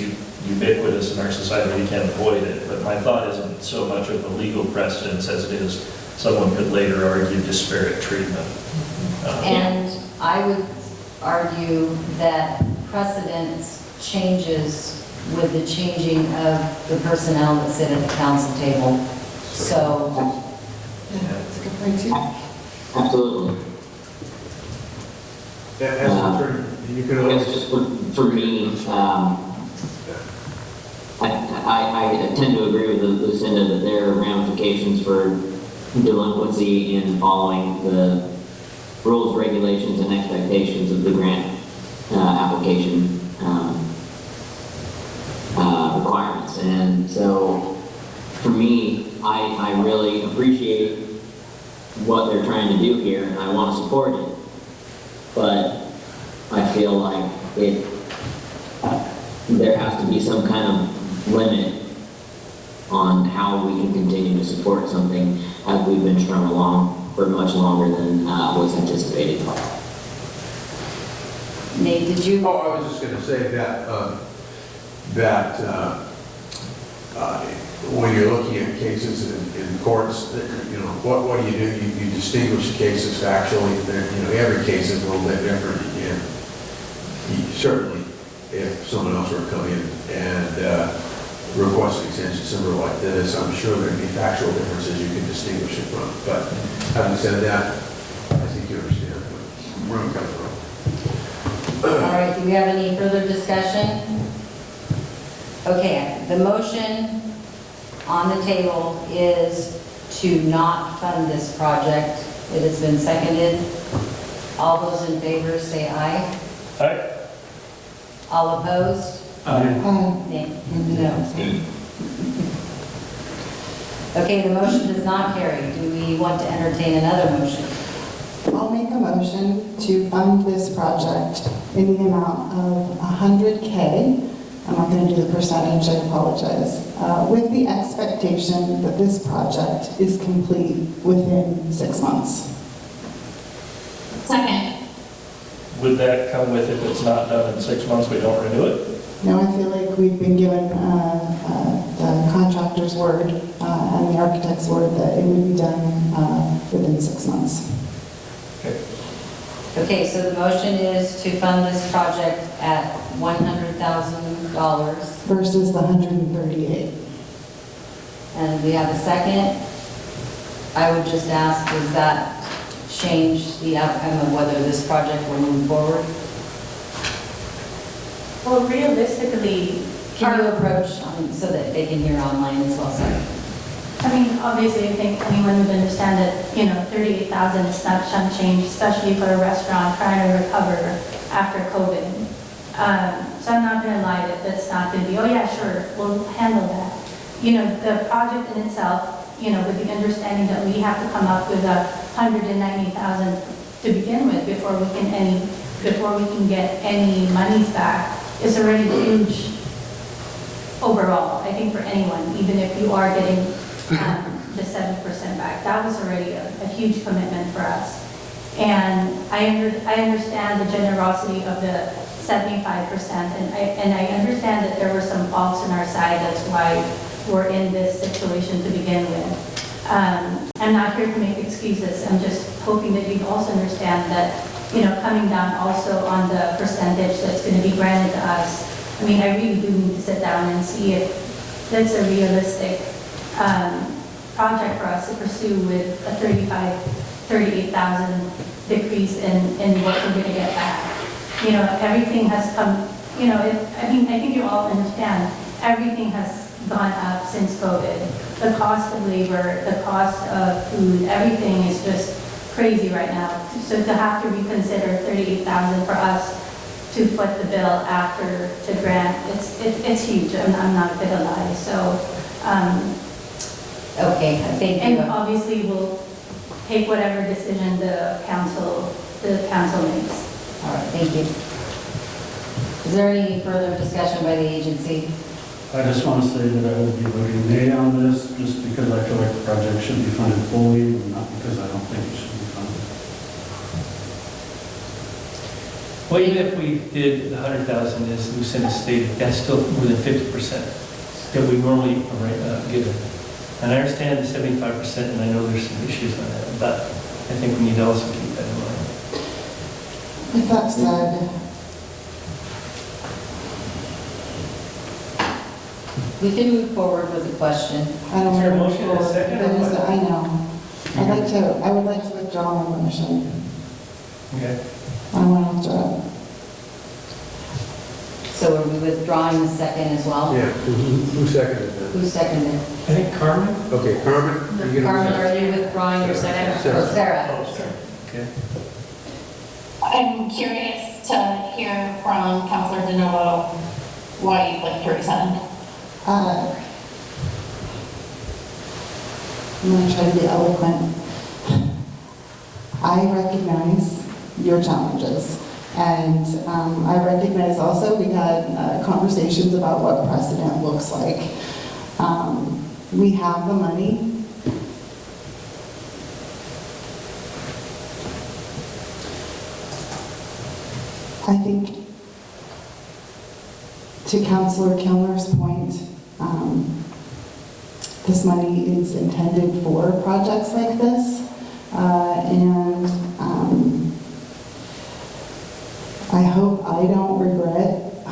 ubiquitous in our society, we can't avoid it. But my thought isn't so much of a legal precedence as it is someone could later argue disparate treatment. And I would argue that precedence changes with the changing of the personnel that sit at the council table. So, That's a good point too. Absolutely. As an attorney, you can I guess always, just for me, I tend to agree with Lucinda that there are ramifications for delinquency in following the rules, regulations, and expectations of the grant application requirements. And so, for me, I really appreciate what they're trying to do here, and I want to support it. But I feel like there has to be some kind of limit on how we can continue to support something as we've been strung along for much longer than was anticipated. Nate, did you? oh, I was just going to say that, when you're looking at cases in courts, you know, what do? You distinguish cases factually. Every case is a little bit different. And certainly, if someone else were to come in and request an extension similar like this, I'm sure there'd be factual differences you can distinguish it from. But having said that, I think you understand where I'm coming from. All right, do we have any further discussion? Okay, the motion on the table is to not fund this project. It has been seconded. All those in favor say aye. Aye. All opposed? Nay. No. Okay, the motion does not carry. Do we want to entertain another motion? I'll make a motion to fund this project in the amount of $100K. I'm not going to do the percentage, I apologize. With the expectation that this project is complete within 6 months. Second. Would that come with, if it's not done in 6 months, we don't renew it? Now, I feel like we've been given the contractor's word and the architect's word that it would be done within 6 months. Okay, so the motion is to fund this project at $100,000. Versus the 138. And we have a second. I would just ask, does that change the outcome of whether this project will move forward? Well, realistically, Can you approach so that they can hear online as well, sorry? I mean, obviously, I think anyone would understand that, 38,000 is not chump change, especially for a restaurant trying to recover after COVID. So I'm not going to lie that that's not going to be, oh yeah, sure, we'll handle that. The project in itself, with the understanding that we have to come up with 190,000 to begin with before we can get any monies back, is already huge overall, I think, for anyone, even if you are getting the 7% back. That was already a huge commitment for us. And I understand the generosity of the 75%, and I understand that there were some faults on our side. That's why we're in this situation to begin with. And I'm not here to make excuses. I'm just hoping that you also understand that, coming down also on the percentage that's going to be granted to us. I mean, I really do need to sit down and see if that's a realistic project for us to pursue with a 38,000 decrease in what we're going to get back. Everything has come, I think you all understand, everything has gone up since COVID. The cost of labor, the cost of food, everything is just crazy right now. So to have to reconsider 38,000 for us to foot the bill after to grant, it's huge. I'm not gonna lie. So, Okay, thank you. and obviously we'll take whatever decision the council makes. All right, thank you. Is there any further discussion by the agency? I just want to say that I would be voting nay on this, just because I feel like the project should be funded fully, and not because I don't think it should be funded. Well, even if we did the 100,000, as Lucinda stated, that's still more than 50% that we normally give it. And I understand the 75%, and I know there's some issues on that, but I think we need to also keep that in mind. With that said, We can move forward with the question. I don't Is there a want to motion and a second, or There is, what? I know. I would like to withdraw my motion. Okay. I want to withdraw. So are we withdrawing the second as well? Yeah, who seconded that? Who seconded? I think Carmen? Okay, Carmen? you gonna- Carmen, are you withdrawing your second? Sarah. Or Sarah? Okay. I'm curious to hear from Councilor DeNovo why you'd like to rescind. I'm going to try to be eloquent. I recognize your challenges. And I recognize also we had conversations about what precedent looks like. We have the money. I think to Councilor Kilmer's point, this money is intended for projects like this. And I hope I don't regret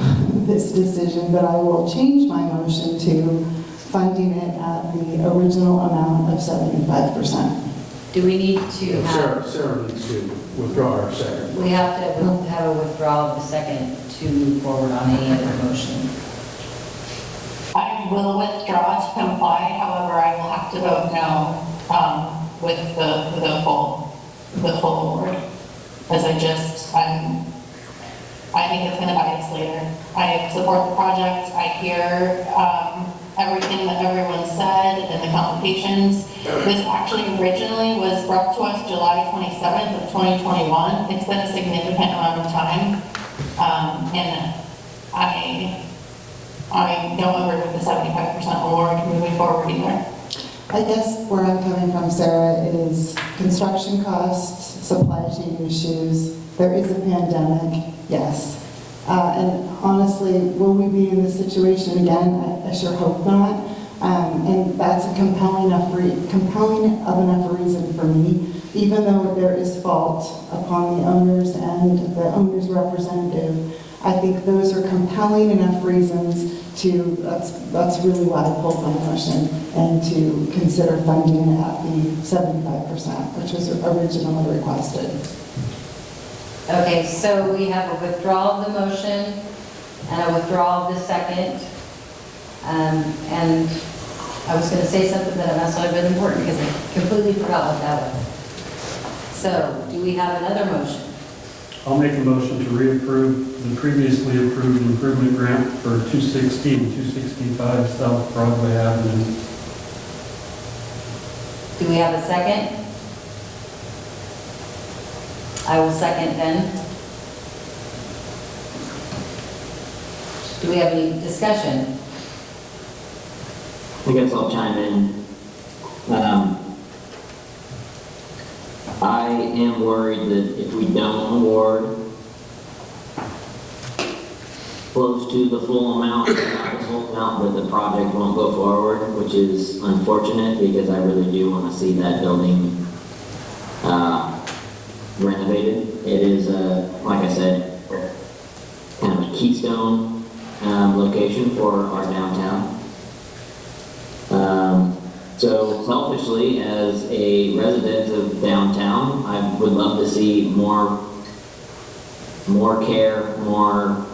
this decision, but I will change my motion to funding it at the original amount of 75%. Do we need to have, Sarah needs to withdraw her second. we have to have a withdrawal of the second to move forward on any other motion? I will withdraw to comply, however, I will have to vote no with the full award. As I think it's gonna bite us later. I support the project, I hear everything that everyone said and the complications. This actually originally was brought to us July 27th of 2021. It's been a significant amount of time. And I don't agree with the 75% award moving forward either. I guess where I'm coming from, Sarah, is construction costs, supply chain issues. There is a pandemic, yes. And honestly, will we be in this situation again? I sure hope not. And that's a compelling enough reason for me, even though there is fault upon the owners and the owner's representative. I think those are compelling enough reasons to, that's really why I pulled my motion, and to consider funding it at the 75%, which was originally requested. Okay, so we have a withdrawal of the motion and a withdrawal of the second. And I was going to say something, but that's not really important because I completely forgot what that was. So do we have another motion? I'll make a motion to reapprove the previously approved improvement grant for 260 and 265 South Broadway Avenue. Do we have a second? I will second then. Do we have any discussion? I guess I'll chime in. I am worried that if we don't award close to the full amount, not the full amount, but the project won't go forward, which is unfortunate because I really do want to see that building renovated. It is, like I said, kind of a keystone location for our downtown. So selfishly, as a resident of downtown, I would love to see more care, more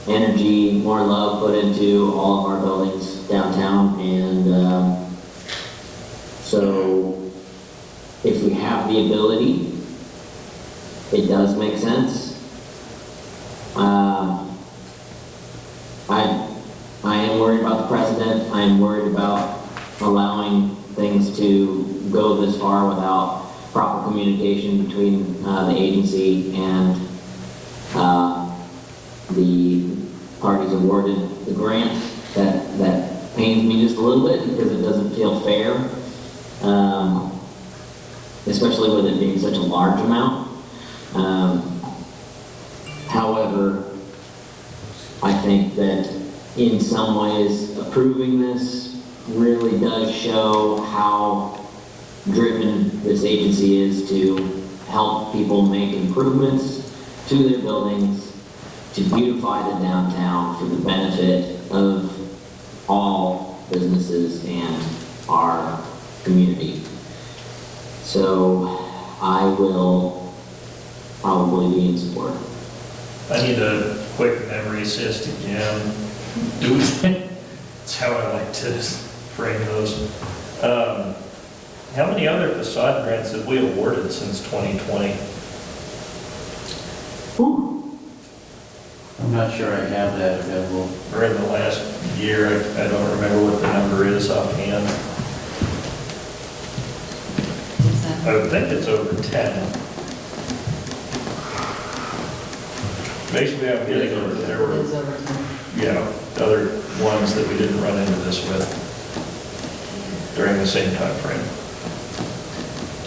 energy, more love put into all of our buildings downtown. And so if we have the ability, it does make sense. I am worried about the precedent. I am worried about allowing things to go this far without proper communication between the agency and the parties awarded the grant. That pains me just a little bit because it doesn't feel fair, especially with it being such a large amount. However, I think that in some ways approving this really does show how driven this agency is to help people make improvements to their buildings, to beautify the downtown for the benefit of all businesses and our community. So I will probably be in support. I need a quick memory assist again. That's how I like to frame those. How many other facade grants have we awarded since 2020? I'm not sure I have that available. Or in the last year, I don't remember what the number is offhand. I would think it's over 10. Basically, I'm getting over that there were, other ones that we didn't run into this with during the same time frame.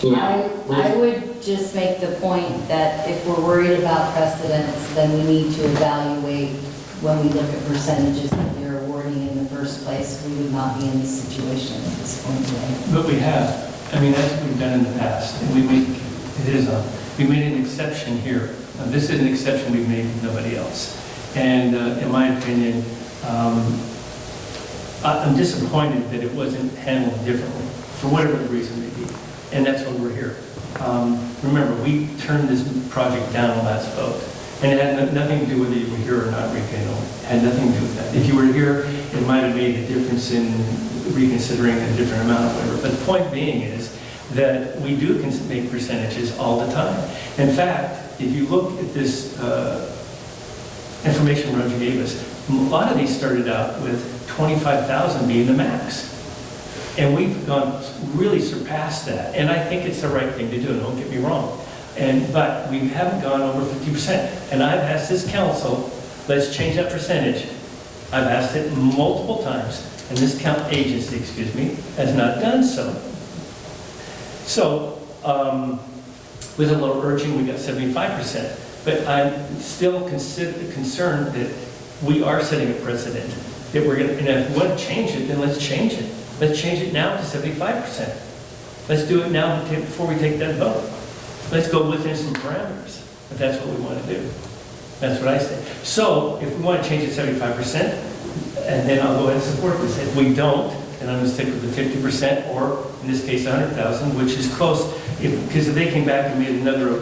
I would just make the point that if we're worried about precedents, then we need to evaluate when we look at percentages that they're awarding in the first place. We would not be in this situation at this point today. But we have. I mean, that's what we've done in the past. And we made an exception here. This is an exception we've made with nobody else. And in my opinion, I'm disappointed that it wasn't handled differently, for whatever the reason may be. And that's why we're here. Remember, we turned this project down last vote. And it had nothing to do with whether you were here or not, Rika. It had nothing to do with that. If you were here, it might have made a difference in reconsidering a different amount or whatever. But the point being is that we do make percentages all the time. In fact, if you look at this information Roger gave us, a lot of these started out with 25,000 being the max. And we've really surpassed that. And I think it's the right thing to do, don't get me wrong. But we haven't gone over 50%. And I've asked this council, let's change that percentage. I've asked it multiple times, and this agency, has not done so. So, with a little urging, we got 75%. But I'm still concerned that we are setting a precedent. That we're going to, and if we want to change it, then let's change it. Let's change it now to 75%. Let's do it now before we take that vote. Let's go within some parameters, if that's what we want to do. That's what I say. So, if we want to change it to 75%, and then I'll go ahead and support this. If we don't, then I'm going to stick with the 50%, or in this case, 100,000, which is close. Because if they came back and made another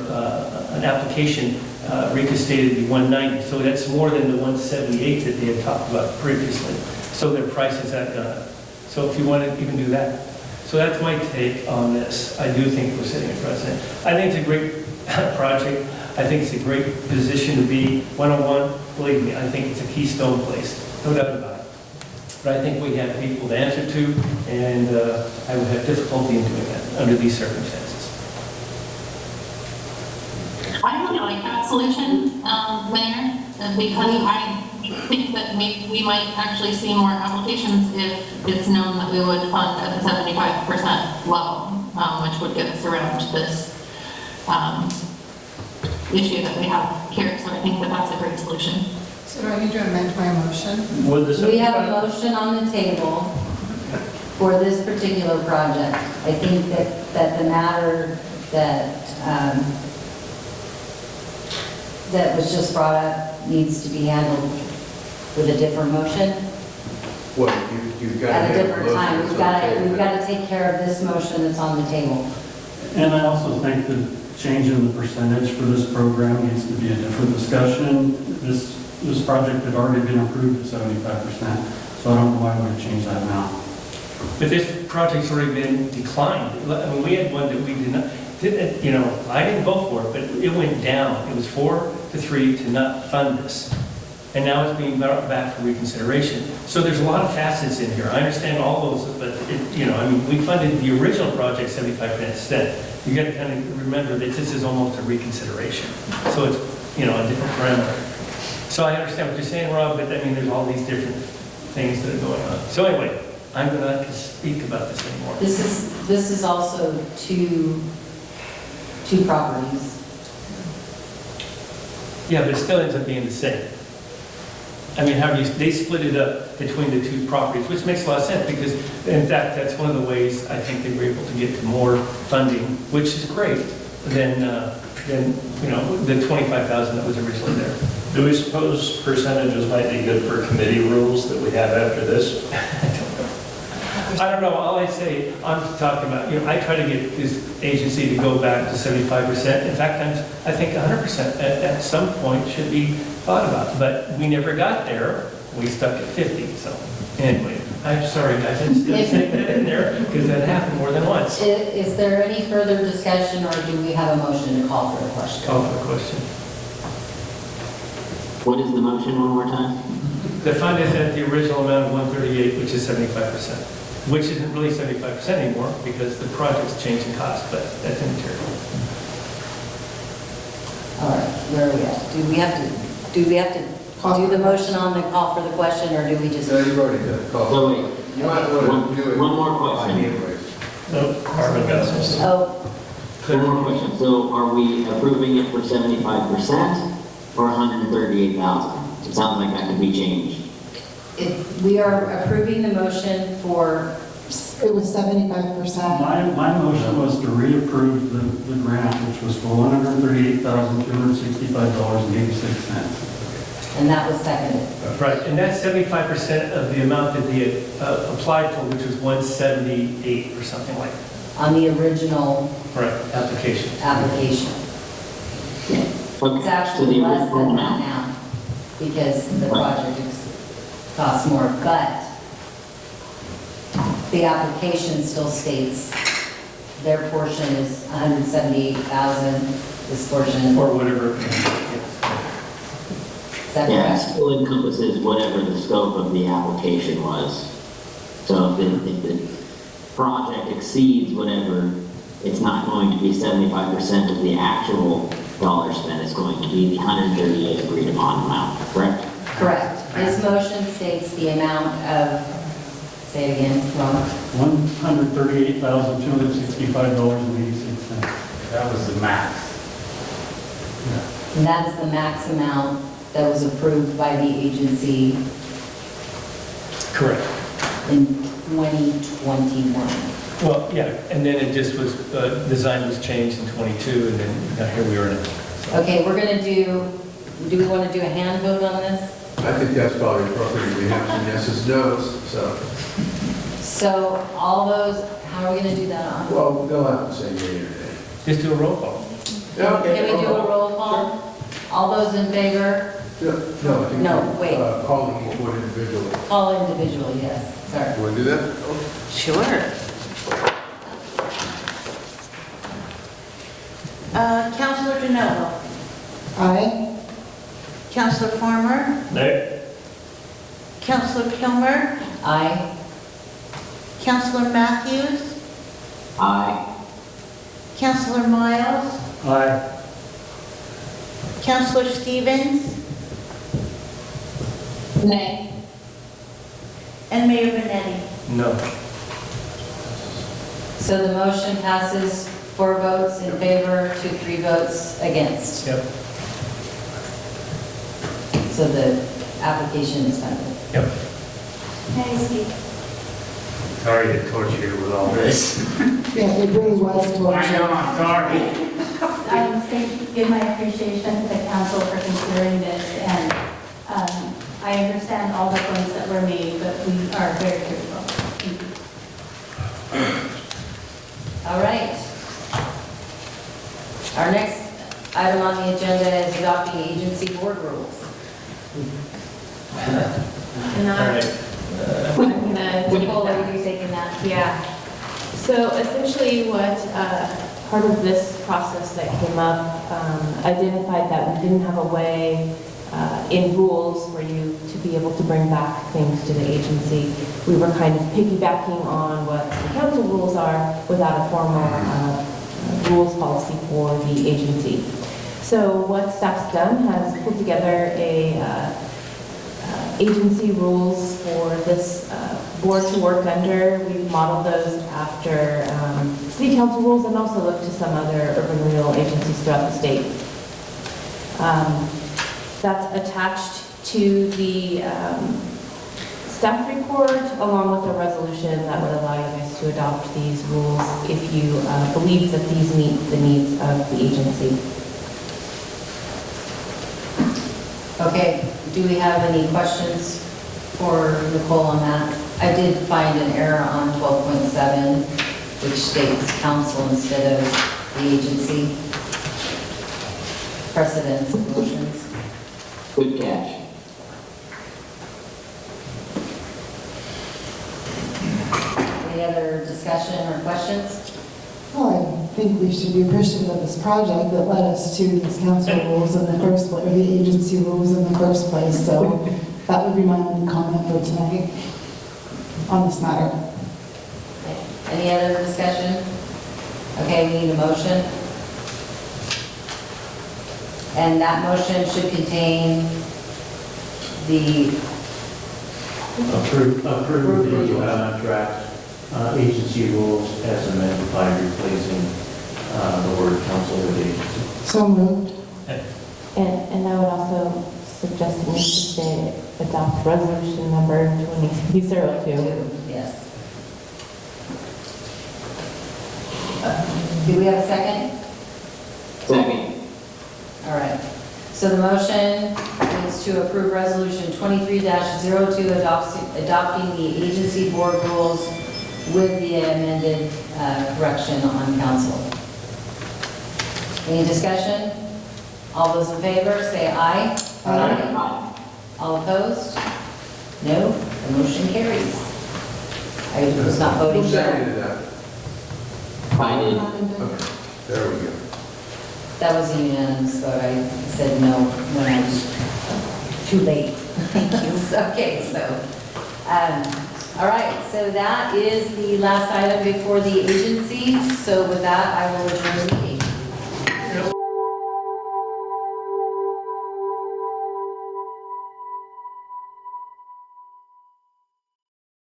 an application, Rika stated the 190, so that's more than the 178 that they had talked about previously. So their prices have gone up. So if you want to even do that. So that's my take on this. I do think we're setting a precedent. I think it's a great project. I think it's a great position to be. 101, believe me, I think it's a keystone place. No doubt about it. But I think we have people to answer to, and I would have difficulty in doing that under these circumstances. I really like that solution, Mayor, because I think that we might actually see more applications if it's known that we would fund at the 75% level, which would get us around this issue that we have here. So I think that that's a great solution. So do I need to amend my motion? Would the We have a 75 motion on the table for this particular project. I think that the matter that was just brought up needs to be handled with a different motion Well, you've got to at a have a different motion time. that's We've on got the to, table. we've got to take care of this motion that's on the table. And I also think the change in the percentage for this program needs to be a different discussion. This project had already been approved at 75%, so I don't know why we would change that now. But this project's already been declined. I mean, we had one that we did not, you know, I didn't vote for it, but it went down. It was 4-3 to not fund this. And now it's being brought back for reconsideration. So there's a lot of facets in here. I understand all those, but, you know, I mean, we funded the original project 75%. You got to kind of remember that this is almost a reconsideration. So it's, you know, a different parameter. So I understand what you're saying, Rob, but I mean, there's all these different things that are going on. So anyway, I'm not going to speak about this anymore. This is also two properties. Yeah, but it still ends up being the same. I mean, they split it up between the two properties, which makes a lot of sense because, in fact, that's one of the ways I think they were able to get to more funding, which is great, than you know, the 25,000 that was originally there. Do we suppose percentages might be good for committee rules that we have after this? I don't know, all I say, I'm talking about, you know, I try to get this agency to go back to 75%. In fact, I think 100% at some point should be thought about, but we never got there. We stuck at 50, so anyway, I'm sorry, I didn't stick that in there because that happened more than once. Is there any further discussion, or do we have a motion to call for the question? Call for the question. What is the motion one more time? The fund is at the original amount of 138, which is 75%, which isn't really 75% anymore because the project's changing cost, but that's immaterial. All right, where are we at? Do we have to do the motion on the call for the question, or do we just? No, you've already done it. Call. So wait, You might want to do it. one more question. Anyways. No, Marvin got some. Oh, One more question. So are we approving it for 75% or 138,000? It sounds like that could be changed. we are approving the motion for, It was 75%. My motion was to reapprove the grant, which was for $138,265.86. and that was seconded. Right, and that's 75% of the amount that they had applied for, which was 178 or something like that. On the original Right, application. application. It's actually less than that now, because the project costs more, but the application still states their portion is 178,000, this portion. Or whatever. Is that Yeah, it correct? still encompasses whatever the scope of the application was. So if the project exceeds whatever, it's not going to be 75% of the actual dollar spent, it's going to be the 138 agreed upon amount, correct? Correct. This motion states the amount of, say it again, Ron. $138,265.86. That was the max. And that is the max amount that was approved by the agency Correct. in 2021. Well, yeah, and then it just was, design was changed in 22, and then here we are now. Okay, we're going to do we want to do a hand vote on this? I think that's probably appropriate. We have some yeses, nos, so. So all those, how are we going to do that on? Well, they'll have to say yea or nay. Just do a roll call. Yeah, okay. Can we do a roll call? All those in favor? No, I think. No, wait. Calling each one individually. All individually, yes. Sorry. You want to do that? Sure. Counselor DeNovo. Aye. Counselor Farmer. Nay. Counselor Kilmer. Aye. Counselor Matthews. Aye. Counselor Miles. Aye. Counselor Stevens. Nay. And Mayor Benetti. No. So the motion passes 4 votes in favor to 3 votes against. Yep. So the application is funded. Hey, Steve. Sorry to torture you with all this. Yeah, it really was I torture. know, I'm sorry. Give my appreciation to the council for considering this, and I understand all the points that were made, but we are very grateful. Thank you. All right. Our next item on the agenda is adopting agency board rules. And I'm gonna Nicole, are you taking that? Yeah. So essentially what, part of this process that came up, identified that we didn't have a way in rules for you to be able to bring back things to the agency. We were kind of piggybacking on what the council rules are without a formal rules policy for the agency. So what staff's done has put together a agency rules for this board to work under. We've modeled those after city council rules and also looked to some other urban renewal agencies throughout the state. That's attached to the staff report along with a resolution that would allow you guys to adopt these rules if you believe that these meet the needs of the agency. Okay, do we have any questions for Nicole on that? I did find an error on 12.7, which states council instead of the agency. Precedents and motions. Good catch. Any other discussion or questions? Well, I think we should be appreciative of this project that led us to these council rules in the first place, or the agency rules in the first place. So that would be my only comment for tonight on this matter. Any other discussion? Okay, we need a motion. And that motion should contain the Approve the draft agency rules as amended by replacing the word council with agency. So moved. And I would also suggest we should say adopt resolution number 2002. Yes. Do we have a second? Second. All right. So the motion is to approve resolution 23-02 adopting the agency board rules with the amended correction on council. Any discussion? All those in favor, say aye. Aye. All opposed? No, the motion carries. I was not voting. Who seconded that? I did. Okay, there we go. That was a unanimous vote. I said no when I was too late. Thank you. Okay, so, all right, so that is the last item before the agency. So with that, I will adjourn the meeting.